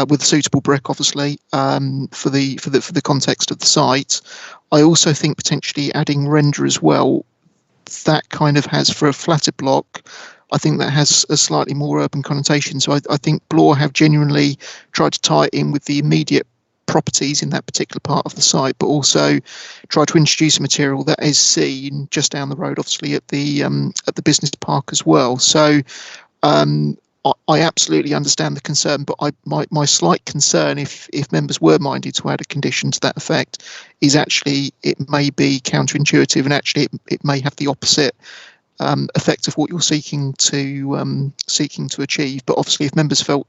with suitable brick, obviously, for the context of the site. I also think potentially adding render as well, that kind of has, for a flatter block, I think that has a slightly more urban connotation. So I think Bloor have genuinely tried to tie it in with the immediate properties in that particular part of the site, but also try to introduce a material that is seen just down the road, obviously at the business park as well. So I absolutely understand the concern, but my slight concern, if members were minded to add a condition to that effect, is actually it may be counterintuitive, and actually it may have the opposite effect of what you're seeking to achieve. But obviously, if members felt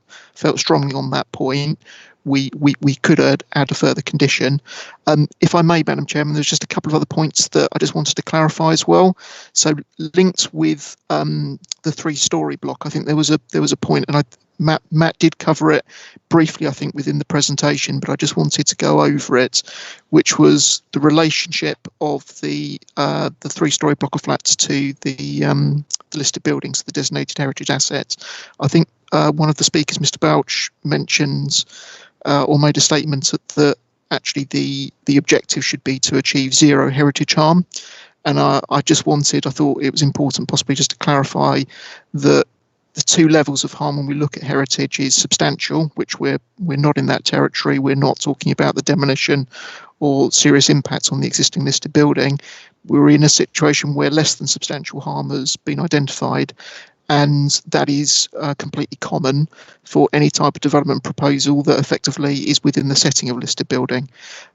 strongly on that point, we could add a further condition. If I may, Madam Chairman, there's just a couple of other points that I just wanted to clarify as well. So linked with the 3-story block, I think there was a point, and Matt did cover it briefly, I think, within the presentation, but I just wanted to go over it, which was the relationship of the 3-story block of flats to the listed buildings, the designated heritage assets. I think one of the speakers, Mr. Bouch, mentions or made a statement that actually the objective should be to achieve zero heritage harm. And I thought it was important possibly just to clarify that the 2 levels of harm when we look at heritage is substantial, which we're not in that territory. We're not talking about the demolition or serious impacts on the existing listed building. We're in a situation where less than substantial harm has been identified, and that is completely common for any type of development proposal that effectively is within the setting of a listed building.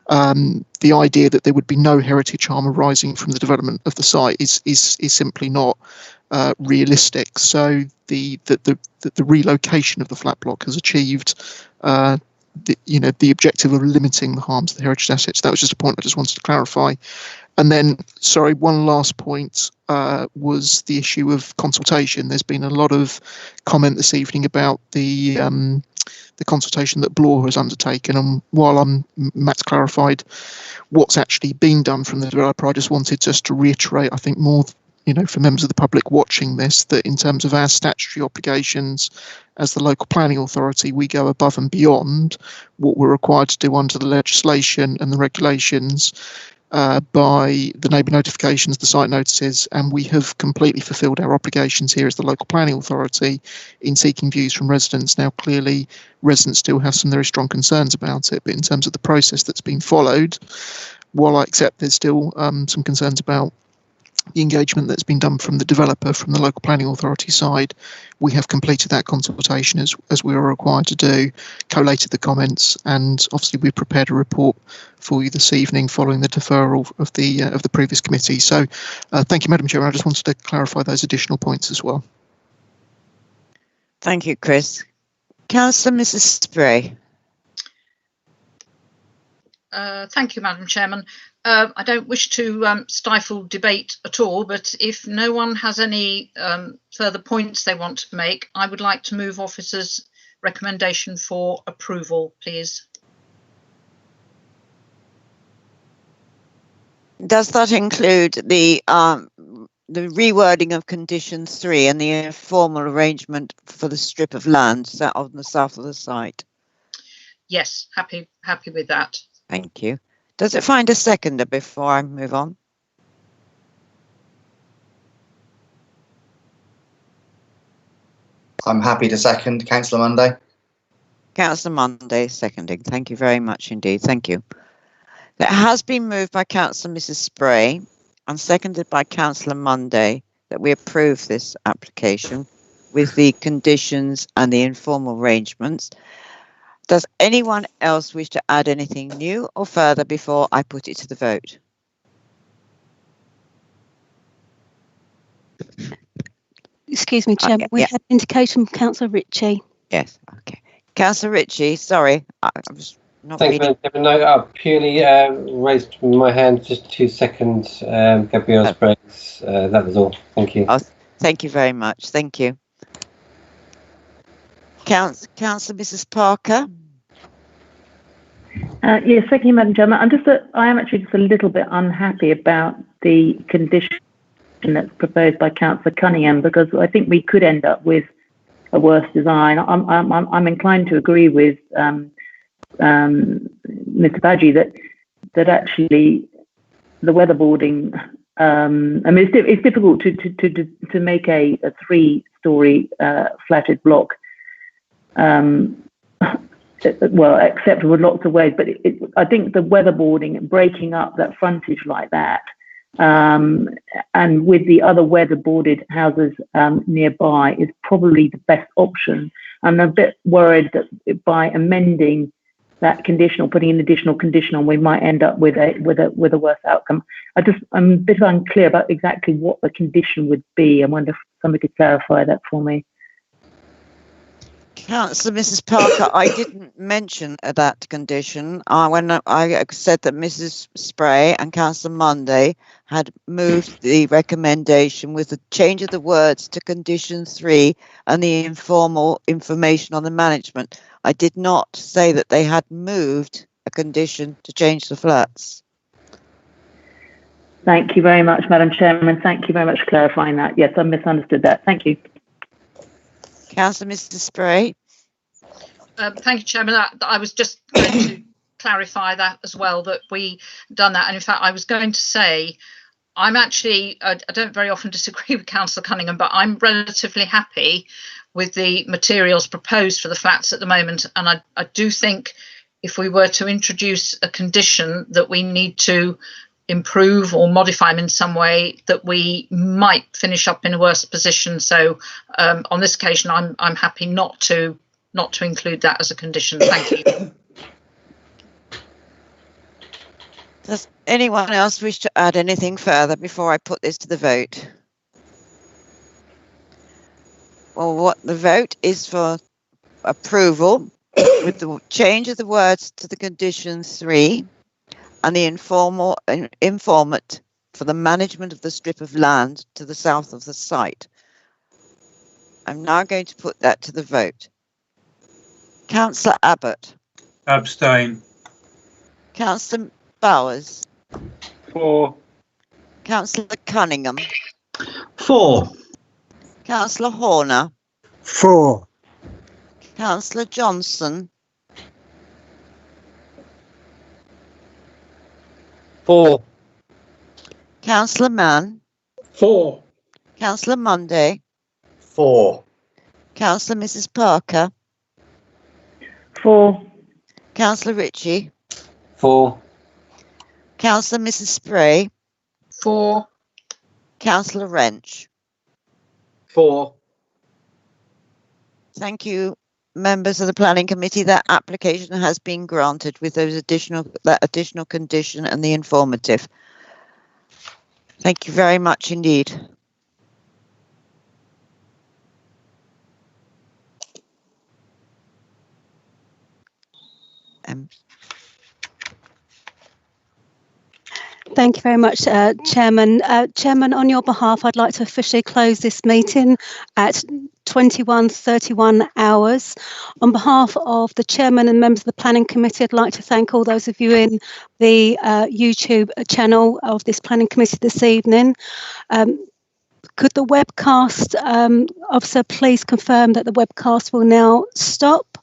The idea that there would be no heritage harm arising from the development of the site is simply not realistic. So the relocation of the flat block has achieved the objective of limiting the harm to the heritage assets. That was just a point I just wanted to clarify. And then, sorry, one last point was the issue of consultation. There's been a lot of comment this evening about the consultation that Bloor has undertaken. And while Matt's clarified what's actually been done from the developer, I just wanted just to reiterate, I think more, for members of the public watching this, that in terms of our statutory obligations as the local planning authority, we go above and beyond what we're required to do under the legislation and the regulations by the neighbour notifications, the site notices, and we have completely fulfilled our obligations here as the local planning authority in seeking views from residents. Now, clearly, residents still have some very strong concerns about it, but in terms of the process that's been followed, while I accept there's still some concerns about the engagement that's been done from the developer, from the local planning authority side, we have completed that consultation as we were required to do, collated the comments, and obviously we've prepared a report for you this evening following the deferral of the previous committee. So thank you, Madam Chair. I just wanted to clarify those additional points as well. Thank you, Chris. Councillor Mrs. Spray. Thank you, Madam Chairman. I don't wish to stifle debate at all, but if no one has any further points they want to make, I would like to move officers' recommendation for approval, please. Does that include the rewording of condition 3 and the informal arrangement for the strip of land set on the south of the site? Yes, happy with that. Thank you. Does it find a seconder before I move on? I'm happy to second, Councillor Monday. Councillor Monday seconding. Thank you very much indeed. Thank you. It has been moved by Councillor Mrs. Spray and seconded by Councillor Monday that we approve this application with the conditions and the informal arrangements. Does anyone else wish to add anything new or further before I put it to the vote? Excuse me, Chairman, Okay, we yeah. had indication from Councillor Ritchie. Yes, okay. Councillor Ritchie, sorry, I was not Thank you, reading. Madam Chairman. No, I purely raised my hand just 2 seconds. Gabrielle Sprague's, that was all. Thank you. Oh, thank you very much. Thank you. Councillor Mrs. Parker. Yes, thank you, Madam Chairman. I am actually just a little bit unhappy about the condition that's proposed by Councillor Cunningham, because I think we could end up with a worse design. I'm inclined to agree with Mr. Badgie that actually the weatherboarding. I mean, it's difficult to make a 3-story flatted block. Well, acceptable in lots of ways, but I think the weatherboarding and breaking up that frontage like that, and with the other weatherboarded houses nearby, is probably the best option. I'm a bit worried that by amending that condition or putting an additional condition on, we might end up with a worse outcome. I'm a bit unclear about exactly what the condition would be. I wonder if somebody could clarify that for me. Councillor Mrs. Parker, I didn't mention that condition when I said that Mrs. Spray and Councillor Monday had moved the recommendation with the change of the words to condition 3 and the informal information on the management. I did not say that they had moved a condition to change the flats. Thank you very much, Madam Chairman. Thank you very much for clarifying that. Yes, I misunderstood that. Thank you. Councillor Mr. Spray. Thank you, Chairman. I was just going to clarify that as well, that we done that. And in fact, I was going to say, I'm actually, I don't very often disagree with Councillor Cunningham, but I'm relatively happy with the materials proposed for the flats at the moment. And I do think if we were to introduce a condition that we need to improve or modify them in some way, that we might finish up in a worse position. So on this occasion, I'm happy not to include that as a condition. Thank you. Does anyone else wish to add anything further before I put this to the vote? Well, what the vote is for approval with the change of the words to the condition 3 and the informant for the management of the strip of land to the south of the site. I'm now going to put that to the vote. Councillor Abbott. Abstain. Councillor Bowers. For. Councillor Cunningham. For. Councillor Horner. For. Councillor Johnson. For. Councillor Mann. For. Councillor Monday. For. Councillor Mrs. Parker. For. Councillor Ritchie. For. Councillor Mrs. Spray. For. Councillor Wrench. For. Thank you, members of the Planning Committee. That application has been granted with that additional condition and the informative. Thank you very much indeed. Thank you very much, Chairman. Chairman, on your behalf, I'd like to officially close this meeting at 21:31 hours. On behalf of the Chairman and members of the Planning Committee, I'd like to thank all those of you in the YouTube channel of this Planning Committee this evening. Could the webcast officer please confirm that the webcast will now stop?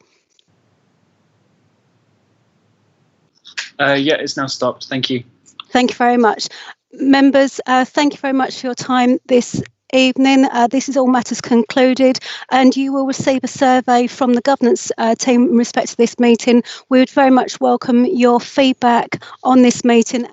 Yeah, it's now stopped. Thank you. Thank you very much. Members, thank you very much for your time this evening. This is all matters concluded, and you will receive a survey from the governance team in respect to this meeting. We would very much welcome your feedback on this meeting.